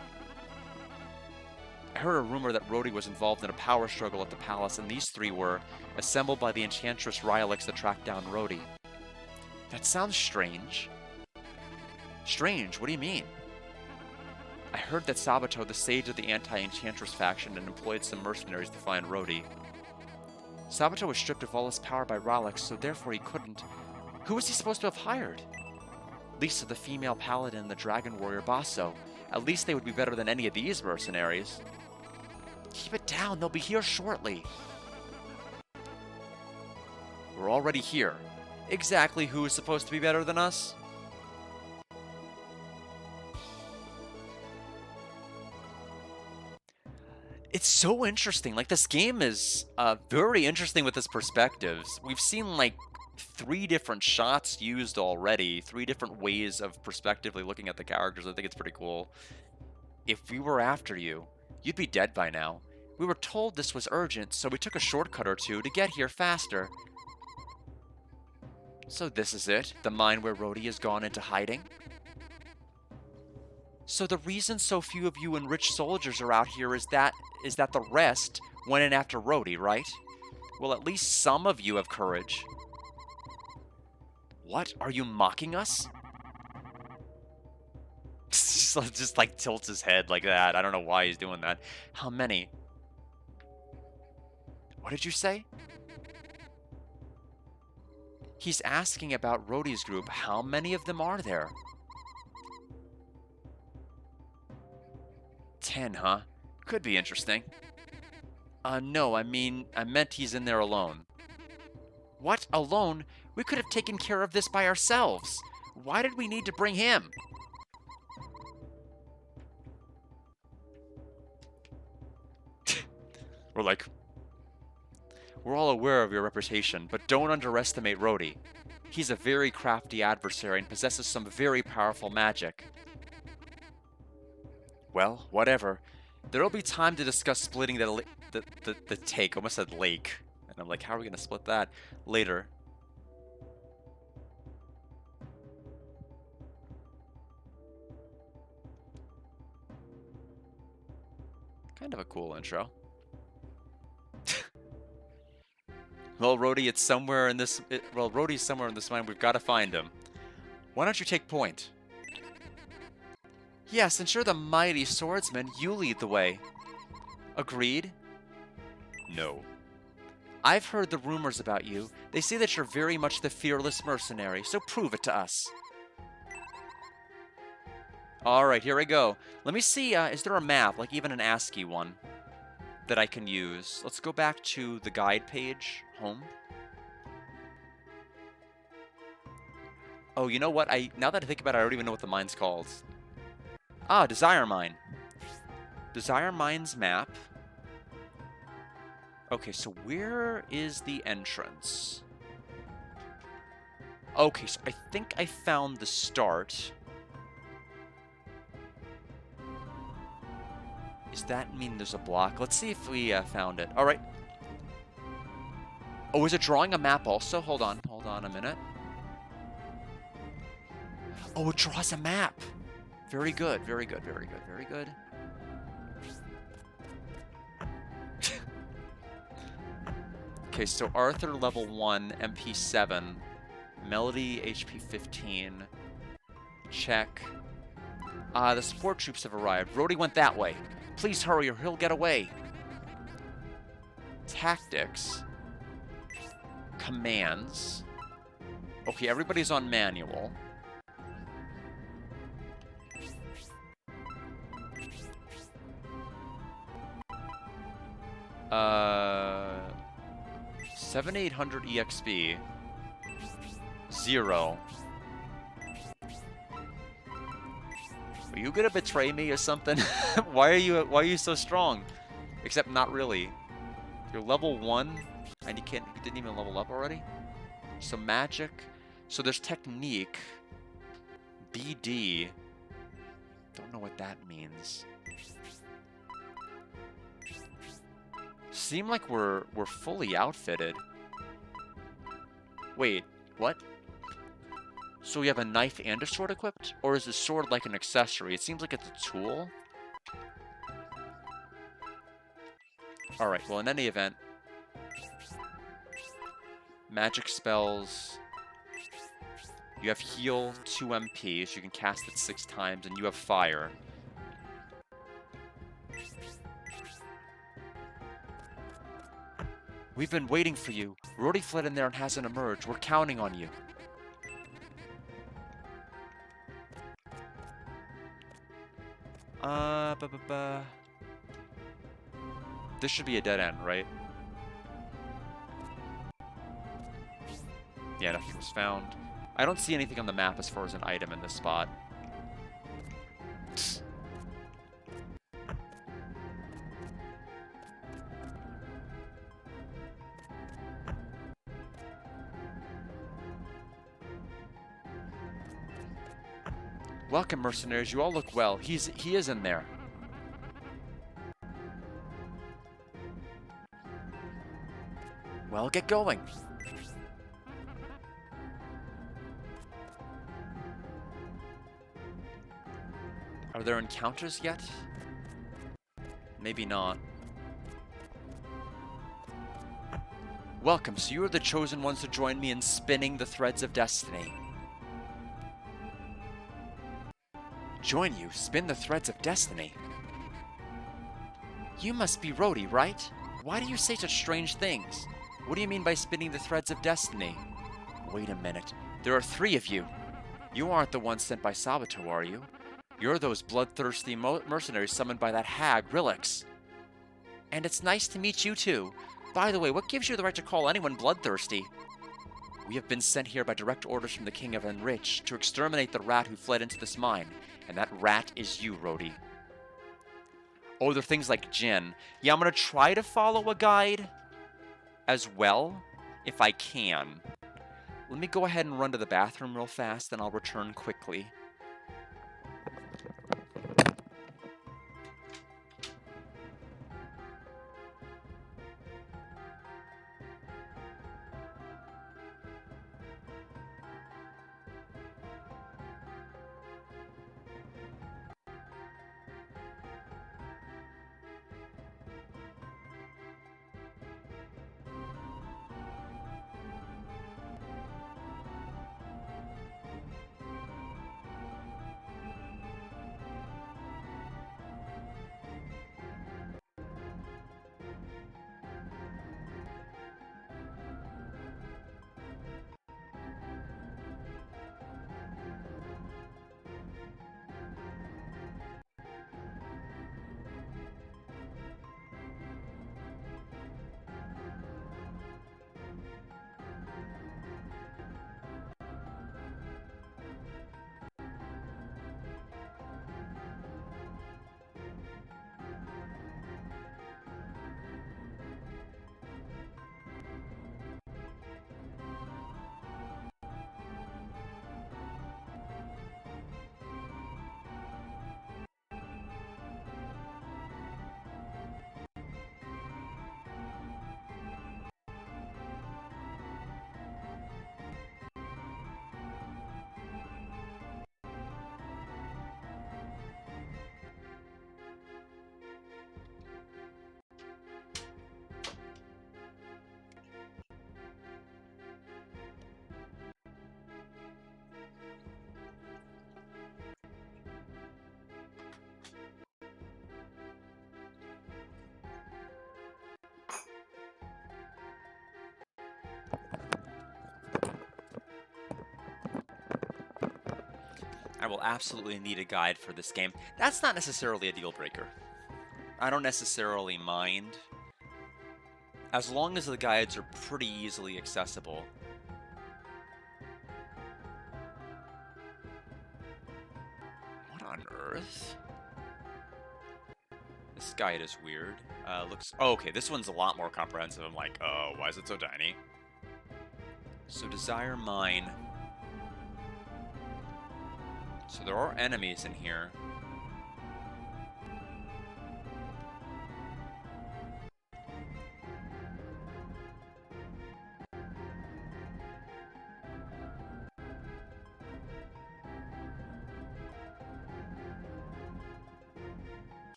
I heard a rumor that Rhodey was involved in a power struggle at the palace, and these 3 were assembled by the enchantress Rylix to track down Rhodey. That sounds strange. Strange? What do you mean? I heard that Sabato, the sage of the anti-enchantress faction, had employed some mercenaries to find Rhodey. Sabato was stripped of all his power by Rylix, so therefore he couldn't. Who was he supposed to have hired? Lisa, the female paladin, and the dragon warrior Basso. At least they would be better than any of these mercenaries. Keep it down, they'll be here shortly. We're already here. Exactly who is supposed to be better than us? It's so interesting. Like, this game is very interesting with its perspectives. We've seen, like, 3 different shots used already. 3 different ways of perspectively looking at the characters. I think it's pretty cool. If we were after you, you'd be dead by now. We were told this was urgent, so we took a shortcut or 2 to get here faster. So this is it? The mine where Rhodey has gone into hiding? So the reason so few of you enriched soldiers are out here is that the rest went in after Rhodey, right? Well, at least some of you have courage. What? Are you mocking us? just like tilts his head like that. I don't know why he's doing that. How many? What did you say? He's asking about Rhodey's group. How many of them are there? 10, huh? Could be interesting. No, I meant he's in there alone. What? Alone? We could have taken care of this by ourselves. Why did we need to bring him? We're all aware of your reputation, but don't underestimate Rhodey. He's a very crafty adversary and possesses some very powerful magic. Well, whatever. There'll be time to discuss splitting the take. I almost said lake. And I'm like, how are we going to split that? Later. Kind of a cool intro. Well, Rhodey, it's somewhere in this... Rhodey's somewhere in this mine. We've got to find him. Why don't you take point? Yes, and you're the mighty swordsman. You lead the way. Agreed? No. I've heard the rumors about you. They say that you're very much the fearless mercenary, so prove it to us. Alright, here we go. Let me see, is there a map, like even an ASCII one, that I can use? Let's go back to the guide page, home. Oh, you know what? Now that I think about it, I don't even know what the mine's called. Ah, Desire Mine. Desire Mine's map. Okay, so where is the entrance? Okay, so I think I found the start. Does that mean there's a block? Let's see if we found it. All right. Oh, is it drawing a map also? Hold on a minute. Oh, it draws a map. Very good, very good, very good, very good. Okay, so Arthur level 1, MP 7, Melody HP 15. Check. The support troops have arrived. Rhodey went that way. Please hurry or he'll get away. Tactics. Commands. Okay, everybody's on manual. Uh, 7800 EXP. 0. Are you gonna betray me or something? Why are you so strong? Except not really. You're level 1 and you didn't even level up already? So magic. So there's technique. BD. Don't know what that means. Seem like we're fully outfitted. Wait, what? So we have a knife and a sword equipped? Or is the sword like an accessory? It seems like it's a tool. Alright, well in any event. Magic spells. You have heal 2 MP, so you can cast it 6 times, and you have fire. We've been waiting for you. Rhodey fled in there and hasn't emerged. We're counting on you. This should be a dead end, right? Yeah, nothing was found. I don't see anything on the map as far as an item in this spot. Welcome, mercenaries. You all look well. He is in there. Well, get going. Are there encounters yet? Maybe not. Welcome. So you are the chosen ones to join me in spinning the threads of destiny. Join you, spin the threads of destiny. You must be Rhodey, right? Why do you say such strange things? What do you mean by spinning the threads of destiny? Wait a minute. There are 3 of you. You aren't the one sent by Sabato, are you? You're those bloodthirsty mercenaries summoned by that hag, Rillix. And it's nice to meet you too. By the way, what gives you the right to call anyone bloodthirsty? We have been sent here by direct orders from the King of Enrich to exterminate the rat who fled into this mine. And that rat is you, Rhodey. Oh, there are things like Jin. Yeah, I'm going to try to follow a guide as well, if I can. Let me go ahead and run to the bathroom real fast, and I'll return quickly. I will absolutely need a guide for this game. That's not necessarily a deal breaker. I don't necessarily mind, as long as the guides are pretty easily accessible. What on earth? This guide is weird. Looks... Oh, okay, this one's a lot more comprehensive. I'm like, oh, why is it so tiny? So, Desire Mine. So there are enemies in here.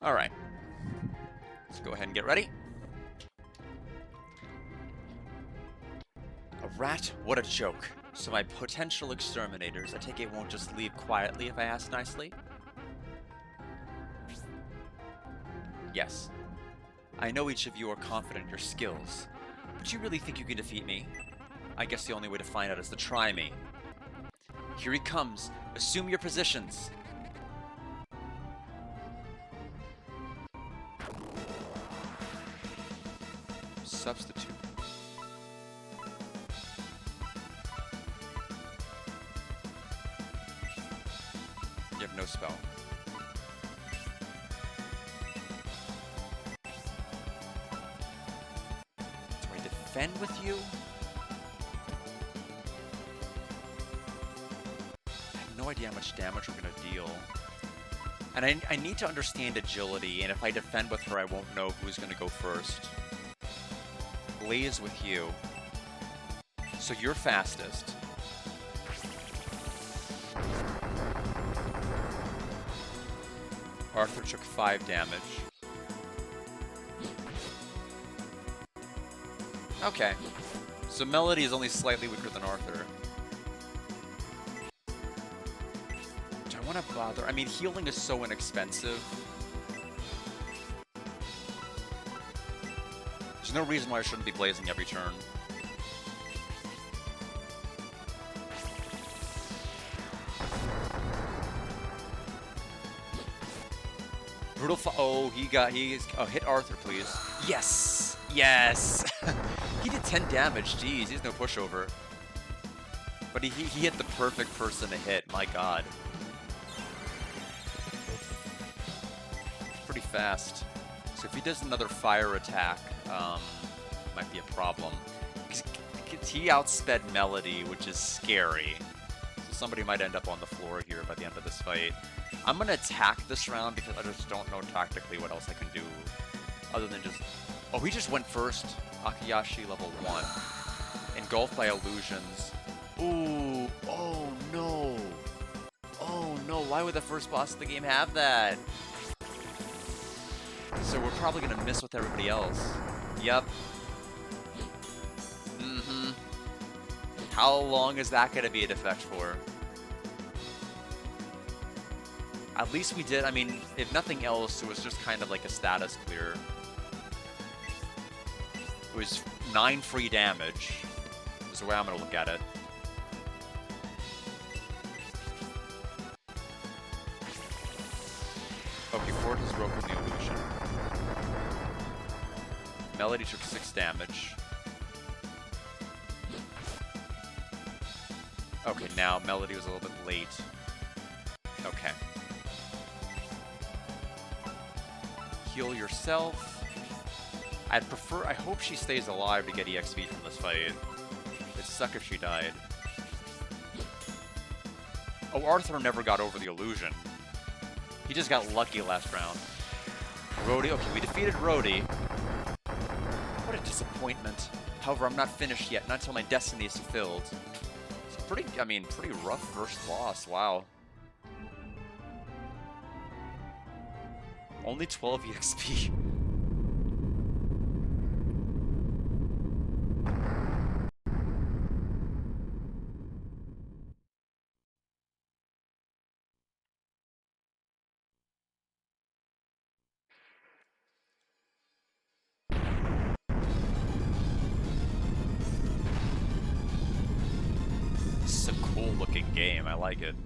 All right. Let's go ahead and get ready. A rat? What a joke. So my potential exterminators, I take it, won't just leave quietly if I ask nicely? Yes. I know each of you are confident in your skills, but you really think you can defeat me? I guess the only way to find out is to try me. Here he comes. Assume your positions. Substitute. You have no spell. Do I defend with you? I have no idea how much damage we're going to deal. And I need to understand agility, and if I defend with her, I won't know who's going to go first. Blaze with you. So you're fastest. Arthur took 5 damage. Okay. So Melody is only slightly weaker than Arthur. Do I want to bother? I mean, healing is so inexpensive. no reason why I shouldn't be blazing every turn. Brutal oh, hit Arthur, please. Yes! Yes! He did 10 damage, jeez, he's no pushover. But he hit the perfect person to hit, my god. It's pretty fast. So if he does another fire attack, might be a problem. Because he outsped Melody, which is scary. So somebody might end up on the floor here by the end of this fight. I'm going to attack this round because I just don't know tactically what else I can do. Other than just... Oh, he just went first. Akayashi level 1. Engulfed by illusions. Ooh. Oh, no. Oh, no. Why would the first boss of the game have that? So we're probably going to miss with everybody else. Yep. Mm-hmm. How long is that going to be a defect for? At least we did, I mean, if nothing else, it was just kind of like a status clear. It was 9 free damage, is the way I'm going to look at it. Okay, Ford has broken the illusion. Melody took 6 damage. Okay, now Melody was a little bit late. Okay. Heal yourself. I hope she stays alive to get EXP from this fight. It'd suck if she died. Oh, Arthur never got over the illusion. He just got lucky last round. Rhodey, okay, we defeated Rhodey. What a disappointment. However, I'm not finished yet, not until my destiny is fulfilled. It's pretty rough first loss, wow. Only 12 EXP. This is a cool looking game, I like it.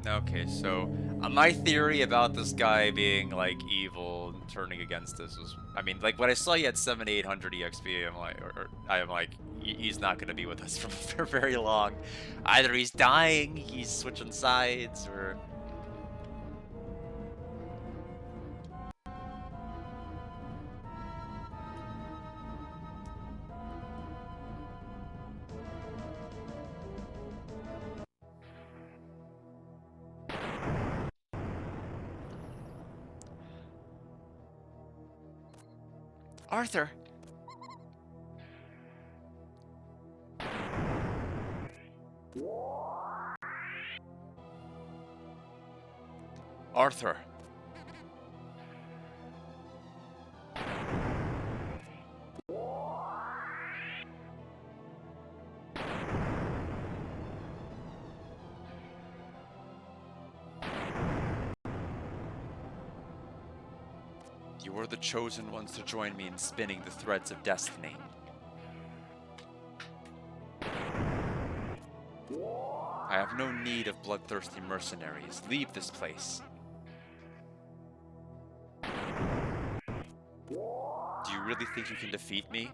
Okay, so my theory about this guy being like evil and turning against us was, I mean, like when I saw he had 7,800 EXP, I'm like, he's not going to be with us for very long. Either he's dying, he's switching sides, or... Arthur! Arthur! You are the chosen ones to join me in spinning the threads of destiny. I have no need of bloodthirsty mercenaries. Leave this place. really think you can defeat me?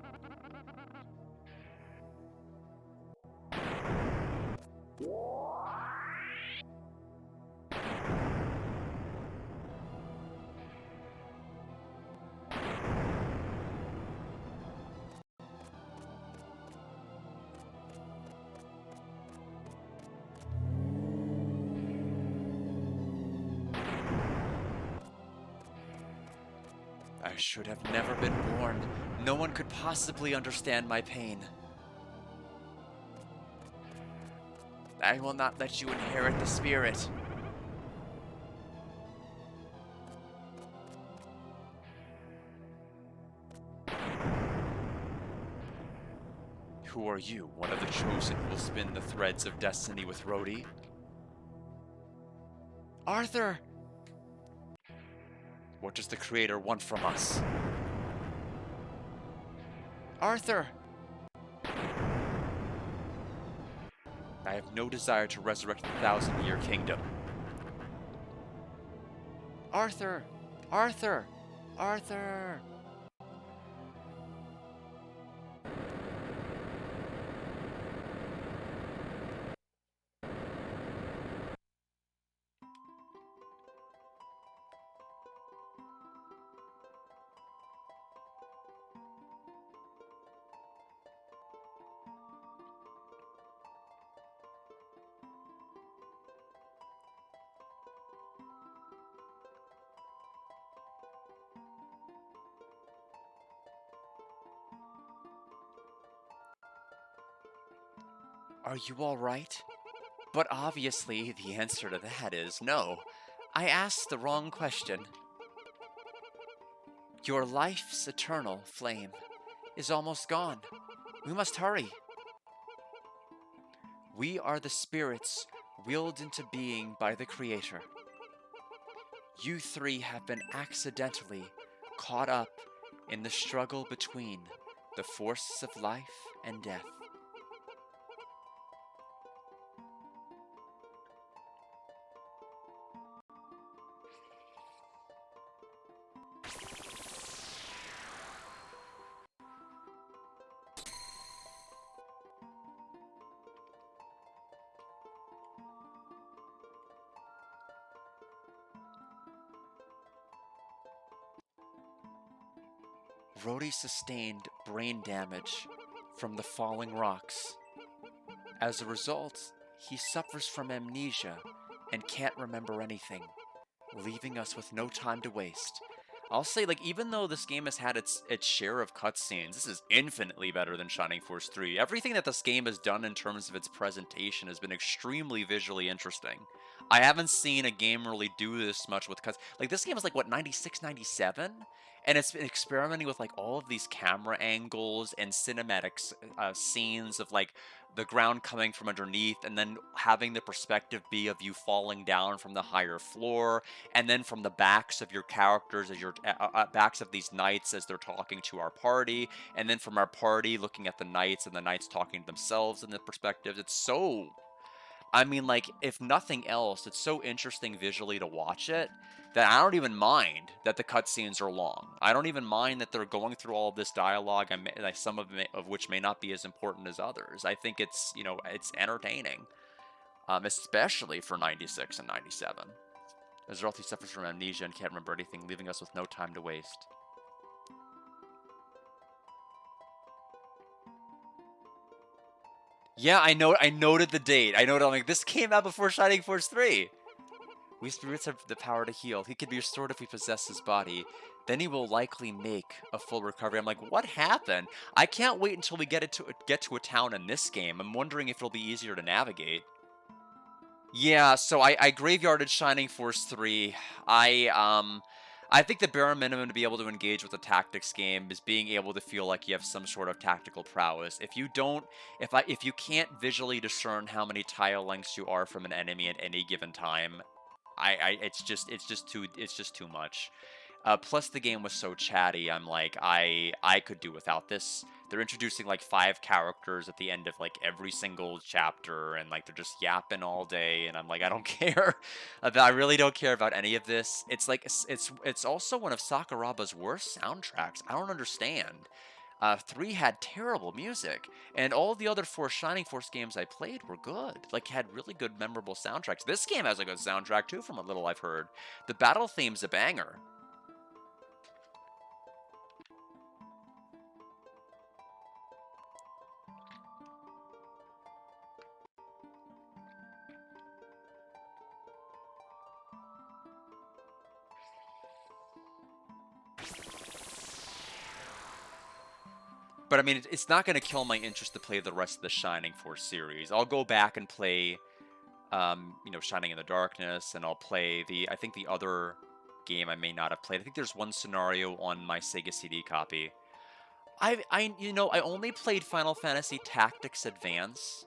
I should have never been born. No one could possibly understand my pain. I will not let you inherit the spirit. Who are you, one of the chosen who will spin the threads of destiny with Rhodey? Arthur! What does the Creator want from us? Arthur! I have no desire to resurrect the 1,000-year kingdom. Arthur! Arthur! Arthur! Are you all right? But obviously, the answer to that is no. I asked the wrong question. Your life's eternal flame is almost gone. We must hurry. We are the spirits willed into being by the Creator. You three have been accidentally caught up in the struggle between the forces of life and death. Rhodey sustained brain damage from the falling rocks. As a result, he suffers from amnesia and can't remember anything, leaving us with no time to waste. I'll say, like, even though this game has had its share of cutscenes, this is infinitely better than Shining Force 3. Everything that this game has done in terms of its presentation has been extremely visually interesting. I haven't seen a game really do this much with cuts. Like, this game is like, what, 96, 97? And it's been experimenting with, like, all of these camera angles and cinematic scenes of, like, the ground coming from underneath and then having the perspective be of you falling down from the higher floor, and then from the backs of your characters as your backs of these knights as they're talking to our party, and then from our party looking at the knights and the knights talking to themselves in the perspectives. It's so, I mean, like, if nothing else, it's so interesting visually to watch it that I don't even mind that the cutscenes are long. I don't even mind that they're going through all of this dialogue, and like, some of which may not be as important as others. I think it's, you know, it's entertaining, especially for 96 and 97. As Rothy suffers from amnesia and can't remember anything, leaving us with no time to waste. Yeah, I noted the date. I noted, I'm like, this came out before Shining Force 3. We spirits have the power to heal. He can be restored if we possess his body. Then he will likely make a full recovery. I'm like, what happened? I can't wait until we get to a town in this game. I'm wondering if it'll be easier to navigate. Yeah, so I graveyarded Shining Force 3. I think the bare minimum to be able to engage with a tactics game is being able to feel like you have some sort of tactical prowess. If you don't, if you can't visually discern how many tile lengths you are from an enemy at any given time, it's just too much. Plus, the game was so chatty. I'm like, I could do without this. They're introducing like 5 characters at the end of like every single chapter, and like they're just yapping all day. And I'm like, I don't care. I really don't care about any of this. It's like it's also one of Sakuraba's worst soundtracks. I don't understand. 3 had terrible music, and all the other 4 Shining Force games I played were good. Like, had really good, memorable soundtracks. This game has a good soundtrack, too, from what little I've heard. The battle theme's a banger. But I mean, it's not going to kill my interest to play the rest of the Shining Force series. I'll go back and play, you know, Shining in the Darkness, and I'll play I think the other game I may not have played. I think there's one scenario on my Sega CD copy. You know, I only played Final Fantasy Tactics Advance.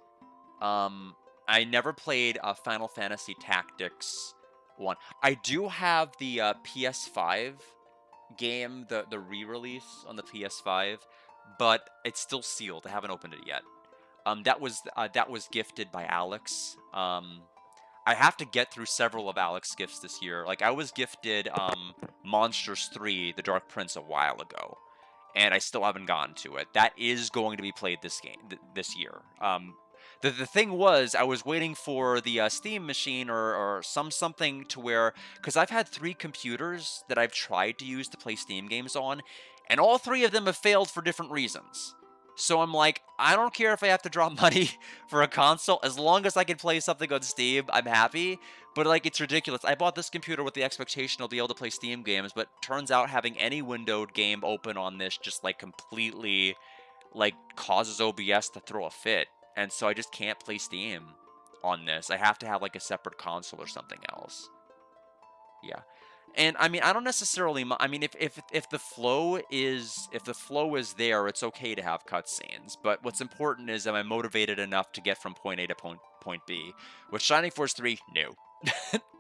I never played Final Fantasy Tactics 1. I do have the PS5 game, the re-release on the PS5. But it's still sealed. I haven't opened it yet. That was gifted by Alex. I have to get through several of Alex's gifts this year. Like, I was gifted Monsters 3: The Dark Prince a while ago, and I still haven't gotten to it. That is going to be played this this year. The thing was, I was waiting for the Steam machine or something to where, because I've had 3 computers that I've tried to use to play Steam games on, and all 3 of them have failed for different reasons. So I'm like, I don't care if I have to drop money for a console. As long as I can play something on Steam, I'm happy. But, like, it's ridiculous. I bought this computer with the expectation I'll be able to play Steam games, but turns out having any windowed game open on this just, like, completely, like, causes OBS to throw a fit. And so I just can't play Steam on this. I have to have, like, a separate console or something else. Yeah. And I mean, I don't necessarily. I mean, if the flow is there, it's okay to have cutscenes. But what's important is, am I motivated enough to get from point A to point B? With Shining Force 3, no,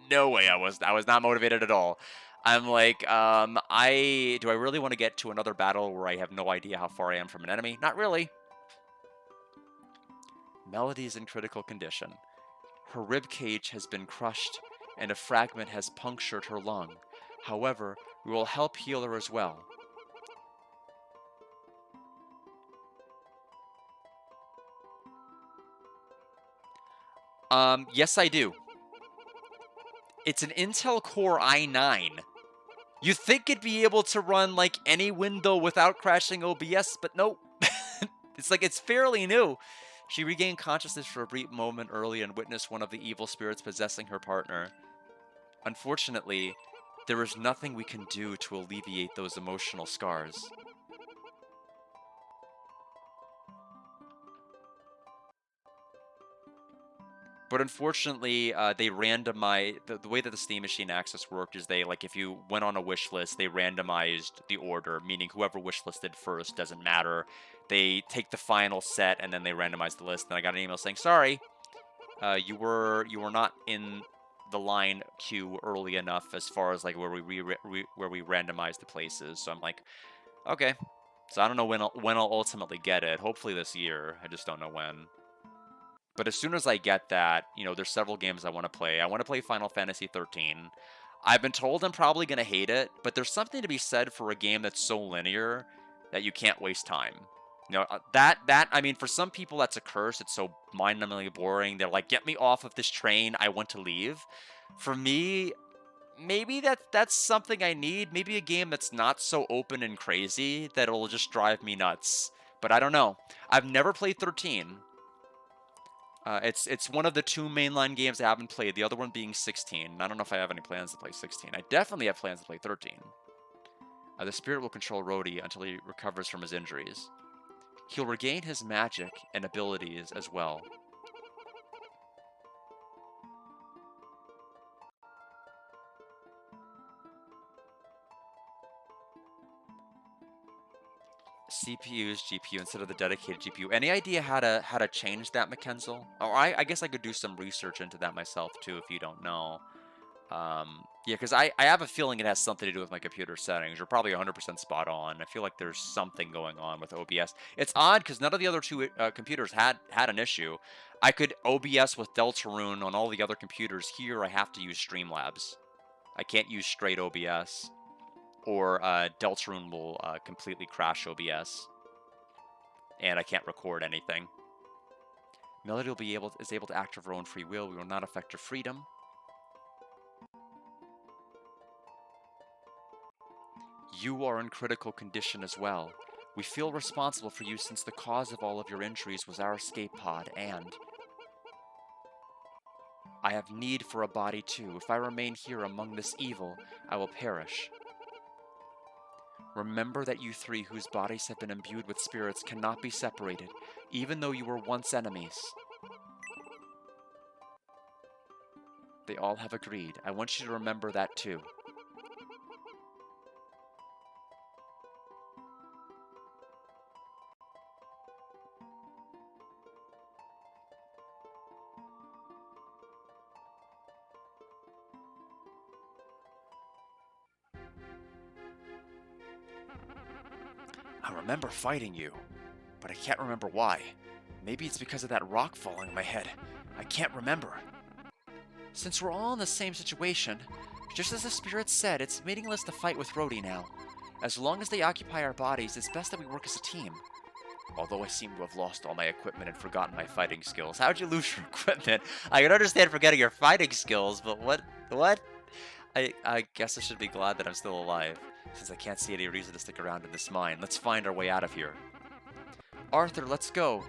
no way. I was not motivated at all. I'm like, do I really want to get to another battle where I have no idea how far I am from an enemy? Not really. Melody's in critical condition. Her rib cage has been crushed, and a fragment has punctured her lung. However, we will help heal her as well. Yes, I do. It's an Intel Core i9. You'd think it'd be able to run, like, any window without crashing OBS, but nope. It's like, it's fairly new. She regained consciousness for a brief moment early and witnessed one of the evil spirits possessing her partner. Unfortunately, there is nothing we can do to alleviate those emotional scars. But unfortunately, they randomize the way that the Steam Machine Access worked is they, like, if you went on a wish list, they randomized the order, meaning whoever wish listed first doesn't matter. They take the final set and then they randomize the list. And I got an email saying, sorry, you were not in the line queue early enough as far as, like, where we randomize the places. So I'm like, okay. So I don't know when I'll ultimately get it. Hopefully this year. I just don't know when. But as soon as I get that, you know, there's several games I want to play. I want to play Final Fantasy 13. I've been told I'm probably going to hate it, but there's something to be said for a game that's so linear that you can't waste time. You know, I mean, for some people that's a curse. It's so mind-numbingly boring. They're like, get me off of this train. I want to leave. For me, maybe that's something I need. Maybe a game that's not so open and crazy that it'll just drive me nuts. But I don't know. I've never played 13. It's one of the 2 mainline games I haven't played, the other one being 16. I don't know if I have any plans to play 16. I definitely have plans to play 13. The spirit will control Rhodey until he recovers from his injuries. He'll regain his magic and abilities as well. CPU's GPU instead of the dedicated GPU. Any idea how to change that, Mackenzel? Or I guess I could do some research into that myself too if you don't know. Yeah, because I have a feeling it has something to do with my computer settings. You're probably 100% spot on. I feel like there's something going on with OBS. It's odd because none of the other two computers had an issue. I could OBS with Deltarune on all the other computers. Here, I have to use Streamlabs. I can't use straight OBS, or Deltarune will completely crash OBS, and I can't record anything. Melody is able to act of her own free will. We will not affect her freedom. You are in critical condition as well. We feel responsible for you since the cause of all of your injuries was our escape pod, and I have need for a body too. If I remain here among this evil, I will perish. Remember that you three whose bodies have been imbued with spirits cannot be separated, even though you were once enemies. They all have agreed. I want you to remember that too. I remember fighting you, but I can't remember why. Maybe it's because of that rock falling on my head. I can't remember. Since we're all in the same situation, just as the spirit said, it's meaningless to fight with Rhodey now. As long as they occupy our bodies, it's best that we work as a team. Although I seem to have lost all my equipment and forgotten my fighting skills. How'd you lose your equipment? I can understand forgetting your fighting skills, but what? I guess I should be glad that I'm still alive, since I can't see any reason to stick around in this mine. Let's find our way out of here. Arthur, let's go.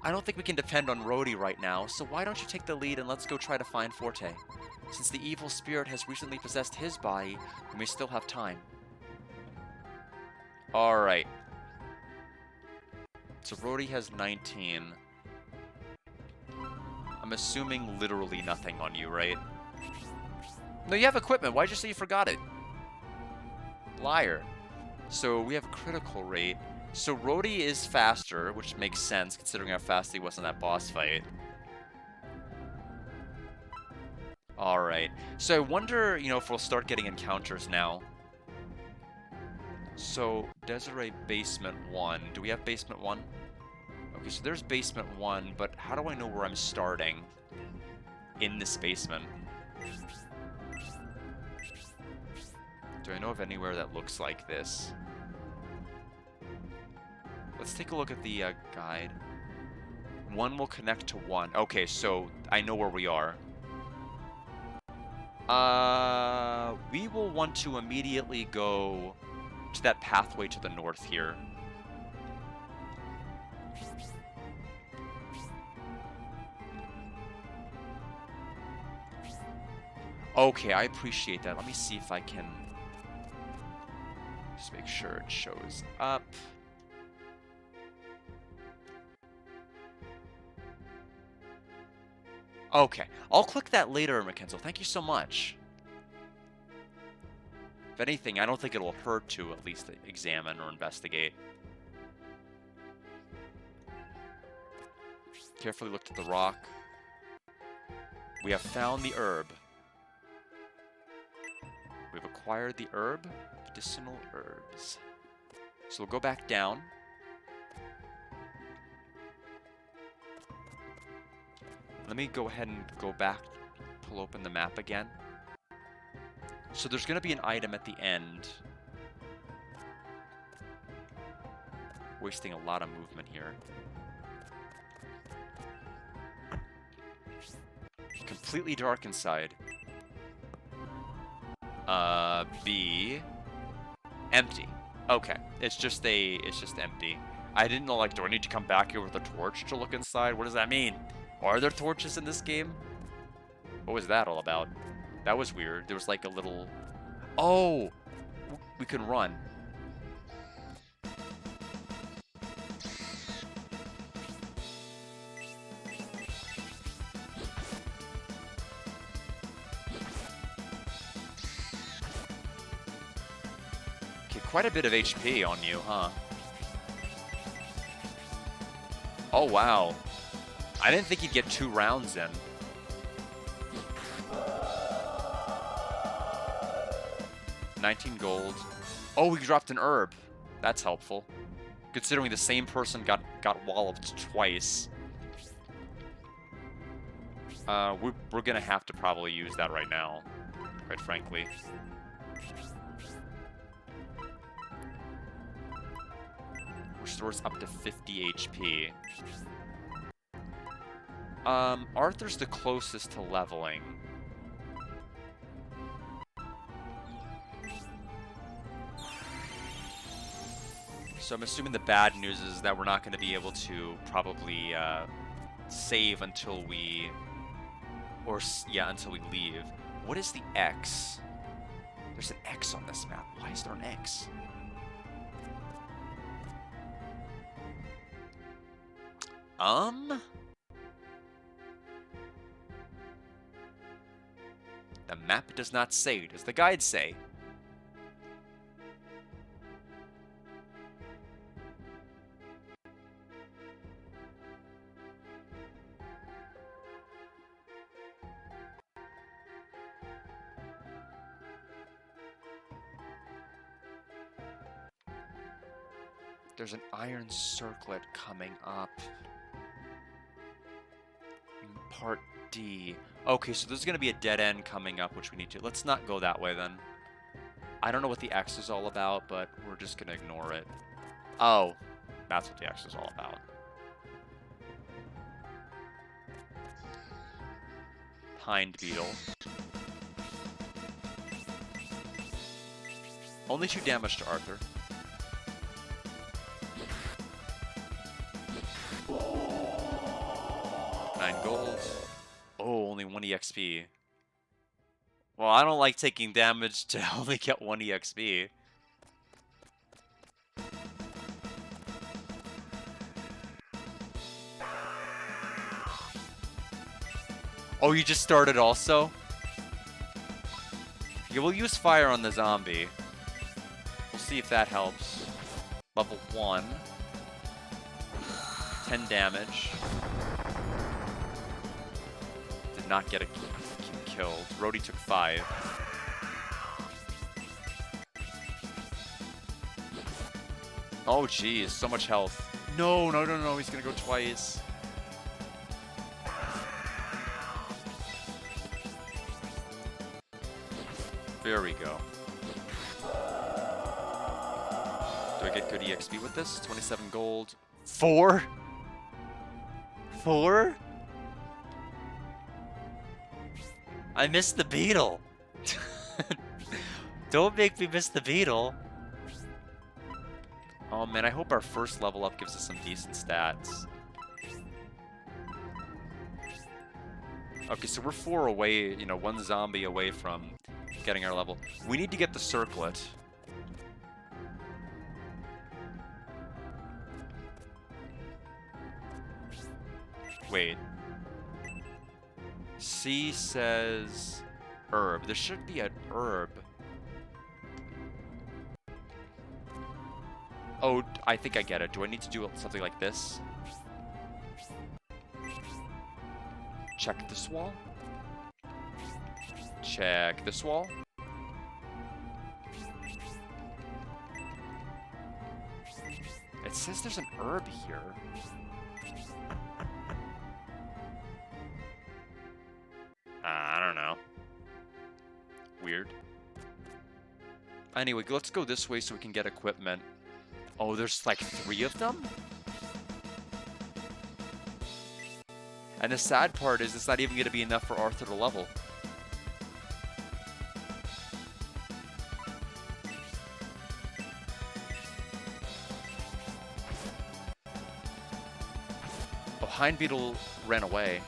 I don't think we can depend on Rhodey right now, so why don't you take the lead and let's go try to find Forte. Since the evil spirit has recently possessed his body, we may still have time. Alright. So Rhodey has 19. I'm assuming literally nothing on you, right? No, you have equipment. Why'd you say you forgot it? Liar. So we have critical rate. So Rhodey is faster, which makes sense considering how fast he was in that boss fight. Alright. So I wonder, if we'll start getting encounters now. So, Desiree Basement 1. Do we have Basement 1? Okay, so there's Basement 1, but how do I know where I'm starting in this basement? Do I know of anywhere that looks like this? Let's take a look at the guide. 1 will connect to 1. Okay, so I know where we are. We will want to immediately go to that pathway to the north here. Okay, I appreciate that. Let me see if I can just make sure it shows up. Okay, I'll click that later, Mackenzie. Thank you so much. If anything, I don't think it'll hurt to at least examine or investigate. Carefully looked at the rock. We have found the herb. We've acquired the herb. Medicinal herbs. So we'll go back down. Let me go ahead and go back, pull open the map again. So there's going to be an item at the end. Wasting a lot of movement here. Completely dark inside. B. Empty. Okay, it's just empty. I didn't know, do I need to come back here with a torch to look inside? What does that mean? Are there torches in this game? What was that all about? That was weird. There was a little... Oh! We can run. Okay, quite a bit of HP on you, huh? Oh, wow. I didn't think he'd get 2 rounds in. 19 gold. Oh, we dropped an herb. That's helpful. Considering the same person got walloped twice. We're gonna have to probably use that right now, quite frankly. Restores up to 50 HP. Arthur's the closest to leveling. So I'm assuming the bad news is that we're not going to be able to probably save until we... yeah, until we leave. What is the X? There's an X on this map. Why is there an X? The map does not say. Does the guide say? There's an iron circlet coming up. In part D. Okay, so there's going to be a dead end coming up, which we need to... Let's not go that way, then. I don't know what the X is all about, but we're just going to ignore it. Oh, that's what the X is all about. Hind Beetle. Only 2 damage to Arthur. 9 gold. Oh, only 1 EXP. Well, I don't like taking damage to only get 1 EXP. Oh, you just started also? Yeah, we'll use fire on the zombie. We'll see if that helps. Level 1. 10 damage. Did not get killed. Rhodey took 5. Oh, geez. So much health. No, no, no, no. He's going to go twice. There we go. Do I get good EXP with this? 27 gold. 4? 4? I missed the beetle. Don't make me miss the beetle. Oh man, I hope our first level up gives us some decent stats. Okay, so we're 4 away, you know, 1 zombie away from getting our level. We need to get the circlet. Wait. C says herb. There should be an herb. Oh, I think I get it. Do I need to do something like this? Check this wall. Check this wall. It says there's an herb here. I don't know. Weird. Anyway, let's go this way so we can get equipment. Oh, there's like 3 of them? And the sad part is it's not even going to be enough for Arthur to level. Oh, Hind Beetle ran away.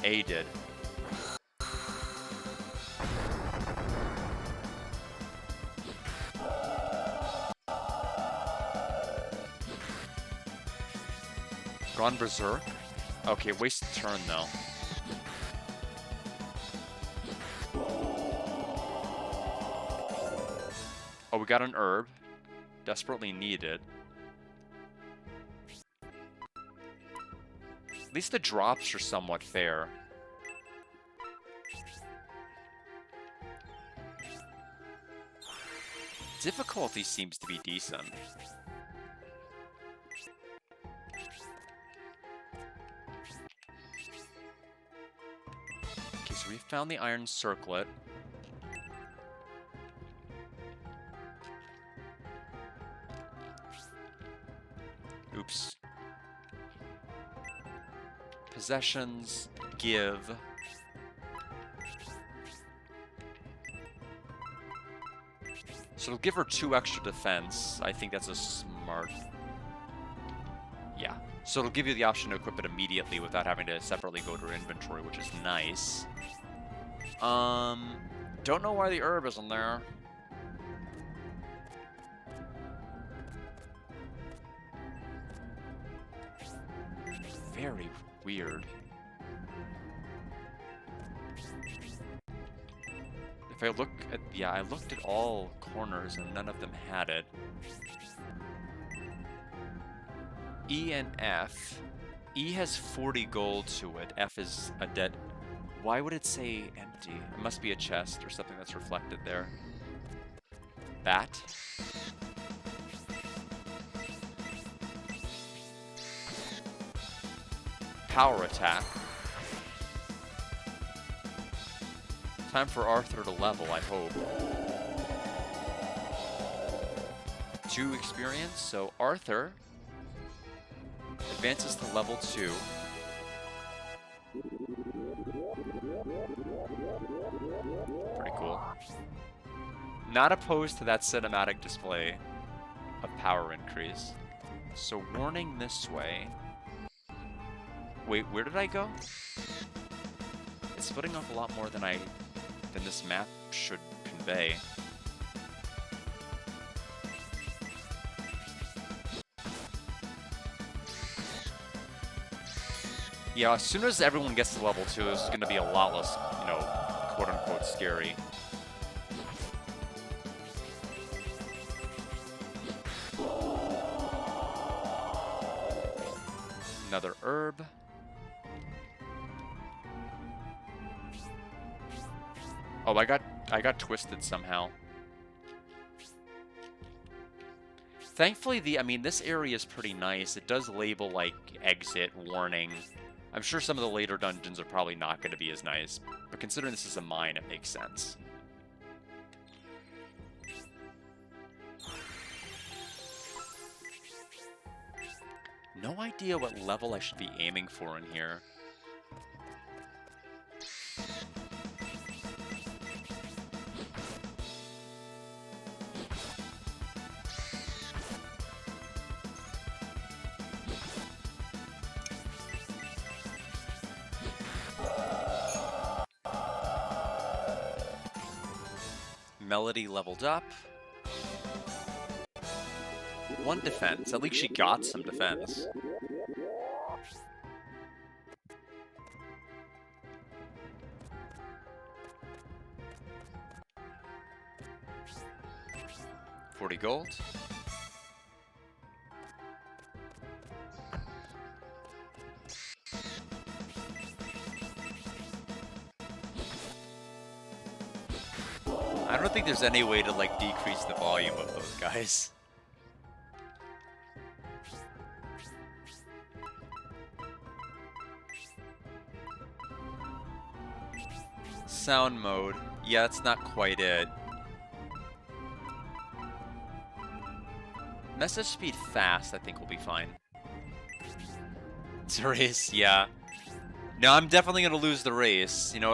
A did. Gone Berserk? Okay, wasted turn though. Oh, we got an herb. Desperately needed. At least the drops are somewhat fair. Difficulty seems to be decent. Okay, so we found the iron circlet. Oops. Possessions, give. So it'll give her 2 extra defense. I think that's a smart... Yeah. So it'll give you the option to equip it immediately without having to separately go to her inventory, which is nice. Don't know why the herb isn't there. Very weird. If I look at... Yeah, I looked at all corners and none of them had it. E and F. E has 40 gold to it. F is a dead... Why would it say empty? It must be a chest or something that's reflected there. Bat. Power attack. Time for Arthur to level, I hope. 2 experience, so Arthur advances to level 2. Pretty cool. Not opposed to that cinematic display of power increase. So warning this way. Wait, where did I go? It's splitting off a lot more than this map should convey. Yeah, as soon as everyone gets to level 2, it's gonna be a lot less, you know, quote-unquote scary. Another herb. Oh, I got twisted somehow. Thankfully, I mean, this area is pretty nice. It does label, like, exit, warning. I'm sure some of the later dungeons are probably not going to be as nice, but considering this is a mine, it makes sense. No idea what level I should be aiming for in here. Melody leveled up. 1 defense. At least she got some defense. $40 gold. I don't think there's any way to, like, decrease the volume of those guys. Sound mode. Yeah, that's not quite it. Message speed fast, I think will be fine. It's a race, yeah. No, I'm definitely gonna lose the race. You know,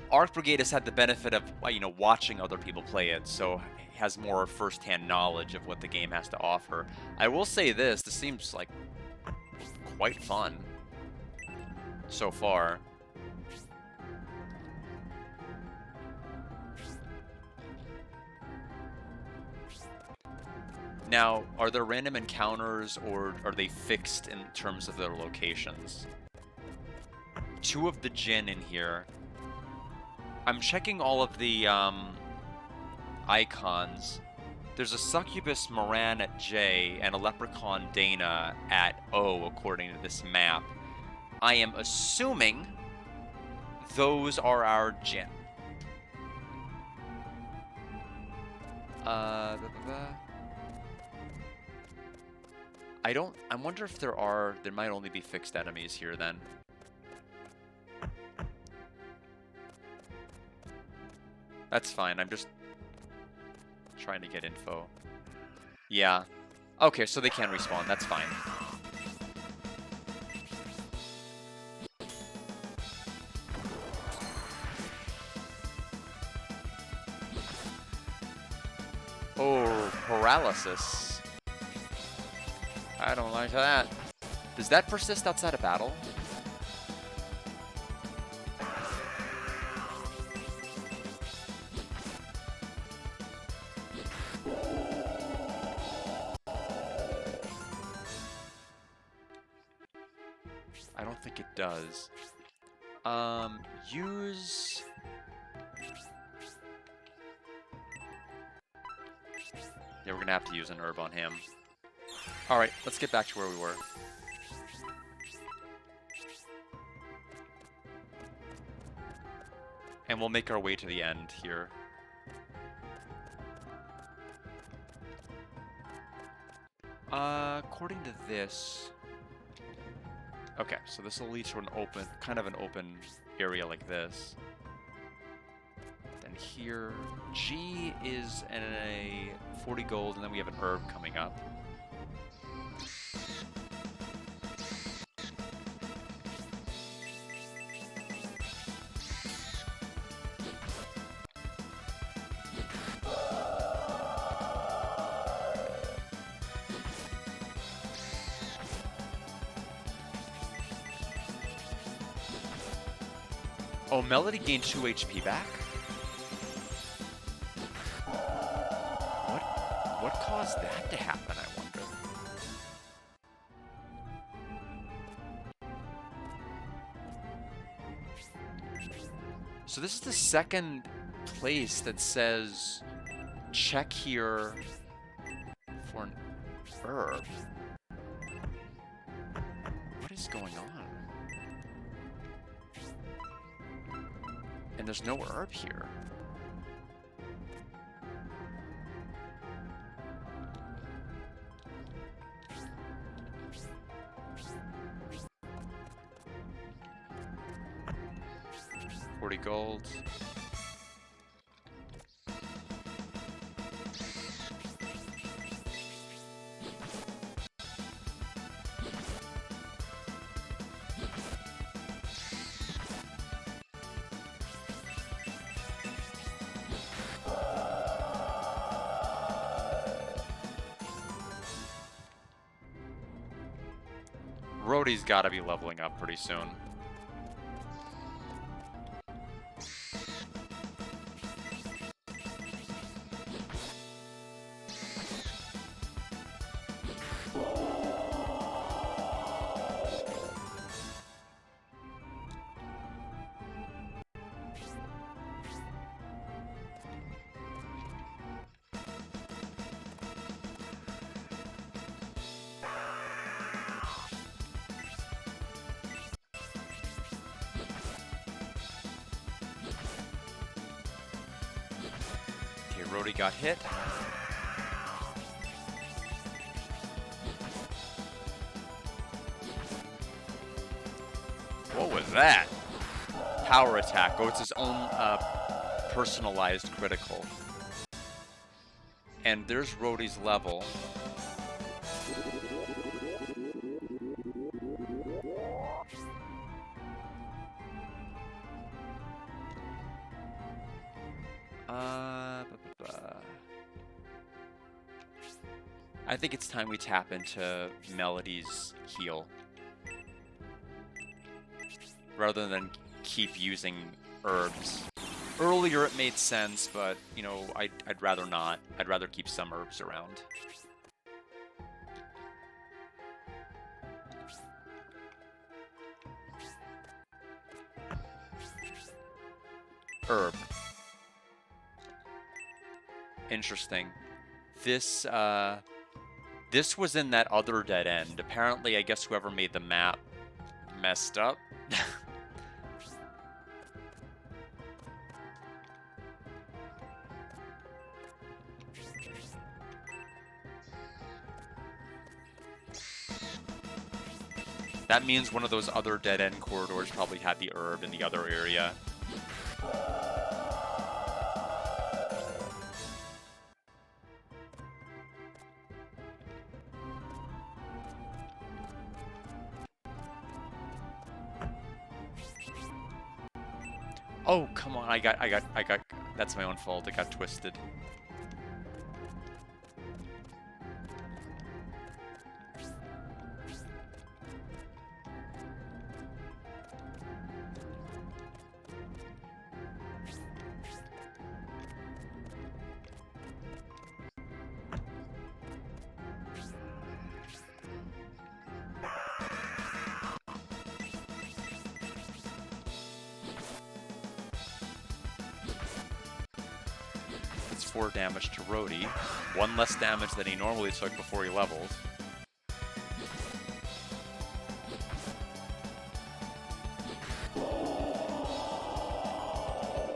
Arc Brigade has had the benefit of, you know, watching other people play it, so has more first-hand knowledge of what the game has to offer. I will say this seems like quite fun so far. Now, are there random encounters, or are they fixed in terms of their locations? 2 of the Jinn in here. I'm checking all of the icons. There's a Succubus Moran at J and a Leprechaun Dana at O, according to this map. I am assuming those are our Jinn. Blah, blah, blah. I wonder if there might only be fixed enemies here then. That's fine, I'm just trying to get info. Yeah. Okay, so they can respawn, that's fine. Oh, paralysis. I don't like that. Does that persist outside of battle? I don't think it does. Use... Yeah, we're gonna have to use an herb on him. Alright, let's get back to where we were. And we'll make our way to the end here. According to this... Okay, so this will lead to an open, kind of an open area like this. Then here, G is a 40 gold, and then we have an herb coming up. Oh, Melody gained 2 HP back? What caused that to happen, I wonder? So this is the second place that says check here for an herb. What is going on? And there's no herb here. $40 gold. Rhodey's gotta be leveling up pretty soon. Rhodey got hit. What was that? Power attack. Oh, it's his own personalized critical. And there's Rhodey's level. I think it's time we tap into Melody's heal. Rather than keep using herbs. Earlier it made sense, but, you know, I'd rather not. I'd rather keep some herbs around. Herb. Interesting. This, this was in that other dead end. Apparently, I guess whoever made the map messed up. That means one of those other dead-end corridors probably had the herb in the other area. Oh, come on, I got, that's my own fault, it got twisted. It's 4 damage to Rhodey. 1 less damage than he normally took before he leveled.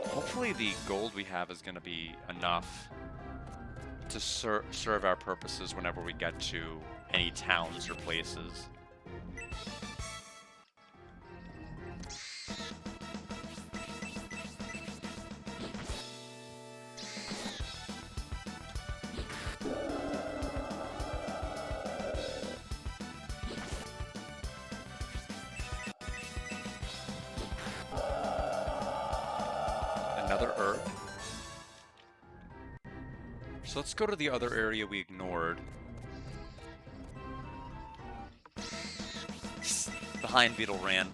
Hopefully the gold we have is going to be enough to serve our purposes whenever we get to any towns or places. Another herb. So let's go to the other area we ignored. The hind beetle ran.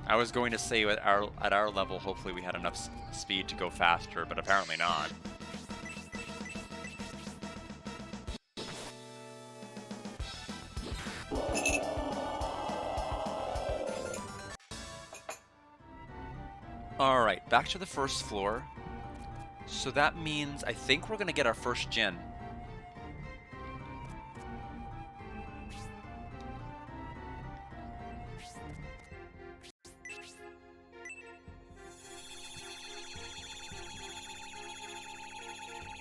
I was going to say at our level, hopefully we had enough speed to go faster, but apparently not. Alright, back to the first floor. So that means I think we're going to get our first gen.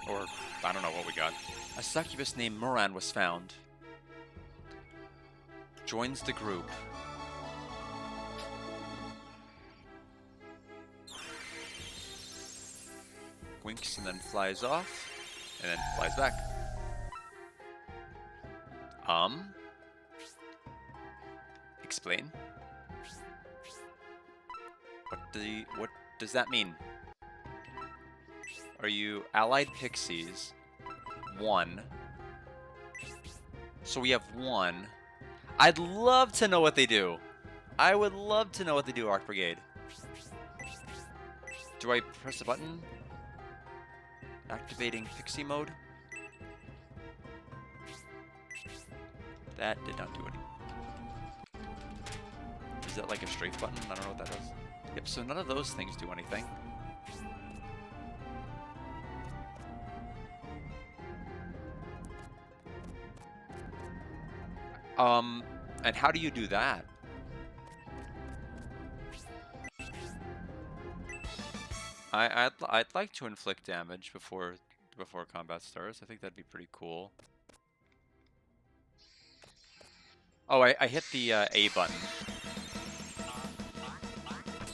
Or, I don't know what we got. A succubus named Moran was found. Joins the group. Winks and then flies off, and then flies back. Explain. What does that mean? Are you allied pixies? 1. So we have 1. I'd love to know what they do. I would love to know what they do, Arc Brigade. Do I press a button? Activating pixie mode. That did not do anything. Is that like a strafe button? I don't know what that does. Yep, so none of those things do anything. And how do you do that? I'd like to inflict damage before combat starts. I think that'd be pretty cool. Oh, I hit the A button.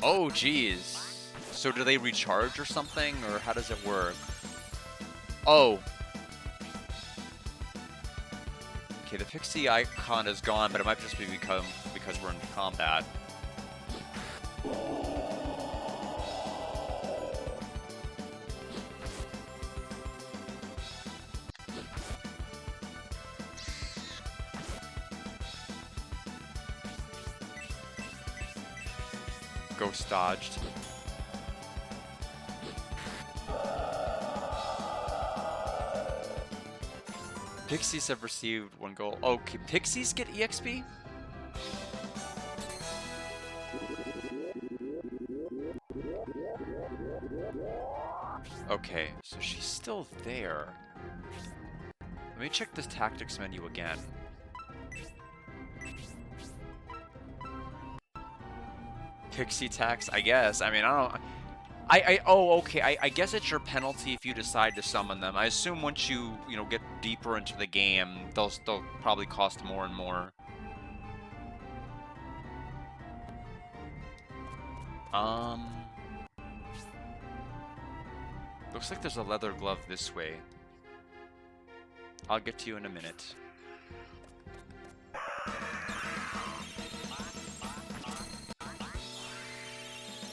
Oh, geez. So do they recharge or something, or how does it work? Oh. Okay, the pixie icon is gone, but it might just be because we're in combat. Ghost dodged. Pixies have received 1 gold. Okay, pixies get EXP? Okay, so she's still there. Let me check this tactics menu again. Pixie tax, I guess. I mean, I don't... oh, okay. I guess it's your penalty if you decide to summon them. I assume once you, get deeper into the game, they'll probably cost more and more. Looks like there's a leather glove this way. I'll get to you in a minute.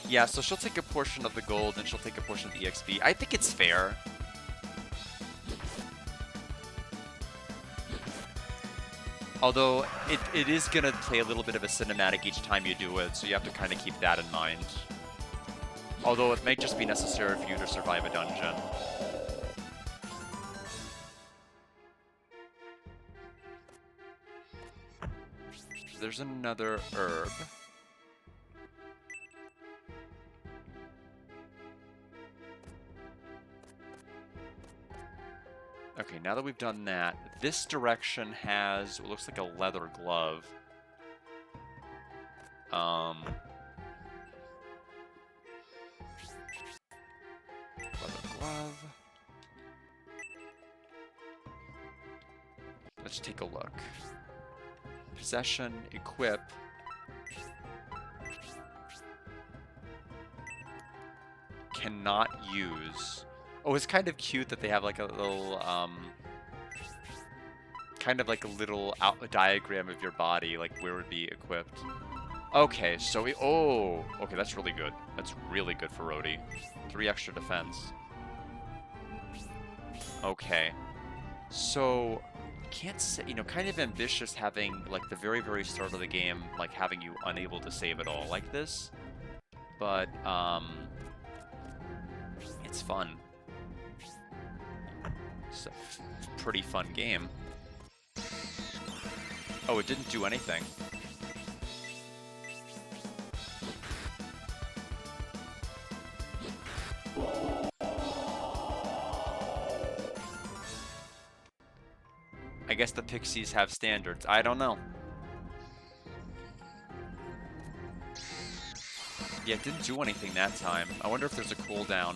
Yeah, so she'll take a portion of the gold and she'll take a portion of the EXP. I think it's fair. Although, it is going to play a little bit of a cinematic each time you do it, so you have to kind of keep that in mind. Although it may just be necessary for you to survive a dungeon. There's another herb. Okay, now that we've done that, this direction has what looks like a leather glove. Leather glove. Let's take a look. Possession, equip. Cannot use. Oh, it's kind of cute that they have like a little, kind of like a little diagram of your body, like where it would be equipped. Okay, so okay, that's really good. That's really good for Rhodey. 3 extra defense. Okay. So, can't say, you know, kind of ambitious having, like, the very, very start of the game, like, having you unable to save at all like this. But, it's fun. It's a pretty fun game. Oh, it didn't do anything. I guess the pixies have standards. I don't know. Yeah, it didn't do anything that time. I wonder if there's a cooldown.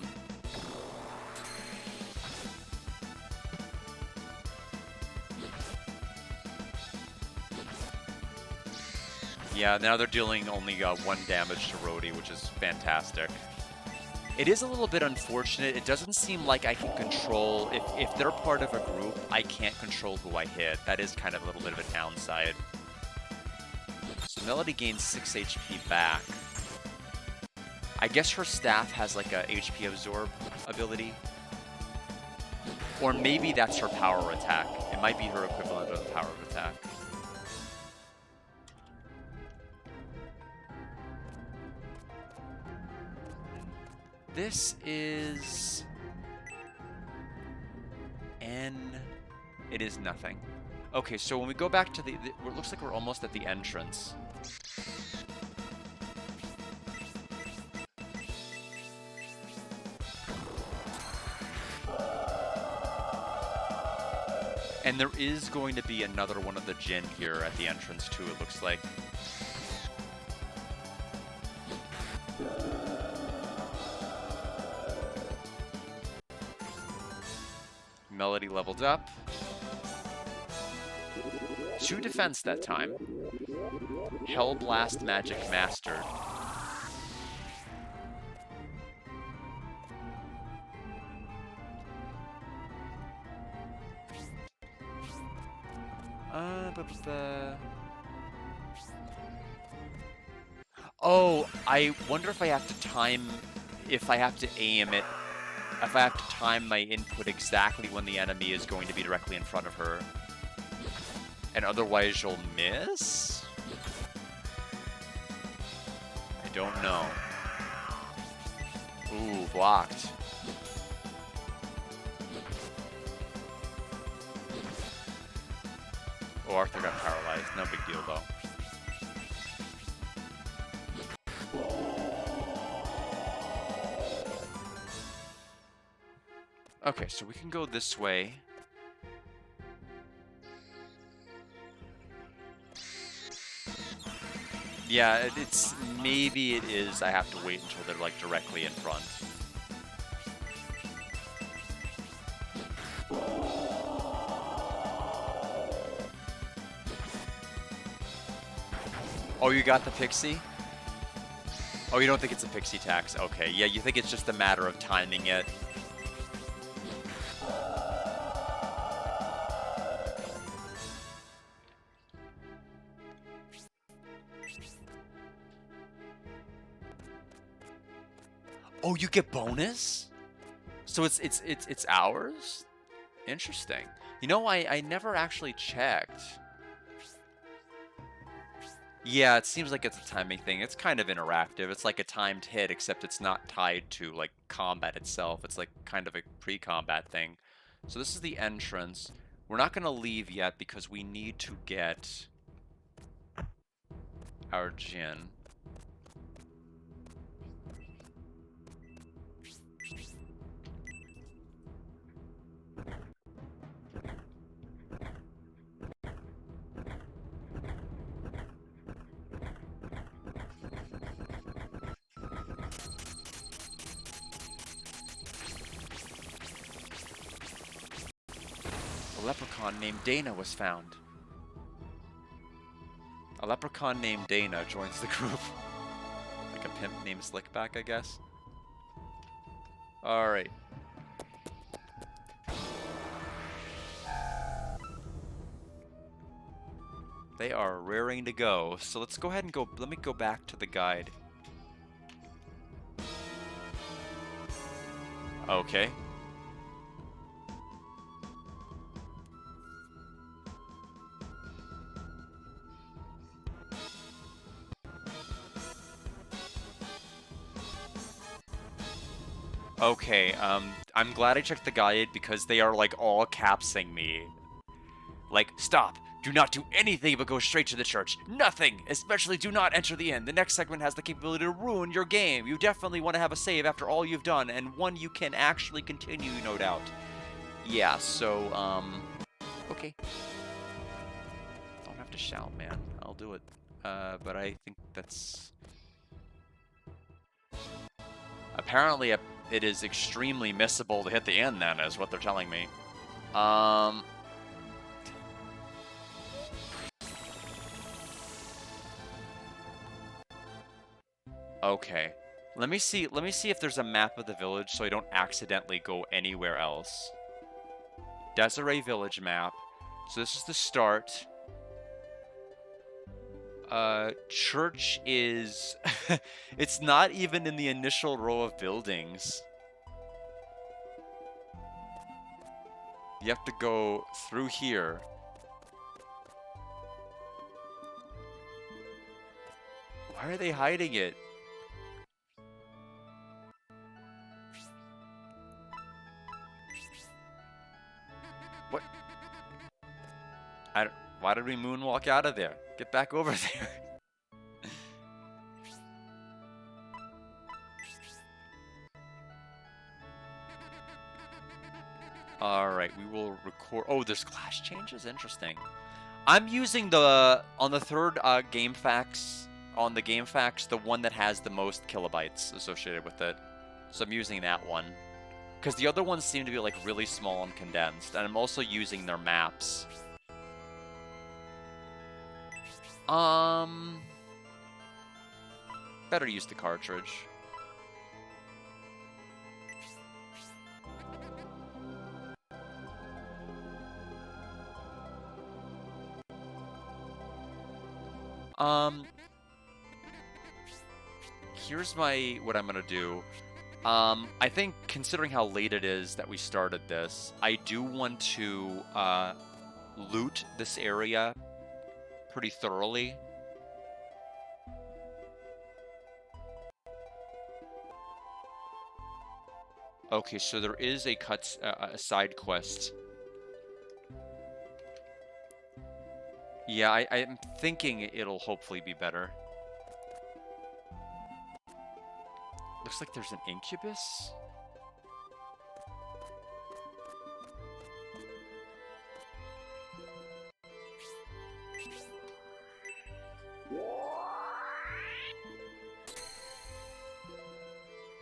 Yeah, now they're dealing only 1 damage to Rhodey, which is fantastic. It is a little bit unfortunate. It doesn't seem like I can control... If they're part of a group, I can't control who I hit. That is kind of a little bit of a downside. So Melody gains 6 HP back. I guess her staff has like a HP absorb ability. Or maybe that's her power attack. It might be her equivalent of the power attack. This is... N... It is nothing. Okay, so when we go back to it looks like we're almost at the entrance. And there is going to be another one of the Jinn here at the entrance too, it looks like. Melody leveled up. 2 defense that time. Hellblast magic mastered. Oh, I wonder if I have to time, if I have to aim it, if I have to time my input exactly when the enemy is going to be directly in front of her. And otherwise you'll miss? I don't know. Ooh, blocked. Oh, Arthur got paralyzed. No big deal, though. Okay, so we can go this way. Yeah, it's... Maybe it is I have to wait until they're, like, directly in front. Oh, you got the pixie? Oh, you don't think it's a pixie tax? Okay, yeah, you think it's just a matter of timing it. Oh, you get bonus? So it's ours? Interesting. You know, I never actually checked. Yeah, it seems like it's a timing thing. It's kind of interactive. It's like a timed hit, except it's not tied to like combat itself. It's like kind of a pre-combat thing. So this is the entrance. We're not going to leave yet because we need to get our Jin. A leprechaun named Dana was found. A leprechaun named Dana joins the group. Like a pimp named Slickback, I guess. Alright. They are raring to go. So let's go ahead and go. Let me go back to the guide. Okay. Okay, I'm glad I checked the guide because they are like all capsing me. Like, stop! Do not do anything but go straight to the church. Nothing! Especially do not enter the inn. The next segment has the capability to ruin your game. You definitely want to have a save after all you've done, and one you can actually continue, no doubt. Yeah, so, okay. Don't have to shout, man. I'll do it. But I think that's... Apparently, it is extremely missable to hit the end, then, is what they're telling me. Okay. Let me see if there's a map of the village so I don't accidentally go anywhere else. Desiree Village map. So this is the start. Church is... it's not even in the initial row of buildings. You have to go through here. Why are they hiding it? What? Why did we moonwalk out of there? Get back over there. Alright, we will record... Oh, there's class changes? Interesting. I'm using on the third GameFAQs, the one that has the most kilobytes associated with it. So I'm using that one. Because the other ones seem to be like really small and condensed. And I'm also using their maps. Better use the cartridge. Here's what I'm gonna do. I think considering how late it is that we started this, I do want to loot this area pretty thoroughly. Okay, so there is a side quest. Yeah, I'm thinking it'll hopefully be better. Looks like there's an incubus.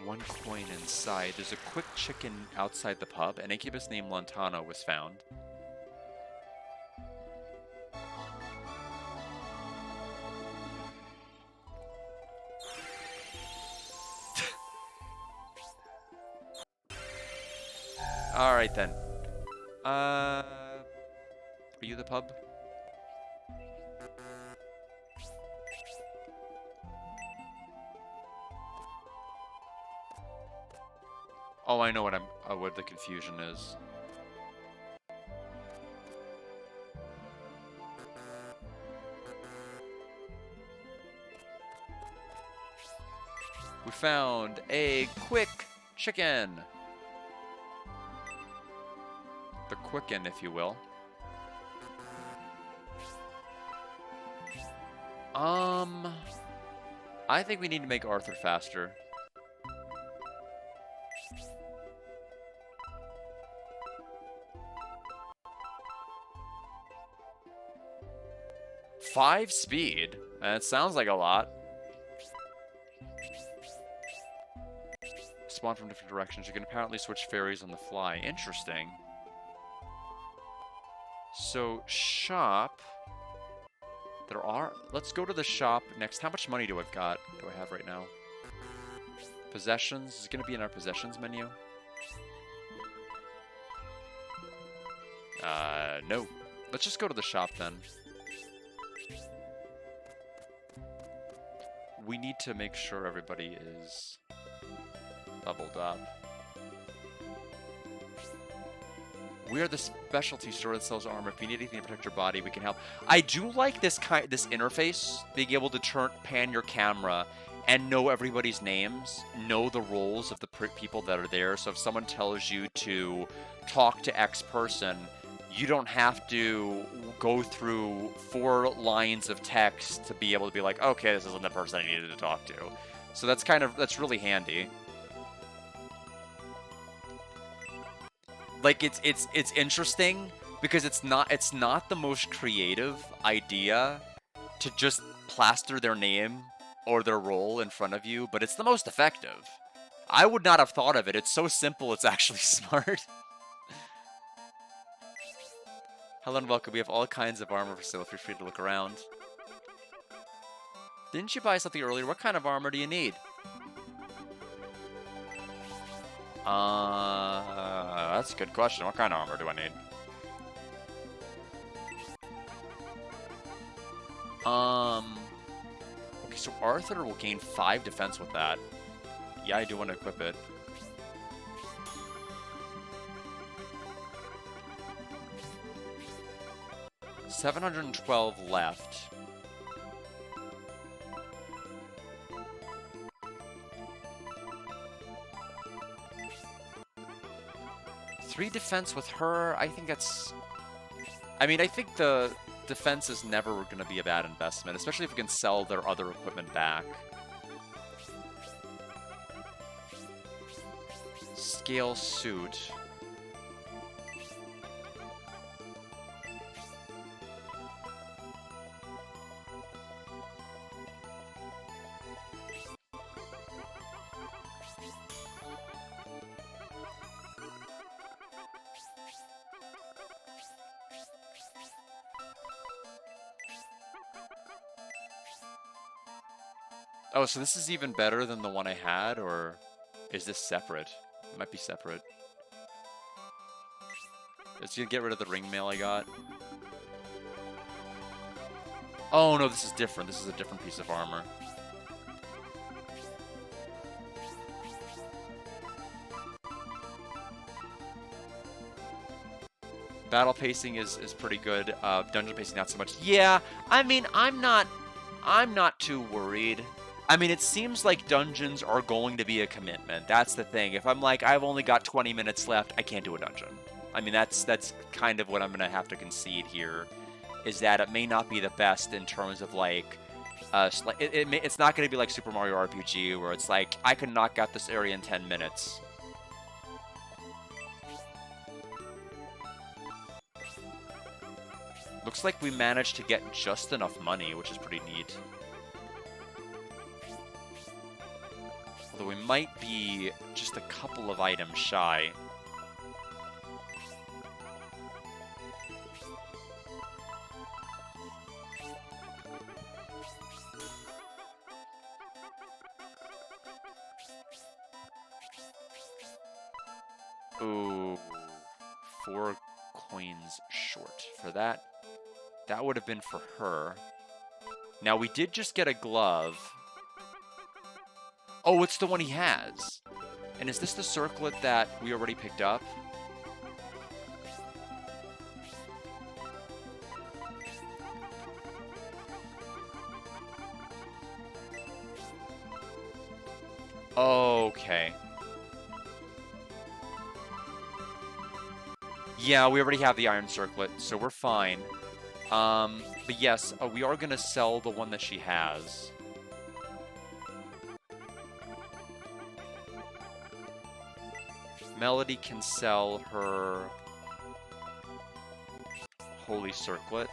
One coin inside. There's a quick chicken outside the pub. An incubus named Lantana was found. All right then. Are you the pub? Oh, I know what the confusion is. We found a quick chicken. The quicken, if you will. I think we need to make Arthur faster. Five speed? That sounds like a lot. Spawn from different directions. You can apparently switch fairies on the fly. Interesting. So, shop. Let's go to the shop next. How much money do I have right now? Possessions. Is it going to be in our possessions menu? No. Let's just go to the shop then. We need to make sure everybody is leveled up. We are the specialty store that sells armor. If you need anything to protect your body, we can help. I do like this interface, being able to pan your camera and know everybody's names, know the roles of the people that are there. So if someone tells you to talk to X person, you don't have to go through 4 lines of text to be able to be like, okay, this isn't the person I needed to talk to. So that's really handy. Like it's interesting because it's not the most creative idea to just plaster their name or their role in front of you, but it's the most effective. I would not have thought of it. It's so simple, it's actually smart. Hello and welcome. We have all kinds of armor for sale. Feel free to look around. Didn't you buy something earlier? What kind of armor do you need? That's a good question. What kind of armor do I need? Okay, so Arthur will gain 5 defense with that. Yeah, I do want to equip it. $712 left. Three defense with her, I think that's... I mean, I think the defense is never going to be a bad investment, especially if we can sell their other equipment back. Scale suit. Oh, so this is even better than the one I had, or is this separate? It might be separate. It's gonna get rid of the ring mail I got. Oh no, this is different. This is a different piece of armor. Battle pacing is pretty good. Dungeon pacing not so much. Yeah, I mean, I'm not too worried. I mean, it seems like dungeons are going to be a commitment. That's the thing. If I'm like, I've only got 20 minutes left, I can't do a dungeon. I mean, that's kind of what I'm going to have to concede here, is that it may not be the best in terms of, like, it's not going to be like Super Mario RPG, where it's like, I can knock out this area in 10 minutes. Looks like we managed to get just enough money, which is pretty neat. Although we might be just a couple of items shy. Ooh. 4 coins short for that. That would have been for her. Now, we did just get a glove. Oh, it's the one he has. And is this the circlet that we already picked up? Okay. Yeah, we already have the iron circlet, so we're fine. But yes, we are going to sell the one that she has. Melody can sell her holy circlet.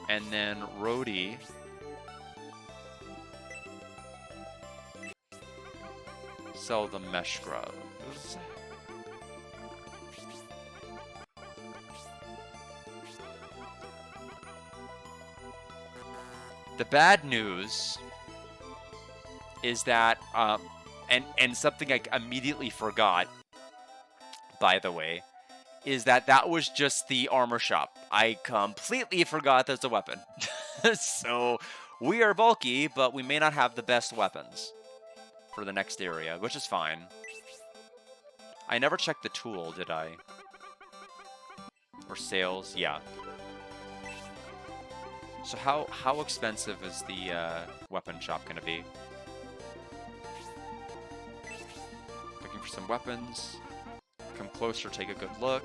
And then Rhodey sell the mesh gloves. The bad news is that, and something I immediately forgot, by the way, is that was just the armor shop. I completely forgot there's a weapon. So we are bulky, but we may not have the best weapons for the next area, which is fine. I never checked the tool, did I? Or sales? Yeah. So how expensive is the weapon shop going to be? Looking for some weapons. Come closer, take a good look.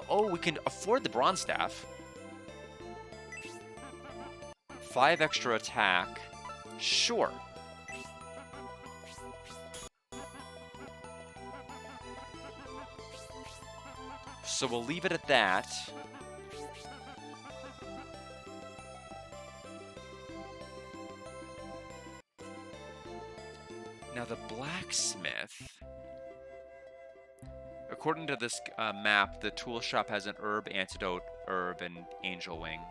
Oh, we can afford the bronze staff. 5 extra attack. Sure. So we'll leave it at that. Now the blacksmith. According to this map, the tool shop has an herb, antidote, herb, and angel wing.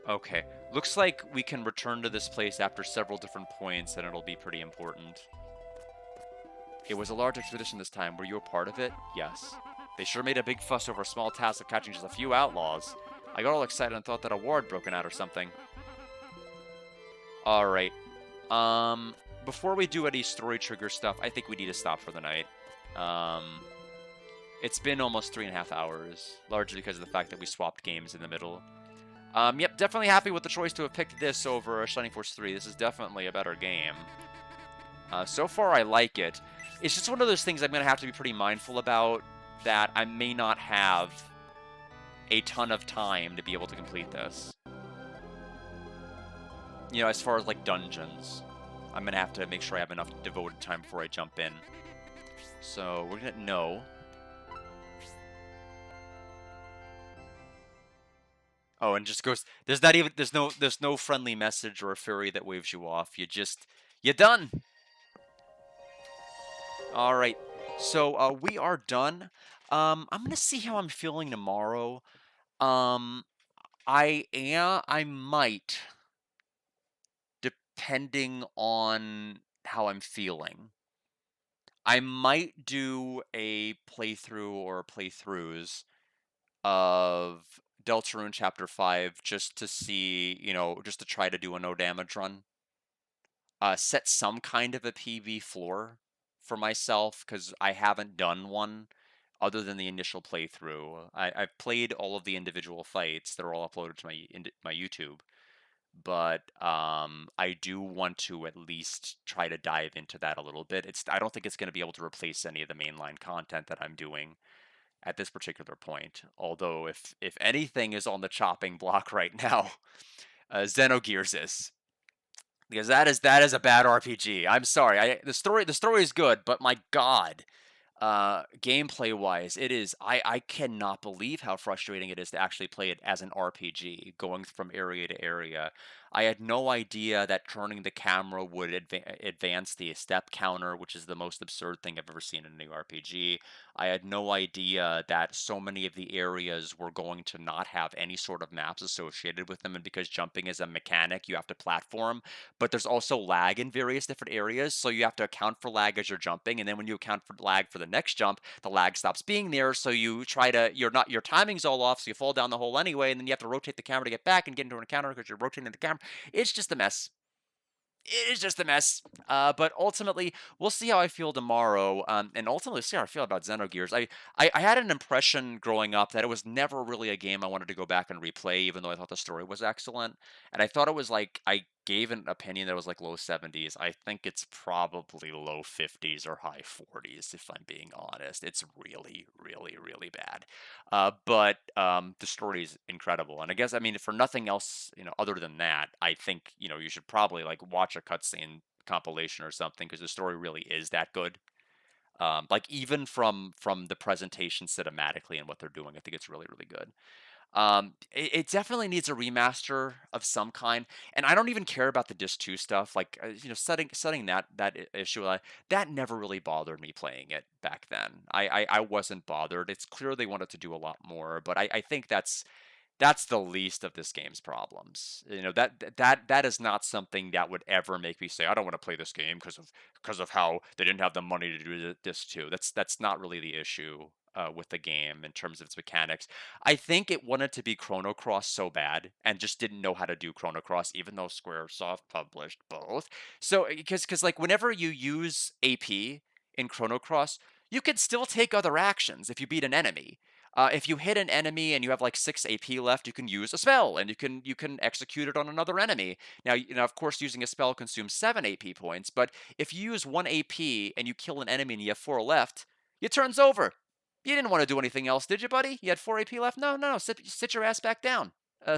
Okay, looks like we can return to this place after several different points, and it'll be pretty important. It was a large expedition this time. Were you a part of it? Yes. They sure made a big fuss over a small task of catching just a few outlaws. I got all excited and thought that a war had broken out or something. Alright. Before we do any story trigger stuff, I think we need to stop for the night. It's been almost 3.5 hours, largely because of the fact that we swapped games in the middle. Yep, definitely happy with the choice to have picked this over Shining Force 3. This is definitely a better game. So far, I like it. It's just one of those things I'm going to have to be pretty mindful about, that I may not have a ton of time to be able to complete this. You know, as far as, like, dungeons, I'm going to have to make sure I have enough devoted time before I jump in. So, we're going to no. Oh, and just goes, there's no friendly message or a fairy that waves you off. You're done. All right. So, we are done. I'm going to see how I'm feeling tomorrow. I might, depending on how I'm feeling. I might do a playthrough or playthroughs of Deltarune Chapter 5 just to see, you know, just to try to do a no damage run. Set some kind of a PV floor for myself, because I haven't done one other than the initial playthrough. I've played all of the individual fights. They're all uploaded to my YouTube. But I do want to at least try to dive into that a little bit. I don't think it's going to be able to replace any of the mainline content that I'm doing at this particular point. Although, if anything is on the chopping block right now, Xenogears is. Because that is a bad RPG. I'm sorry. The story is good, but my God, Gameplay wise, it is. I cannot believe how frustrating it is to actually play it as an RPG, going from area to area. I had no idea that turning the camera would advance the step counter, which is the most absurd thing I've ever seen in an RPG. I had no idea that so many of the areas were going to not have any sort of maps associated with them, and because jumping is a mechanic, you have to platform, but there's also lag in various different areas, so you have to account for lag as you're jumping, and then when you account for lag for the next jump, the lag stops being there, so you try to your timing's all off, so you fall down the hole anyway, and then you have to rotate the camera to get back and get into an encounter because you're rotating the camera. It's just a mess. It is just a mess. But ultimately, we'll see how I feel tomorrow, and ultimately see how I feel about Xenogears. I had an impression growing up that it was never really a game I wanted to go back and replay, even though I thought the story was excellent. And I thought it was like I gave an opinion that was like low 70s. I think it's probably low 50s or high 40s, if I'm being honest. It's really, really, really bad. But the story is incredible, and I guess I mean for nothing else, other than that, I think you should probably like watch a cutscene compilation or something because the story really is that good. Like even from the presentation cinematically and what they're doing, I think it's really really good. It definitely needs a remaster of some kind, and I don't even care about the disc 2 stuff. Like, setting that issue, that never really bothered me playing it back then. I wasn't bothered. It's clear they wanted to do a lot more, but I think that's the least of this game's problems. That is not something that would ever make me say I don't want to play this game because of how they didn't have the money to do this too. That's not really the issue with the game in terms of its mechanics. I think it wanted to be Chrono Cross so bad and just didn't know how to do Chrono Cross, even though SquareSoft published both. So because like whenever you use AP in Chrono Cross, you can still take other actions if you beat an enemy. If you hit an enemy and you have like 6 AP left, you can use a spell and you can execute it on another enemy. Now, of course, using a spell consumes 7 AP points, but if you use 1 AP and you kill an enemy and you have 4 left, your turn's over. You didn't want to do anything else, did you, buddy? You had 4 AP left? No, no, sit your ass back down.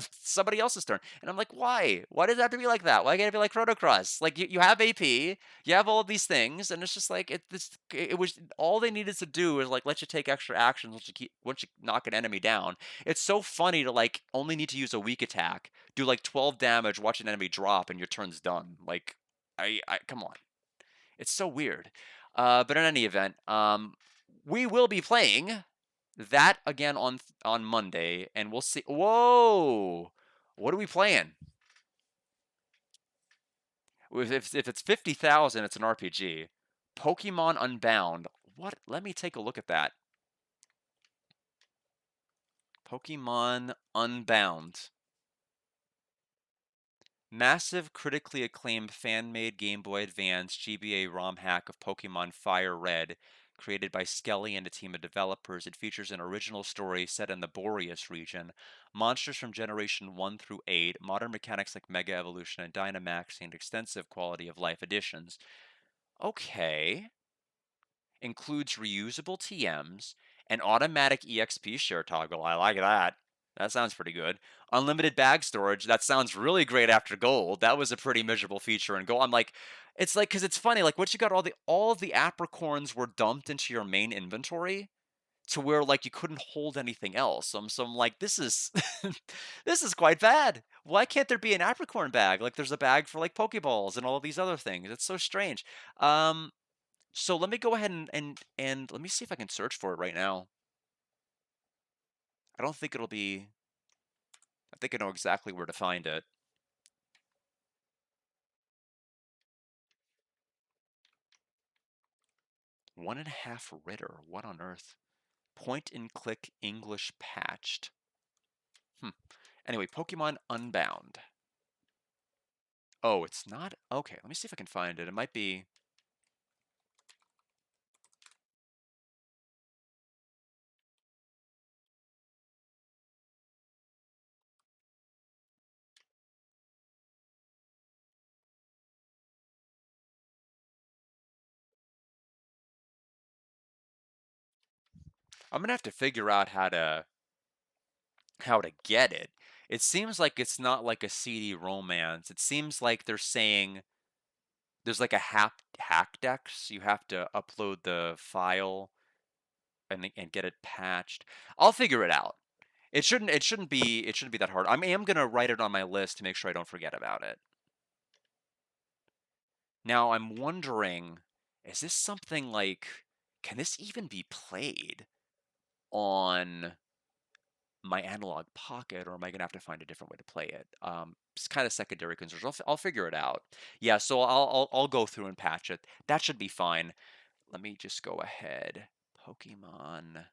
Somebody else's turn. And I'm like, why? Why does it have to be like that? Why can't it be like Chrono Cross? Like you have AP, you have all of these things, and it's just like it was all they needed to do is like let you take extra actions once you knock an enemy down. It's so funny to like only need to use a weak attack, do like 12 damage, watch an enemy drop, and your turn's done. Like I come on. It's so weird. But in any event, we will be playing that again on Monday, and we'll see. Whoa, what are we playing? If it's 50,000, it's an RPG. Pokemon Unbound. What? Let me take a look at that. Pokemon Unbound. Massive, critically acclaimed fan-made Game Boy Advance GBA ROM hack of Pokemon Fire Red, created by Skelly and a team of developers. It features an original story set in the Boreas region, monsters from Generation 1 through 8, modern mechanics like Mega Evolution and Dynamax, and extensive quality of life additions. Okay. Includes reusable TMs, an automatic EXP share toggle. I like that. That sounds pretty good. Unlimited bag storage. That sounds really great after gold. That was a pretty miserable feature in gold. I'm like, it's like because it's funny. Like once you got all of the apricorns were dumped into your main inventory to where like you couldn't hold anything else. So I'm like, this is this is quite bad. Why can't there be an apricorn bag? Like there's a bag for like Pokeballs and all of these other things. It's so strange. Um, so let me go ahead and let me see if I can search for it right now. I don't think it'll be. I think I know exactly where to find it. One and a half Ritter. What on earth? Point and click English patched. Anyway, Pokemon Unbound. Oh, it's not. Okay, let me see if I can find it. It might be. I'm gonna have to figure out how to get it. It seems like it's not like a CD romance. It seems like they're saying there's like a hack dex. You have to upload the file and get it patched. I'll figure it out. It shouldn't be that hard. I am gonna write it on my list to make sure I don't forget about it. Now I'm wondering, is this something like, can this even be played on my analog pocket, or am I gonna have to find a different way to play it? It's kind of secondary concerns. I'll figure it out. Yeah, so I'll go through and patch it. That should be fine. Let me just go ahead. Pokemon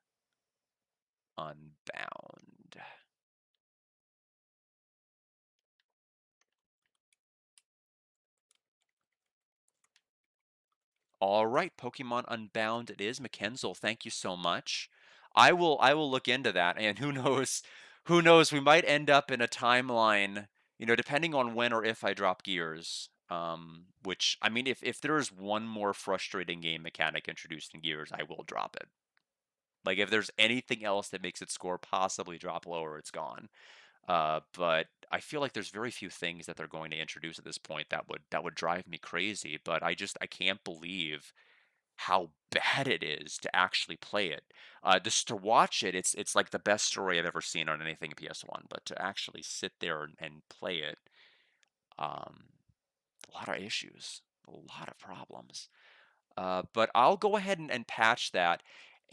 Unbound. All right, Pokemon Unbound it is. Mackenzel, thank you so much. I will look into that, and who knows, we might end up in a timeline, depending on when or if I drop Gears. Which I mean, if there's one more frustrating game mechanic introduced in Gears, I will drop it. Like if there's anything else that makes its score possibly drop lower, it's gone. But I feel like there's very few things that they're going to introduce at this point that would drive me crazy. But I can't believe how bad it is to actually play it. Just to watch it, it's like the best story I've ever seen on anything PS1. But to actually sit there and play it, um, a lot of issues, a lot of problems. But I'll go ahead and patch that.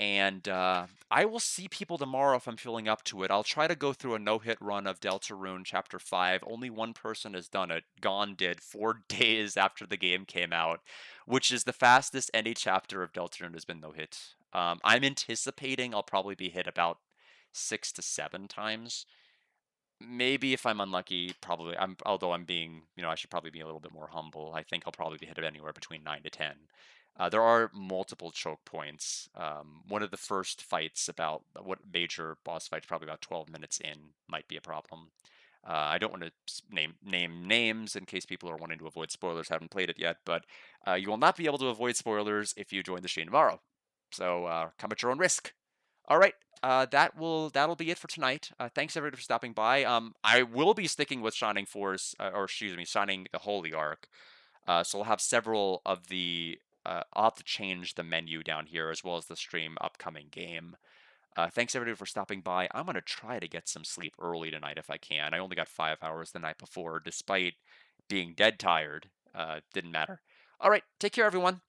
And I will see people tomorrow if I'm feeling up to it. I'll try to go through a no-hit run of Deltarune Chapter 5. Only one person has done it. Gon did 4 days after the game came out, which is the fastest any chapter of Deltarune has been no-hit. I'm anticipating I'll probably be hit about 6 to 7 times. Maybe if I'm unlucky, probably. Although I'm being, I should probably be a little bit more humble. I think I'll probably be hit anywhere between 9 to 10. There are multiple choke points. One of the first fights, about what major boss fights, probably about 12 minutes in, might be a problem. I don't want to name names in case people are wanting to avoid spoilers, haven't played it yet, but you will not be able to avoid spoilers if you join the stream tomorrow. So come at your own risk. All right, that'll be it for tonight. Thanks everybody for stopping by. I will be sticking with Shining Force, or excuse me, Shining the Holy Ark. So I'll have several of the. I'll have to change the menu down here as well as the stream upcoming game. Thanks everybody for stopping by. I'm gonna try to get some sleep early tonight if I can. I only got 5 hours the night before, despite being dead tired. Didn't matter. All right, take care, everyone.